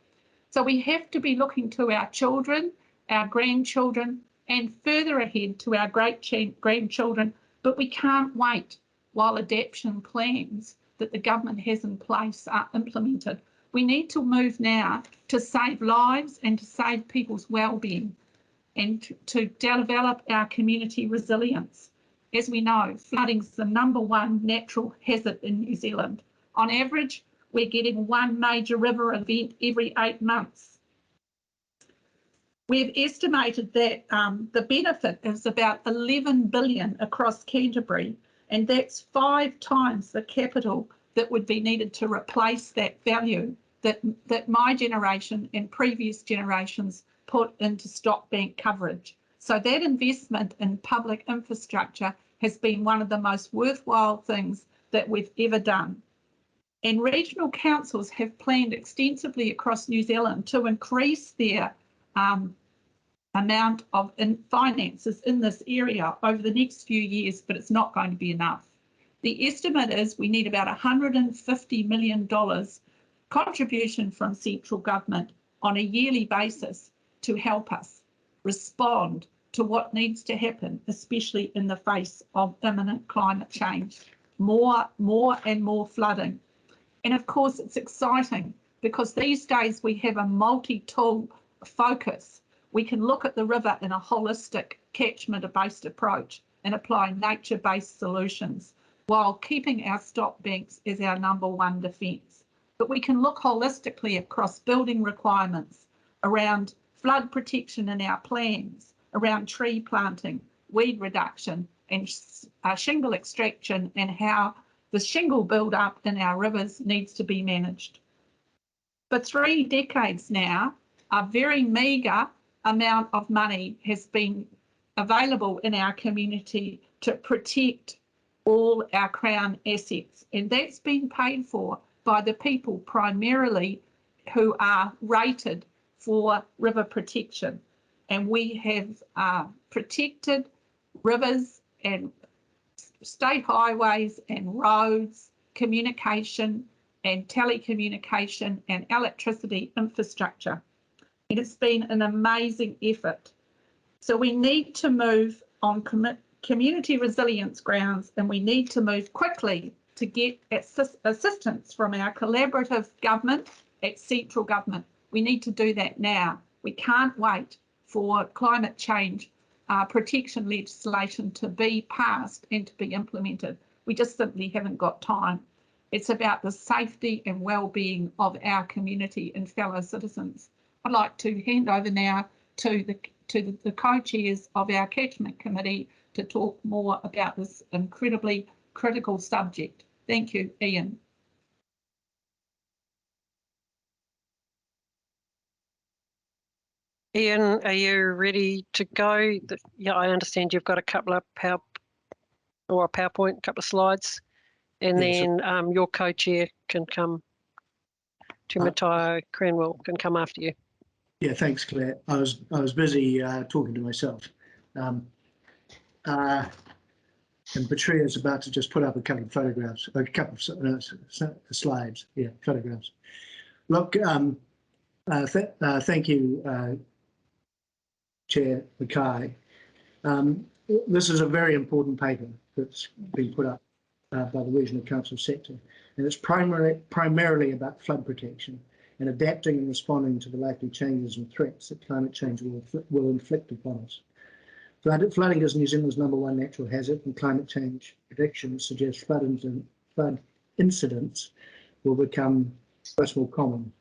So we have to be looking to our children, our grandchildren, and further ahead to our great-grandchildren, but we can't wait while adaptation plans that the government has in place are implemented. We need to move now to save lives and to save people's well-being and to develop our community resilience. As we know, flooding is the #1 natural hazard in New Zealand. On average, we're getting 1 major river event every 8 months. We've estimated that the benefit is about 11 billion across Canterbury, and that's 5 times the capital that would be needed to replace that value that my generation and previous generations put into stock bank coverage. So that investment in public infrastructure has been one of the most worthwhile things that we've ever done. And regional councils have planned extensively across New Zealand to increase their amount of finances in this area over the next few years, but it's not going to be enough. The estimate is we need about $150 million contribution from central government on a yearly basis to help us respond to what needs to happen, especially in the face of imminent climate change, more and more flooding. And of course, it's exciting because these days we have a multi-tool focus. We can look at the river in a holistic catchment-based approach and apply nature-based solutions while keeping our stop banks as our #1 defence. But we can look holistically across building requirements, around flood protection in our plans, around tree planting, weed reduction, and shingle extraction, and how the shingle build-up in our rivers needs to be managed. For 3 decades now, a very meagre amount of money has been available in our community to protect all our Crown assets, and that's been paid for by the people primarily who are rated for river protection. And we have protected rivers and state highways and roads, communication and telecommunication and electricity infrastructure. And it's been an amazing effort. So we need to move on community resilience grounds, and we need to move quickly to get assistance from our collaborative government at central government. We need to do that now. We can't wait for climate change protection legislation to be passed and to be implemented. We just simply haven't got time. It's about the safety and well-being of our community and fellow citizens. I'd like to hand over now to to the co-chairs of our Catchment Committee to talk more about this incredibly critical subject. Thank you, Ian.
Ian, are you ready to go? Yeah, I understand you've got a couple of PowerPoint, a couple of slides, and then your co-chair can come, Timatanga Cranwell can come after you.
Yeah, thanks, Claire. I was busy talking to myself. And Patria's about to just put up a couple of photographs, a couple of slides. Yeah, photographs. Look, thank you, Chair Mackay. This is a very important paper that's been put up by the Regional Council sector, and it's primarily about flood protection and adapting and responding to the likely changes and threats that climate change will inflict upon us. Flooding is New Zealand's #1 natural hazard, and climate change predictions suggest flood incidents will become much more common.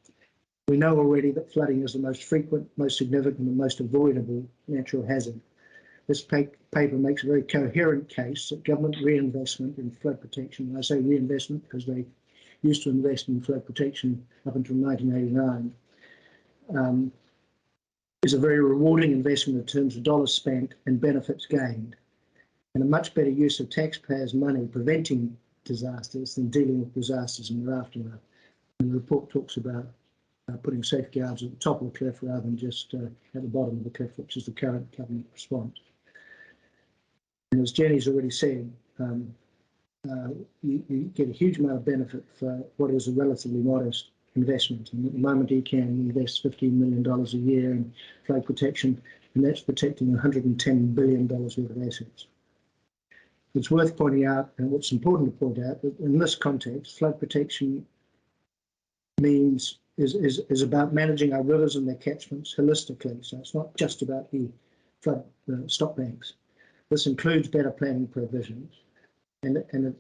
We know already that flooding is the most frequent, most significant and most avoidable natural hazard. This paper makes a very coherent case that government reinvestment in flood protection, and I say reinvestment because they used to invest in flood protection up until 1989, is a very rewarding investment in terms of dollars spent and benefits gained, and a much better use of taxpayers' money preventing disasters than dealing with disasters in their aftermath. And the report talks about putting safeguards at the top of the cliff rather than just at the bottom of the cliff, which is the current government response. And as Jenny's already said, you get a huge amount of benefit for what is a relatively modest investment. And at the moment, ECAN invests $15 million a year in flood protection, and that's protecting $110 billion worth of assets. It's worth pointing out, and what's important to point out, that in this context, flood protection is about managing our rivers and their catchments holistically. So it's not just about the flood stop banks. This includes better planning provisions, and of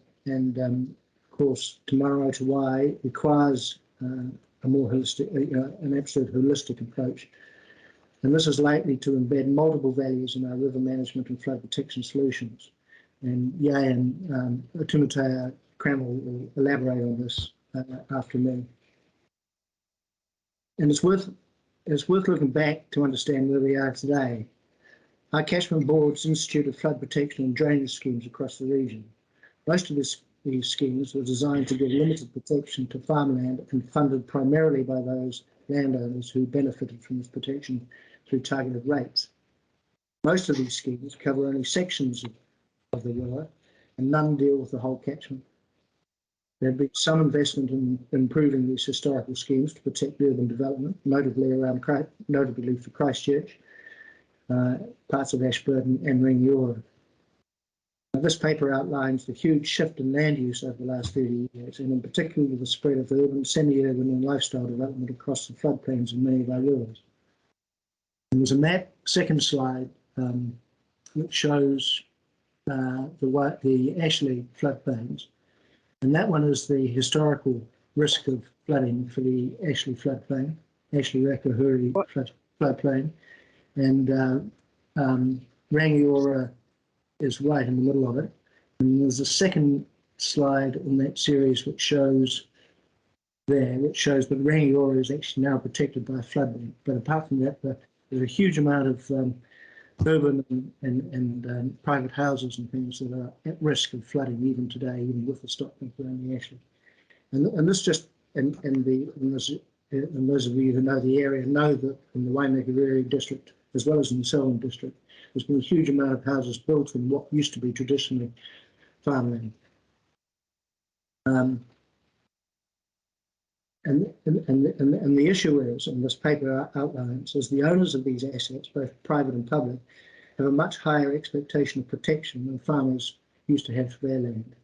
course, Te Marae Te Wai requires a more holistic, an absolute holistic approach. And this is likely to embed multiple values in our river management and flood protection solutions. And and Timatanga Cranwell will elaborate on this after me. And it's worth looking back to understand where we are today. Our catchment boards instituted flood protection and drainage schemes across the region. Most of these schemes were designed to give limited protection to farmland and funded primarily by those landowners who benefited from this protection through targeted rates. Most of these schemes cover only sections of the river, and none deal with the whole catchment. There have been some investment in improving these historical schemes to protect urban development, notably for Christchurch, parts of Ashburton and Rangiora. This paper outlines the huge shift in land use over the last 30 years, and in particular the spread of urban, semi-urban and lifestyle development across the floodplains of many of our rivers. And there's a map, second slide, which shows the Ashley floodplains, and that one is the historical risk of flooding for the Ashley floodplain, Ashley Rakahuri floodplain, and Rangiora is right in the middle of it. And there's a second slide in that series which shows that Rangiora is actually now protected by a floodbank. But apart from that, there's a huge amount of urban and private houses and things that are at risk of flooding even today, even with the stop bank around the Ashley. And this just and those of you who know the area know that in the Waimakariri district as well as in the Selwyn district, there's been a huge amount of houses built in what used to be traditionally farmland. And the issue is, and this paper outlines, is the owners of these assets, both private and public, have a much higher expectation of protection than farmers used to have for their land.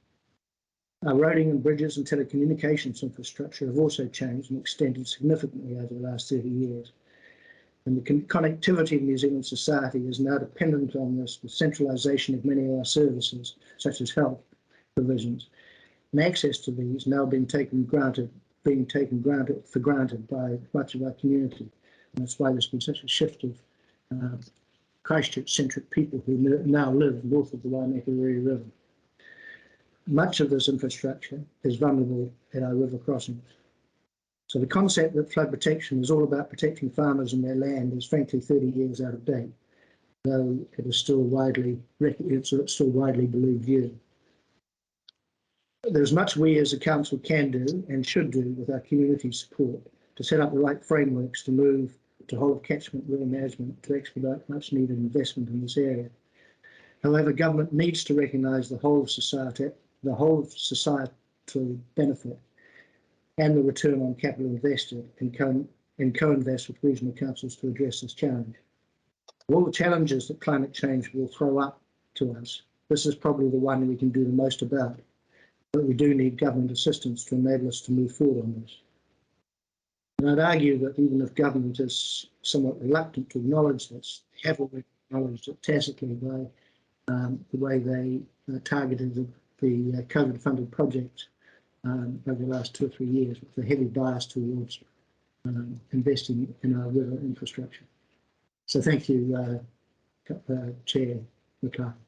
Our roading and bridges and telecommunications infrastructure have also changed and extended significantly over the last 30 years. And the connectivity of New Zealand society is now dependent on this, the centralisation of many of our services, such as health provisions, and access to these now being taken for granted by much of our community. And that's why there's been such a shift of Christchurch-centric people who now live north of the Waimakariri River. Much of this infrastructure is vulnerable at our river crossings. So the concept that flood protection is all about protecting farmers and their land is frankly 30 years out of date, though it is still widely believed view. There's much we as a council can do and should do with our community support to set up the right frameworks to move to whole of catchment river management to expedite much needed investment in this area. However, government needs to recognise the whole of societal benefit and the return on capital invested and co-invest with regional councils to address this challenge. Of all the challenges that climate change will throw up to us, this is probably the one we can do the most about, but we do need government assistance to enable us to move forward on this. And I'd argue that even if government is somewhat reluctant to acknowledge this, they have already acknowledged it tacitly by the way they targeted the COVID-funded projects over the last 2 or 3 years, with a heavy bias towards investing in our river infrastructure. So thank you, Chair McCarthy.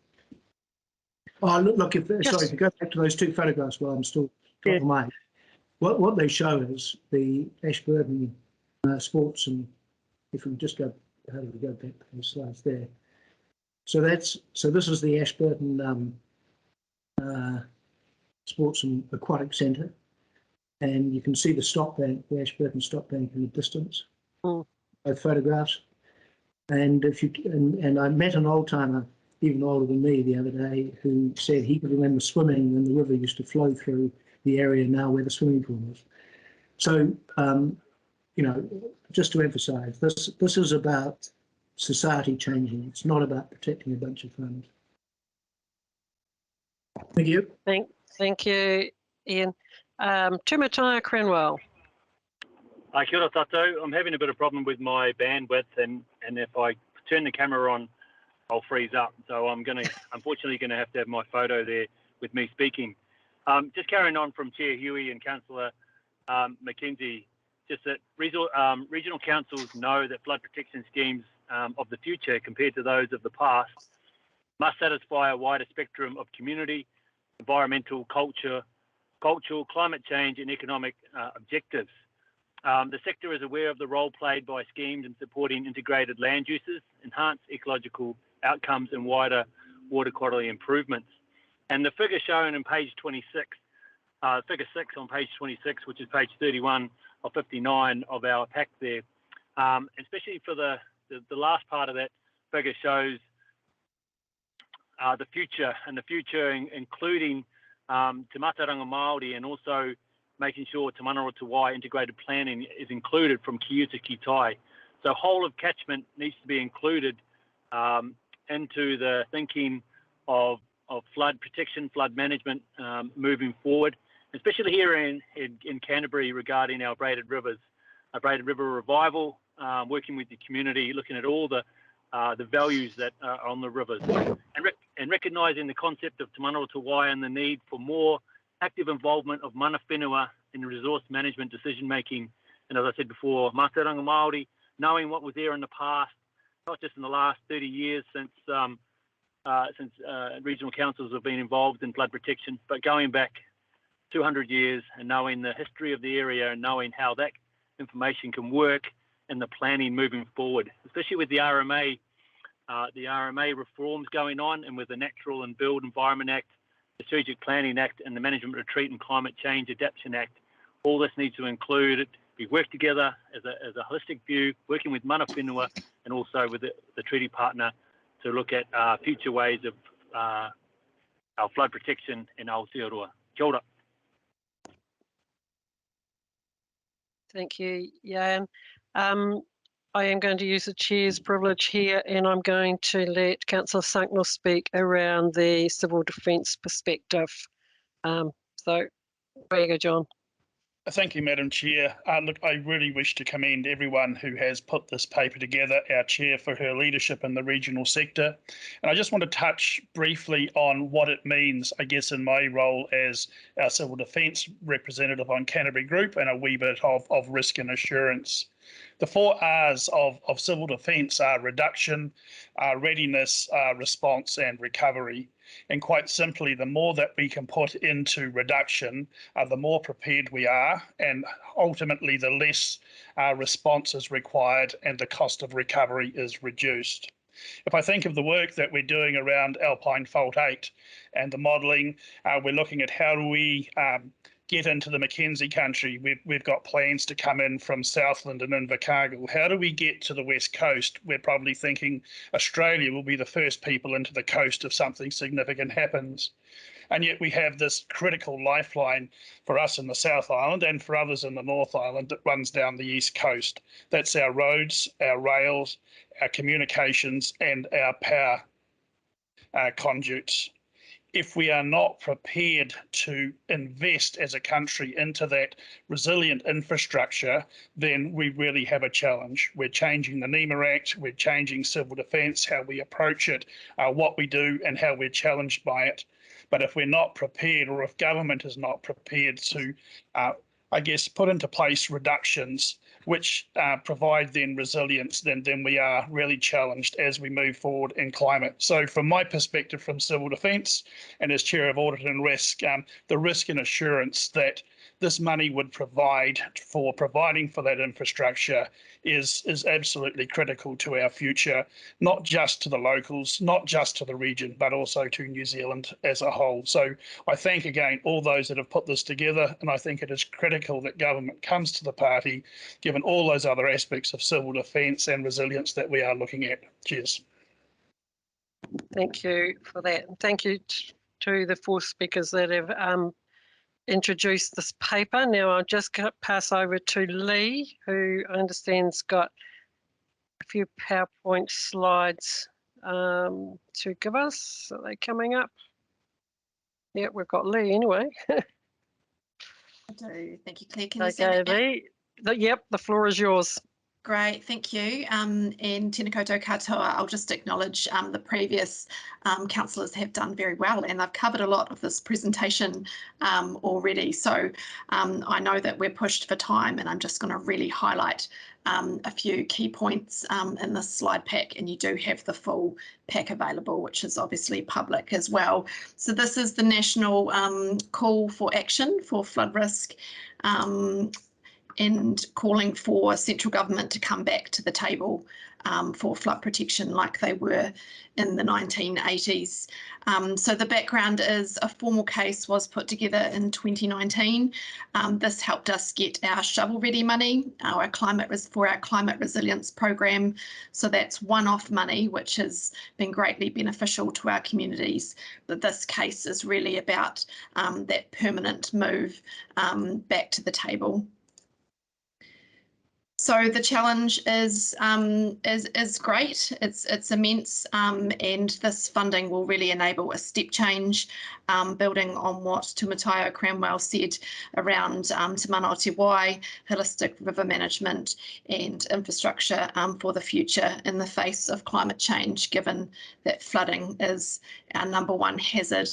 Oh, look, if you go back to those 2 photographs while I'm still got the mic. What they show is the Ashburton sports, and if we just go, how do we go back to the slides there? So this is the Ashburton Sports and Aquatic Centre, and you can see the stop bank, the Ashburton stop bank in the distance. Both photographs, and I met an old timer, even older than me, the other day, who said he could remember swimming when the river used to flow through the area now where the swimming pool is. So, you know, just to emphasise, this is about society changing. It's not about protecting a bunch of farmers. Thank you.
Thank you, Ian. Timatanga Cranwell.
Kia ora tātou. I'm having a bit of problem with my bandwidth, and if I turn the camera on, I'll freeze up. So I'm unfortunately going to have my photo there with me speaking. Just carrying on from Chair Huey and Councillor Mackenzie, just that regional councils know that flood protection schemes of the future compared to those of the past must satisfy a wider spectrum of community, environmental, cultural, climate change and economic objectives. The sector is aware of the role played by schemes in supporting integrated land uses, enhanced ecological outcomes and wider water quality improvements. And the figure shown in page 26, figure 6 on page 26, which is page 31 of 59 of our pack there, especially for the last part of that figure shows the future, and the future including Timatanga Māori, and also making sure Te Manaroto Wai integrated planning is included from Kiu to Kitai. So whole of catchment needs to be included into the thinking of flood protection, flood management moving forward, especially here in Canterbury regarding our braided rivers, a braided river revival, working with the community, looking at all the values that are on the rivers, and recognising the concept of Te Manaroto Wai and the need for more active involvement of mana whenua in resource management decision making. And as I said before, Mātauranga Māori, knowing what was there in the past, not just in the last 30 years since regional councils have been involved in flood protection, but going back 200 years and knowing the history of the area and knowing how that information can work in the planning moving forward, especially with the RMA reforms going on, and with the Natural and Build Environment Act, the Strategic Planning Act, and the Management Retreat and Climate Change Adaptation Act. All this needs to include it. We work together as a holistic view, working with mana whenua and also with the treaty partner to look at future ways of our flood protection in Aotearoa. Kia ora.
Thank you, Jan. I am going to use the chair's privilege here, and I'm going to let Councillor Sunknall speak around the civil defence perspective. So, there you go, John.
Thank you, Madam Chair. Look, I really wish to commend everyone who has put this paper together, our Chair for her leadership in the regional sector. And I just want to touch briefly on what it means, I guess, in my role as our civil defence representative on Canterbury Group, and a wee bit of risk and assurance. The 4 R's of civil defence are reduction, readiness, response and recovery. And quite simply, the more that we can put into reduction, the more prepared we are, and ultimately the less response is required and the cost of recovery is reduced. If I think of the work that we're doing around Alpine Fault 8 and the modelling, we're looking at how do we get into the Mackenzie country. We've got plans to come in from Southland and Invercargill. How do we get to the west coast? We're probably thinking Australia will be the first people into the coast if something significant happens. And yet we have this critical lifeline for us in the South Island and for others in the North Island that runs down the east coast. That's our roads, our rails, our communications and our power conduits. If we are not prepared to invest as a country into that resilient infrastructure, then we really have a challenge. We're changing the NEMA Act, we're changing civil defence, how we approach it, what we do and how we're challenged by it. But if we're not prepared, or if government is not prepared to, I guess, put into place reductions which provide then resilience, then we are really challenged as we move forward in climate. So from my perspective from civil defence and as Chair of Audit and Risk, the risk and assurance that this money would provide for providing for that infrastructure is absolutely critical to our future, not just to the locals, not just to the region, but also to New Zealand as a whole. So I thank again all those that have put this together, and I think it is critical that government comes to the party, given all those other aspects of civil defence and resilience that we are looking at. Cheers.
Thank you for that. Thank you to the 4 speakers that have introduced this paper. Now I'll just pass over to Lee, who I understand's got a few PowerPoint slides to give us. Are they coming up? Yeah, we've got Lee anyway.
I do. Thank you, Claire. Can you see me?
Lee. Yep, the floor is yours.
Great, thank you. And tēnā koutou katoa, I'll just acknowledge the previous councillors have done very well, and they've covered a lot of this presentation already. So I know that we're pushed for time, and I'm just going to really highlight a few key points in this slide pack, and you do have the full pack available, which is obviously public as well. So this is the national call for action for flood risk, and calling for central government to come back to the table for flood protection like they were in the 1980s. So the background is a formal case was put together in 2019. This helped us get our shovel-ready money, for our climate resilience program. So that's one-off money, which has been greatly beneficial to our communities. But this case is really about that permanent move back to the table. So the challenge is great. It's immense, and this funding will really enable a step change, building on what Tumataya Cranwell said around Te Mana o Te Wai, holistic river management and infrastructure for the future in the face of climate change, given that flooding is our #1 hazard.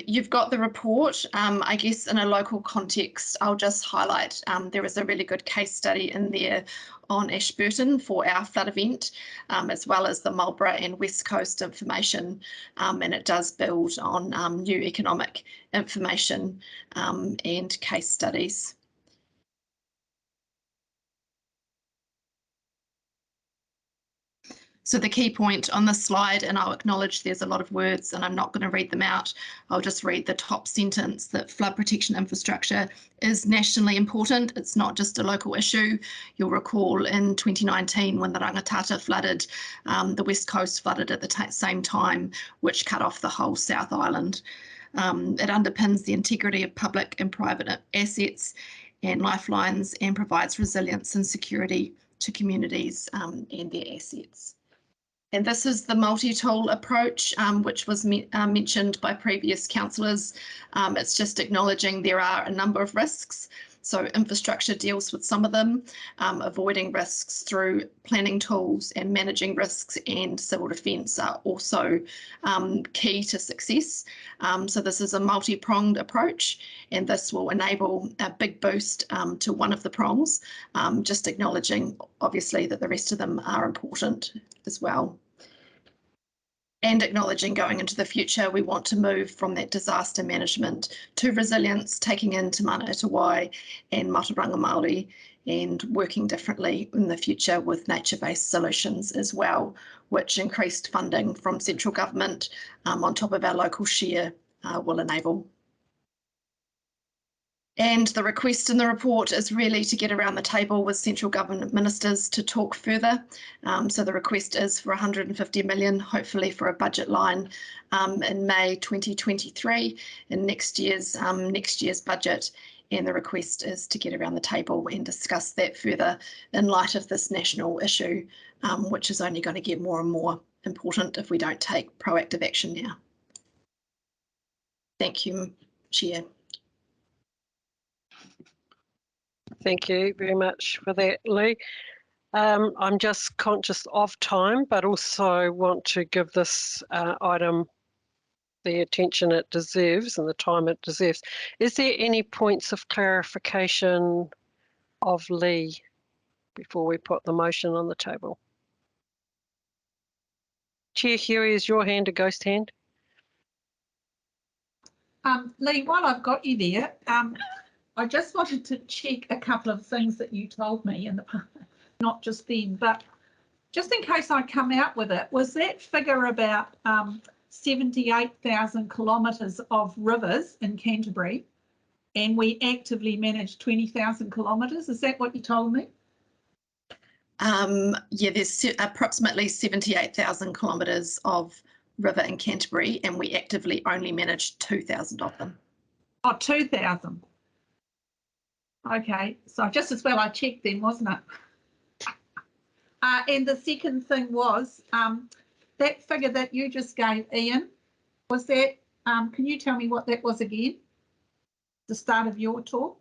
You've got the report. I guess in a local context, I'll just highlight there is a really good case study in there on Ashburton for our flood event, as well as the Marlborough and West Coast information, and it does build on new economic information and case studies. So the key point on this slide, and I'll acknowledge there's a lot of words and I'm not going to read them out, I'll just read the top sentence, that flood protection infrastructure is nationally important. It's not just a local issue. You'll recall in 2019 when the Rangatata flooded, the West Coast flooded at the same time, which cut off the whole South Island. It underpins the integrity of public and private assets and lifelines, and provides resilience and security to communities and their assets. And this is the multi-tool approach, which was mentioned by previous councillors. It's just acknowledging there are a number of risks So infrastructure deals with some of them, avoiding risks through planning tools and managing risks and civil defence are also key to success. So this is a multi-pronged approach, and this will enable a big boost to one of the prongs, just acknowledging obviously that the rest of them are important as well. And acknowledging going into the future, we want to move from that disaster management to resilience, taking in Te Mana Atawai and Mātauranga Māori, and working differently in the future with nature-based solutions as well, which increased funding from central government on top of our local share will enable. And the request in the report is really to get around the table with central government ministers to talk further. So the request is for 150 million, hopefully for a budget line in May 2023 in next year's budget. And the request is to get around the table and discuss that further in light of this national issue, which is only going to get more and more important if we don't take proactive action now. Thank you, Chair.
Thank you very much for that, Lee. I'm just conscious of time, but also want to give this item the attention it deserves and the time it deserves. Is there any points of clarification of Lee before we put the motion on the table? Chair Huey, is your hand a ghost hand?
Lee, while I've got you there, I just wanted to check a couple of things that you told me in the past, not just then, but just in case I come out with it, was that figure about 78,000 kilometres of rivers in Canterbury and we actively manage 20,000 kilometres? Is that what you told me?
Yeah, there's approximately 78,000 kilometres of river in Canterbury and we actively only manage 2,000 of them.
Oh, 2,000. Okay, so just as well I checked then, wasn't it? And the second thing was that figure that you just gave, Ian, was that, can you tell me what that was again? The start of your talk?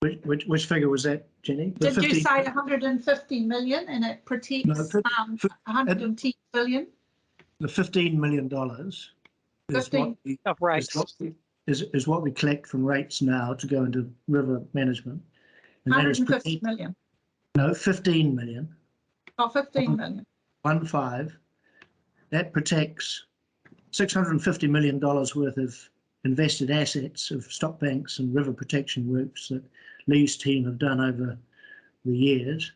Which figure was that, Jenny? The
Did
50,
you say 150 million and it protects 110 billion?
The $15 million is what we collect from rates now to go into river management. And
150 million.
No, 15 million.
Oh, 15 million.
1.5. That protects $650 million worth of invested assets of stock banks and river protection works that Lee's team have done over the years.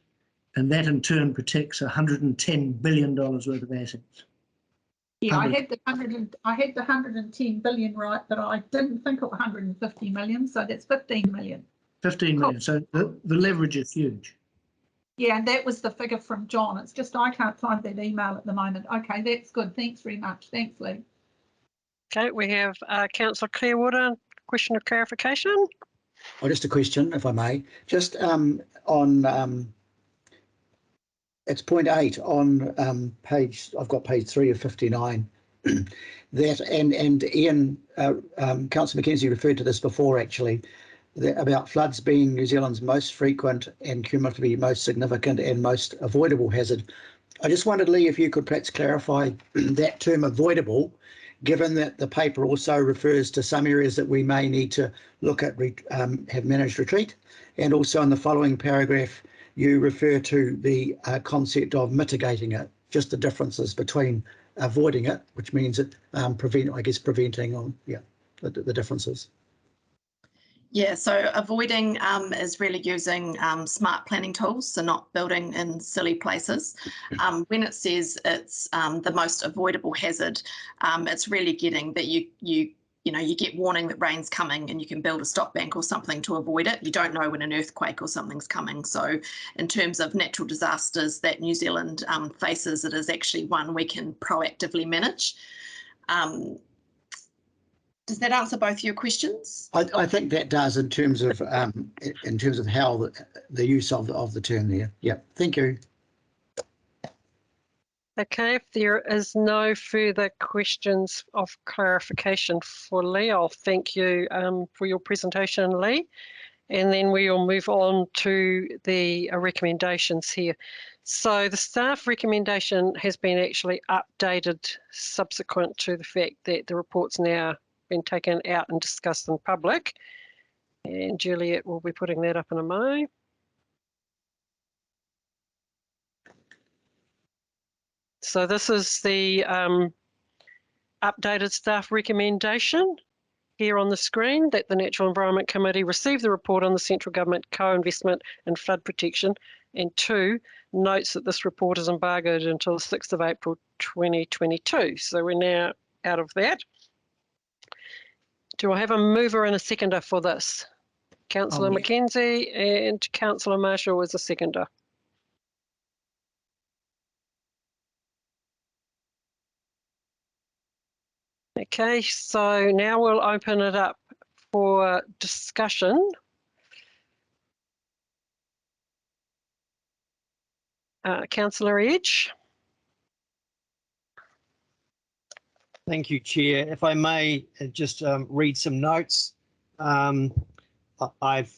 And that in turn protects $110 billion worth of assets.
Yeah, I had the 110 billion right, but I didn't think of 150 million, so that's 15 million.
15 million. So the leverage is huge.
Yeah, and that was the figure from John. It's just I can't find that email at the moment. Okay, that's good. Thanks very much. Thanks, Lee.
Okay, we have Councillor Clearwater, question of clarification.
Oh, just a question, if I may. Just on it's point 8 on page, I've got page 3 of 59. That and Ian, Councillor Mackenzie referred to this before actually, about floods being New Zealand's most frequent and cumulatively most significant and most avoidable hazard. I just wondered, Lee, if you could perhaps clarify that term avoidable, given that the paper also refers to some areas that we may need to look at, have managed retreat, and also in the following paragraph you refer to the concept of mitigating it, just the differences between avoiding it, which means it preventing on the differences.
Yeah, so avoiding is really using smart planning tools, so not building in silly places. When it says it's the most avoidable hazard, it's really getting that you get warning that rain's coming and you can build a stock bank or something to avoid it. You don't know when an earthquake or something's coming. So in terms of natural disasters that New Zealand faces, it is actually one we can proactively manage. Does that answer both your questions?
I think that does in terms of how the use of the term there. Yeah, thank you.
Okay, if there is no further questions of clarification for Lee, I'll thank you for your presentation, Lee. And then we will move on to the recommendations here. So the staff recommendation has been actually updated subsequent to the fact that the report's now been taken out and discussed in public. And Juliet will be putting that up in a moment. So this is the updated staff recommendation here on the screen, that the Natural Environment Committee receive the report on the central government co-investment in flood protection, and 2, notes that this report is embargoed until the 6th of April 2022. So we're now out of that. Do I have a mover and a seconder for this? Councillor Mackenzie and Councillor Marshall is a seconder. Okay, so now we'll open it up for discussion. Councillor Edge.
Thank you, Chair. If I may just read some notes. I've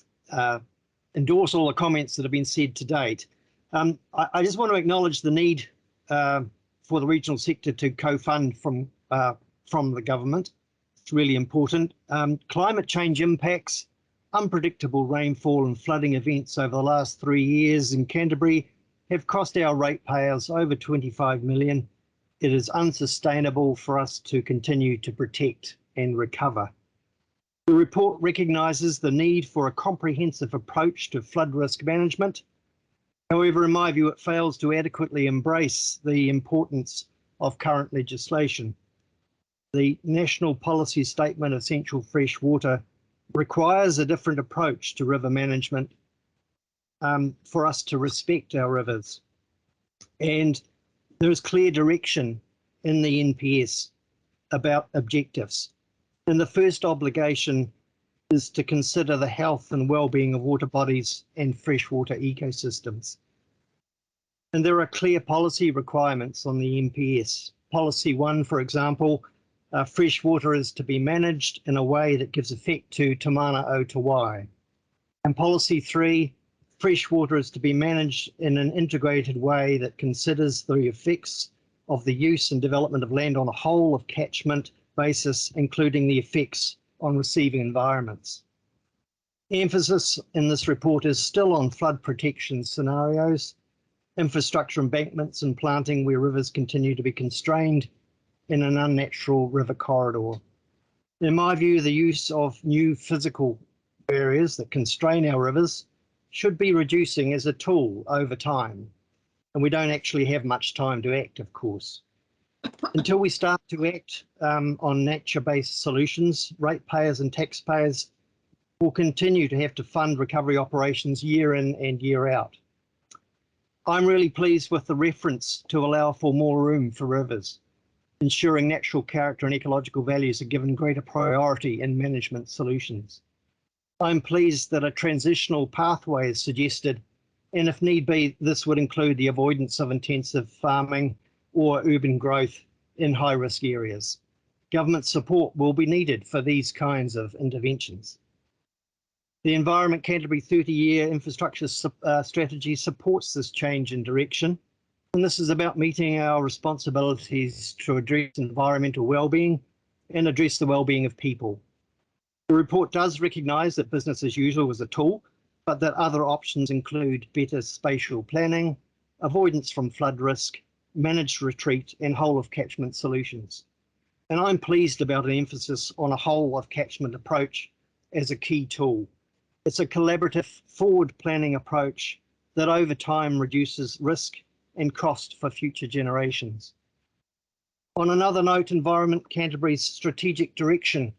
endorsed all the comments that have been said to date. I just want to acknowledge the need for the regional sector to co-fund from the government. It's really important. Climate change impacts, unpredictable rainfall and flooding events over the last 3 years in Canterbury have cost our ratepayers over 25 million. It is unsustainable for us to continue to protect and recover. The report recognises the need for a comprehensive approach to flood risk management. However, in my view, it fails to adequately embrace the importance of current legislation. The National Policy Statement Essential Fresh Water requires a different approach to river management for us to respect our rivers. And there is clear direction in the NPS about objectives. And the first obligation is to consider the health and well-being of water bodies and freshwater ecosystems. And there are clear policy requirements on the NPS. Policy 1, for example, fresh water is to be managed in a way that gives effect to Te Mana o Te Wai. And policy 3, fresh water is to be managed in an integrated way that considers the effects of the use and development of land on a whole of catchment basis, including the effects on receiving environments. The emphasis in this report is still on flood protection scenarios, infrastructure embankments and planting where rivers continue to be constrained in an unnatural river corridor. In my view, the use of new physical barriers that constrain our rivers should be reducing as a tool over time. And we don't actually have much time to act, of course. Until we start to act on nature-based solutions, ratepayers and taxpayers will continue to have to fund recovery operations year in and year out. I'm really pleased with the reference to allow for more room for rivers, ensuring natural character and ecological values are given greater priority in management solutions. I'm pleased that a transitional pathway is suggested, and if need be, this would include the avoidance of intensive farming or urban growth in high-risk areas. Government support will be needed for these kinds of interventions. The Environment Canterbury 30-year infrastructure strategy supports this change in direction, and this is about meeting our responsibilities to address environmental well-being and address the well-being of people. The report does recognise that business as usual is a tool, but that other options include better spatial planning, avoidance from flood risk, managed retreat and whole of catchment solutions. And I'm pleased about an emphasis on a whole of catchment approach as a key tool. It's a collaborative forward planning approach that over time reduces risk and cost for future generations. On another note, Environment Canterbury's strategic direction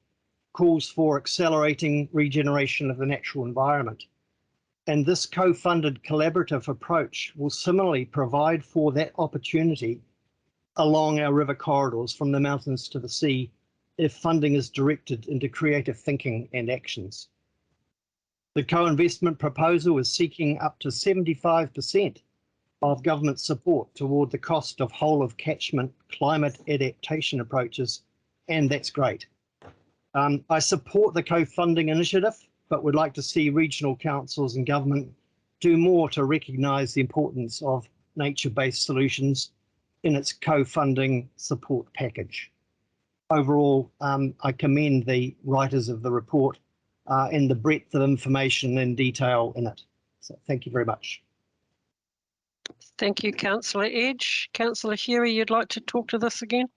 calls for accelerating regeneration of the natural environment. And this co-funded collaborative approach will similarly provide for that opportunity along our river corridors from the mountains to the sea if funding is directed into creative thinking and actions. The co-investment proposal is seeking up to 75% of government support toward the cost of whole of catchment climate adaptation approaches, and that's great. I support the co-funding initiative, but would like to see regional councils and government do more to recognise the importance of nature-based solutions in its co-funding support package. Overall, I commend the writers of the report and the breadth of information and detail in it. So thank you very much.
Thank you, Councillor Edge. Councillor Huey, you'd like to talk to this again?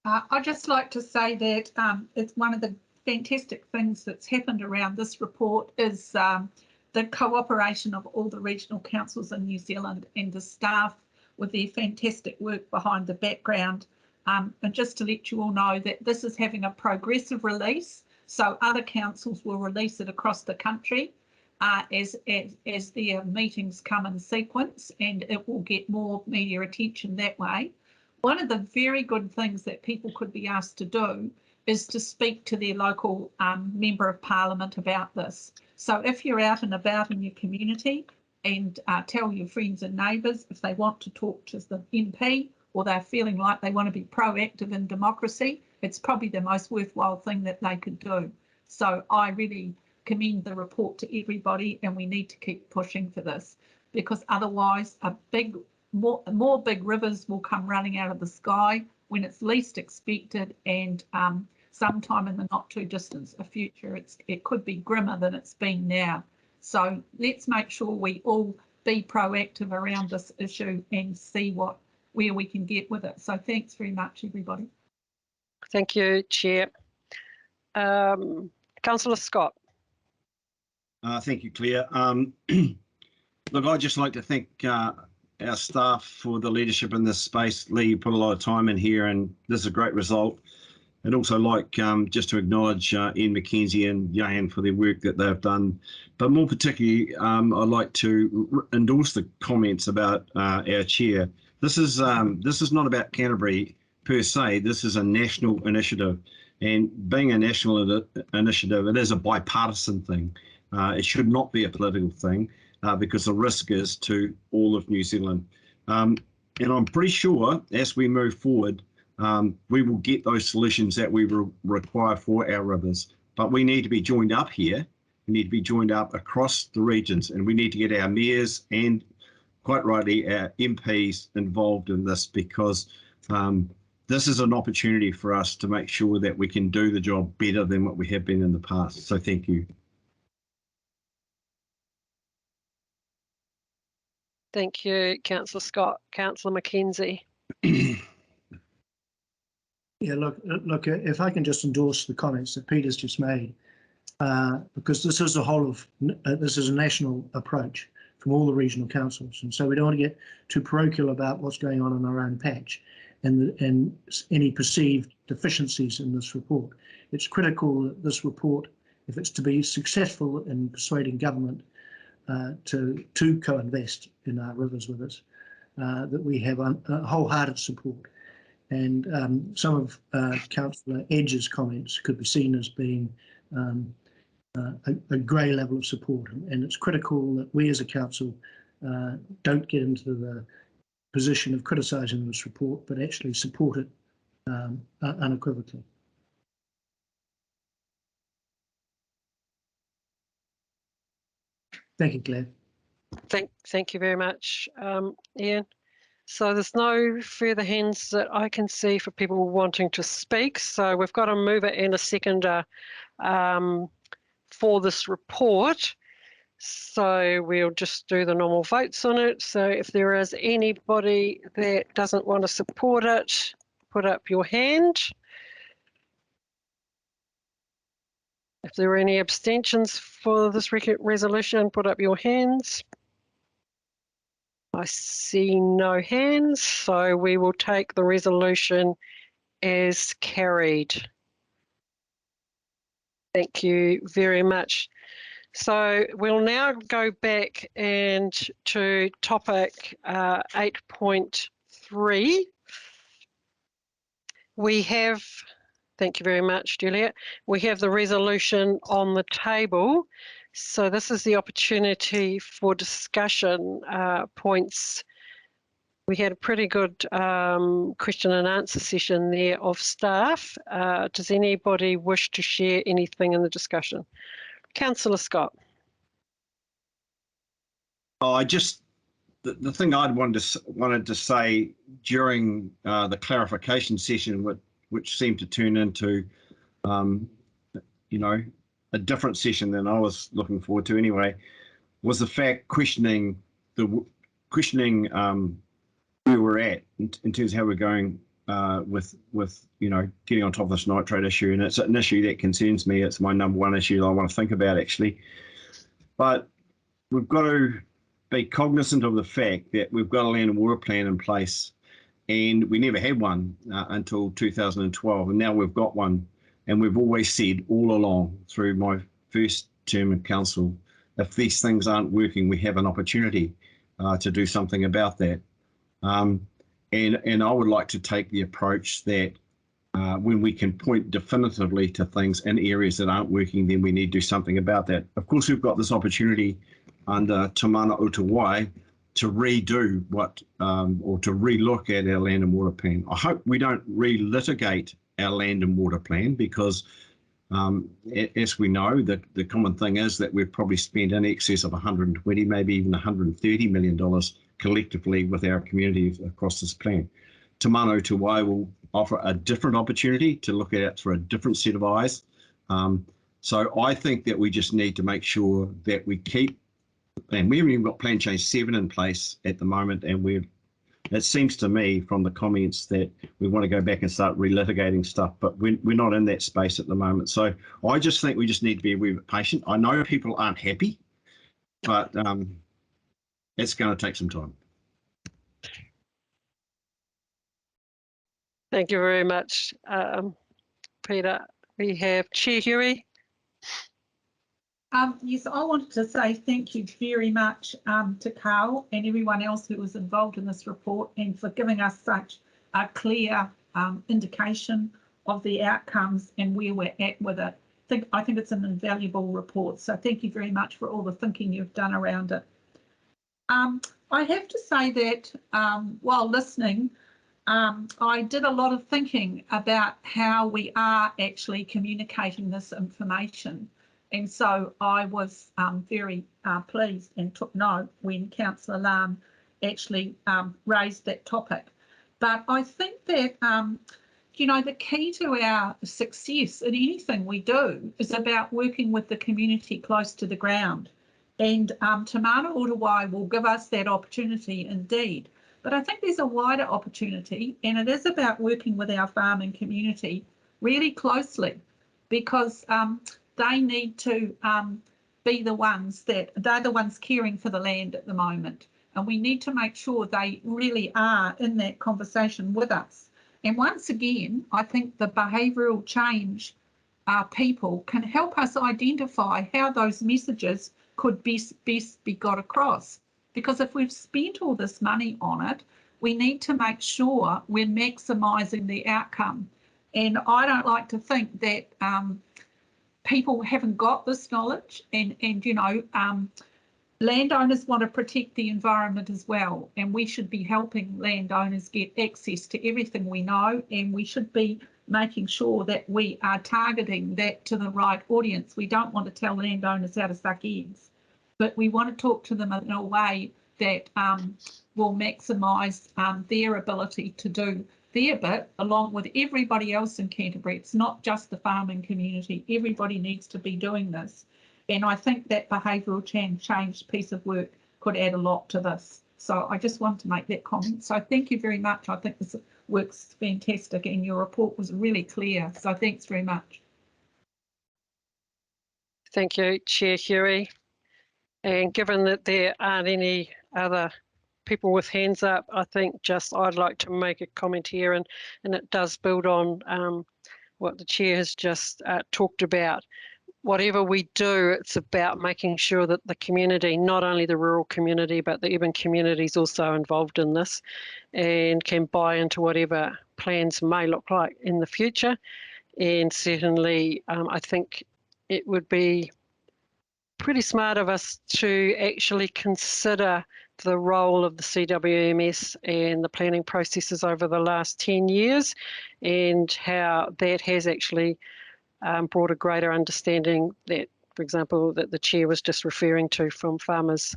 I'd just like to say that it's one of the fantastic things that's happened around this report is the cooperation of all the regional councils in New Zealand and the staff with their fantastic work behind the background. And just to let you all know that this is having a progressive release, so other councils will release it across the country as their meetings come in sequence, and it will get more media attention that way. One of the very good things that people could be asked to do is to speak to their local member of parliament about this. So if you're out and about in your community and tell your friends and neighbours if they want to talk to the MP or they're feeling like they want to be proactive in democracy, it's probably the most worthwhile thing that they could do. So I really commend the report to everybody, and we need to keep pushing for this, because otherwise more big rivers will come running out of the sky when it's least expected, and sometime in the not too distant future it could be grimmer than it's been now. So let's make sure we all be proactive around this issue and see where we can get with it. So thanks very much, everybody.
Thank you, Chair. Councillor Scott.
Thank you, Claire. Look, I'd just like to thank our staff for the leadership in this space. Lee, you put a lot of time in here, and this is a great result. I'd also like just to acknowledge Ian McKenzie and Johan for their work that they've done. But more particularly, I'd like to endorse the comments about our chair. This is not about Canterbury per se. This is a national initiative, and being a national initiative, it is a bipartisan thing. It should not be a political thing because the risk is to all of New Zealand. And I'm pretty sure as we move forward, we will get those solutions that we require for our rivers. But we need to be joined up here. We need to be joined up across the regions, and we need to get our mayors and, quite rightly, our MPs involved in this, because this is an opportunity for us to make sure that we can do the job better than what we have been in the past. So thank you.
Thank you, Councillor Scott. Councillor McKenzie.
Yeah, look, if I can just endorse the comments that Peter's just made, because this is this is a national approach from all the regional councils, and so we don't want to get too parochial about what's going on in our own patch and any perceived deficiencies in this report. It's critical that this report, if it's to be successful in persuading government to co-invest in our rivers with us, that we have wholehearted support. And some of Councillor Edge's comments could be seen as being a grey level of support, and it's critical that we as a council don't get into the position of criticising this report, but actually support it unequivocally. Thank you, Claire.
Thank you very much, Ian. So there's no further hands that I can see for people wanting to speak. So we've got a mover and a seconder for this report. So we'll just do the normal votes on it. So if there is anybody that doesn't want to support it, put up your hand. If there are any abstentions for this resolution, put up your hands. I see no hands, so we will take the resolution as carried. Thank you very much. So we'll now go back and to topic 8.3. We have, thank you very much, Juliet. We have the resolution on the table So this is the opportunity for discussion points. We had a pretty good question and answer session there of staff. Does anybody wish to share anything in the discussion? Councillor Scott.
Oh, the thing I'd wanted to say during the clarification session, which seemed to turn into, you know, a different session than I was looking forward to anyway, was the fact questioning where we're at in terms of how we're going with you know, getting on top of this nitrate issue, and it's an issue that concerns me. It's my number one issue that I want to think about actually, but we've got to be cognizant of the fact that we've got a land and water plan in place, and we never had one until 2012, and now we've got one. And we've always said all along through my first term in council, if these things aren't working, we have an opportunity to do something about that. And I would like to take the approach that when we can point definitively to things in areas that aren't working, then we need to do something about that. Of course, we've got this opportunity under Te Mana o Te Wai to redo or to relook at our land and water plan. I hope we don't relitigate our land and water plan, because as we know, the common thing is that we've probably spent in excess of 120, maybe even $130 million collectively with our communities across this plan. Te Mana o Te Wai will offer a different opportunity to look at it through a different set of eyes. So I think that we just need to make sure that we keep, and we haven't even got Plan Change 7 in place at the moment, and it seems to me from the comments that we want to go back and start relitigating stuff, but we're not in that space at the moment. So I just think we just need to be a wee bit patient. I know people aren't happy, but it's going to take some time.
Thank you very much, Peter. We have Chair Huey.
Yes, I wanted to say thank you very much to Carl and everyone else who was involved in this report, and for giving us such a clear indication of the outcomes and where we're at with it. I think it's an invaluable report, so thank you very much for all the thinking you've done around it. I have to say that while listening, I did a lot of thinking about how we are actually communicating this information. And so I was very pleased and took note when Councillor Lam actually raised that topic. But I think that, you know, the key to our success in anything we do is about working with the community close to the ground. And Te Mana o Te Wai will give us that opportunity indeed. But I think there's a wider opportunity, and it is about working with our farming community really closely, because they need to be the ones they're the ones caring for the land at the moment. And we need to make sure they really are in that conversation with us. And once again, I think the behavioural change people can help us identify how those messages could best be got across. Because if we've spent all this money on it, we need to make sure we're maximising the outcome. And I don't like to think that people haven't got this knowledge, and you know, landowners want to protect the environment as well, and we should be helping landowners get access to everything we know, and we should be making sure that we are targeting that to the right audience. We don't want to tell landowners how to suck eggs, but we want to talk to them in a way that will maximise their ability to do their bit along with everybody else in Canterbury. It's not just the farming community. Everybody needs to be doing this. And I think that behavioural change piece of work could add a lot to this. So I just wanted to make that comment. So thank you very much. I think this works fantastic, and your report was really clear. So thanks very much.
Thank you, Chair Huey. And given that there aren't any other people with hands up, I think just I'd like to make a comment here, and it does build on what the Chair has just talked about. Whatever we do, it's about making sure that the community, not only the rural community, but the urban community is also involved in this and can buy into whatever plans may look like in the future. And certainly, I think it would be pretty smart of us to actually consider the role of the CWMS and the planning processes over the last 10 years and how that has actually brought a greater understanding that, for example, that the chair was just referring to from farmers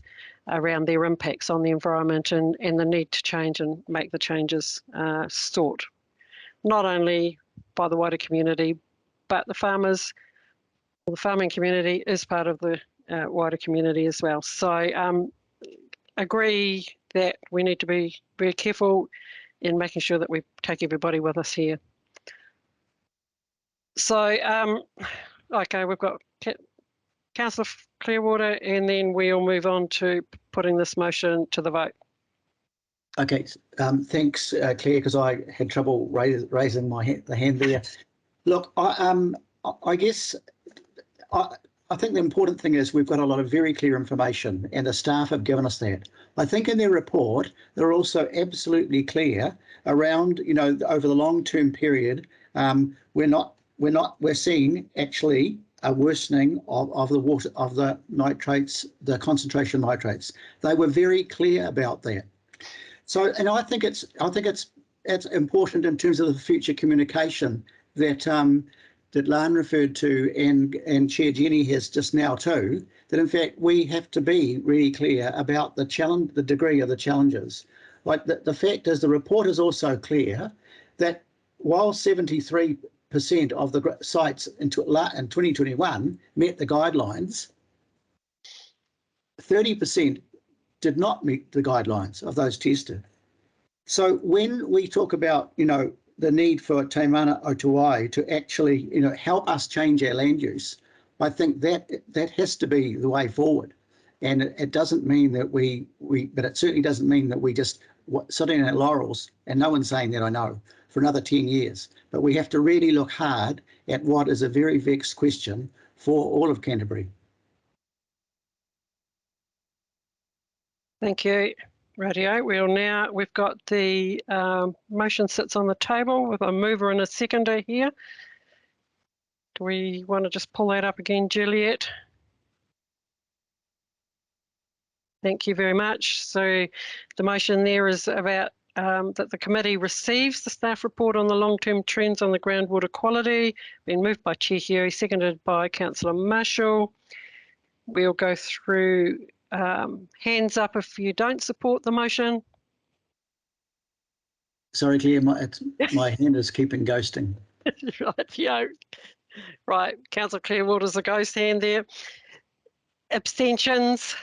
around their impacts on the environment and the need to change and make the changes sought, not only by the wider community, but the farmers, the farming community is part of the wider community as well. So agree that we need to be very careful in making sure that we take everybody with us here. So, okay, we've got Councillor Clearwater, and then we'll move on to putting this motion to the vote.
Okay, thanks, Claire, because I had trouble raising the hand there. Look, I guess I think the important thing is we've got a lot of very clear information, and the staff have given us that. I think in their report they're also absolutely clear around, you know, over the long-term period, we're seeing actually a worsening of the water, of the nitrates, the concentration of nitrates. They were very clear about that. So, and I think it's important in terms of the future communication that that Lan referred to and Chair Jenny has just now too, that in fact we have to be really clear about the challenge, the degree of the challenges. Like the fact is, the report is also clear that while 73% of the sites in 2021 met the guidelines, 30% did not meet the guidelines of those tested. So when we talk about, you know, the need for Te Mana o Te Wai to actually, you know, help us change our land use, I think that has to be the way forward. And it doesn't mean that but it certainly doesn't mean that we just sitting in our laurels, and no one's saying that, I know, for another 10 years. But we have to really look hard at what is a very vexed question for all of Canterbury.
Thank you. Radio. We've got the motion sits on the table with a mover and a seconder here. Do we want to just pull that up again, Juliet? Thank you very much. So the motion there is about that the committee receives the staff report on the long-term trends on the groundwater quality, been moved by Chair Huey, seconded by Councillor Marshall. We'll go through hands up if you don't support the motion.
Sorry, Claire, my hand is keeping ghosting.
Right, yeah. Right, Councillor Clearwater's a ghost hand there. Abstentions?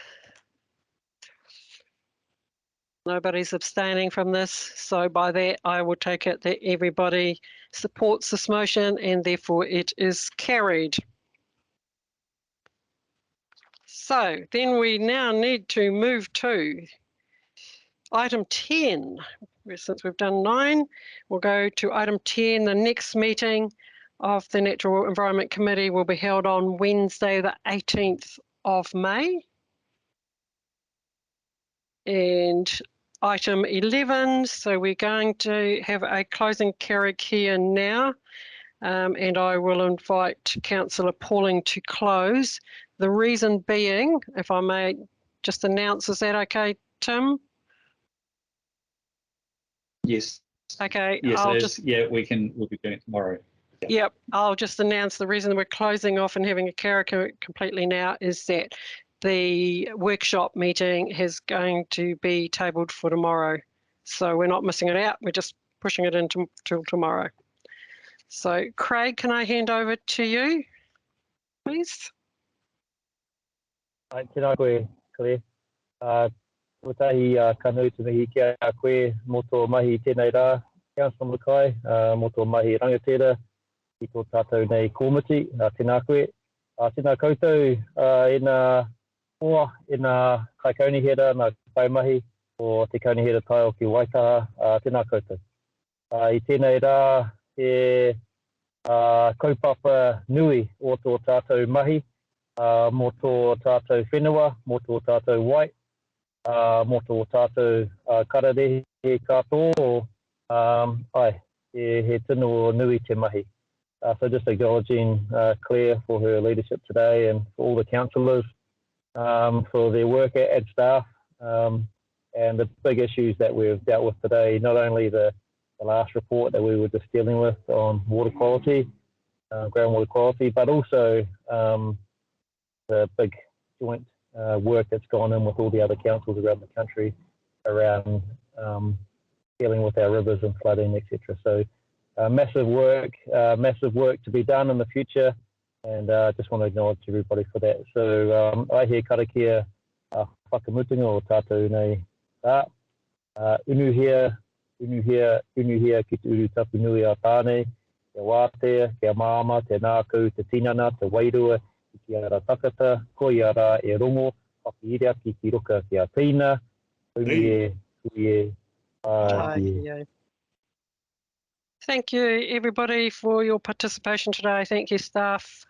Nobody's abstaining from this, so by that I will take it that everybody supports this motion and therefore it is carried. So then we now need to move to item 10. Since we've done 9, we'll go to item 10. The next meeting of the Natural Environment Committee will be held on Wednesday, the 18th of May. And item 11, so we're going to have a closing Karakia now, and I will invite Councillor Pauling to close. The reason being, if I may just announce, is that okay, Tim?
Yes.
Okay.
Yes, yeah, we'll be doing it tomorrow.
Yep, I'll just announce the reason we're closing off and having a Karakia completely now is that the workshop meeting is going to be tabled for tomorrow. So we're not missing it out, we're just pushing it into till tomorrow. So Craig, can I hand over to you, please?
Tēnā koe, Claire. Kotahi kanu te mihi kia koe mō tō mahi tēnei rā, Councillor Mackay, mō tō mahi rangatira, i tō tātou nei kōmiti, tēnā koe. Tēnā koutou, e nā hoa, e nā kai kaunihera, nā kaimahi, o te kaunihera tai o ki Waitaha, tēnā koutou. I tēnei rā, e kaupapa nui o tō tātou mahi, mō tō tātou whenua, mō tō tātou wai, mō tō tātou kararehe katoa, he tino nui te mahi. So just acknowledging Claire for her leadership today and for all the councillors
for their work and staff. And the big issues that we've dealt with today, not only the last report that we were just dealing with on water quality, groundwater quality, but also the big joint work that's gone in with all the other councils around the country around dealing with our rivers and flooding, etc. So massive work to be done in the future, and I just want to acknowledge everybody for that. So I hear Karakia Whakamutunga o tātou nei tā. Unuhia ki te uru tapu nui a tāne, te wātea, kia māma, te nākau, te tinana, te wairua, ki ara takata, ko i ara e rongo, whakiirea ki roka ki a tīna, uie,
Thank you, everybody, for your participation today. Thank you, staff.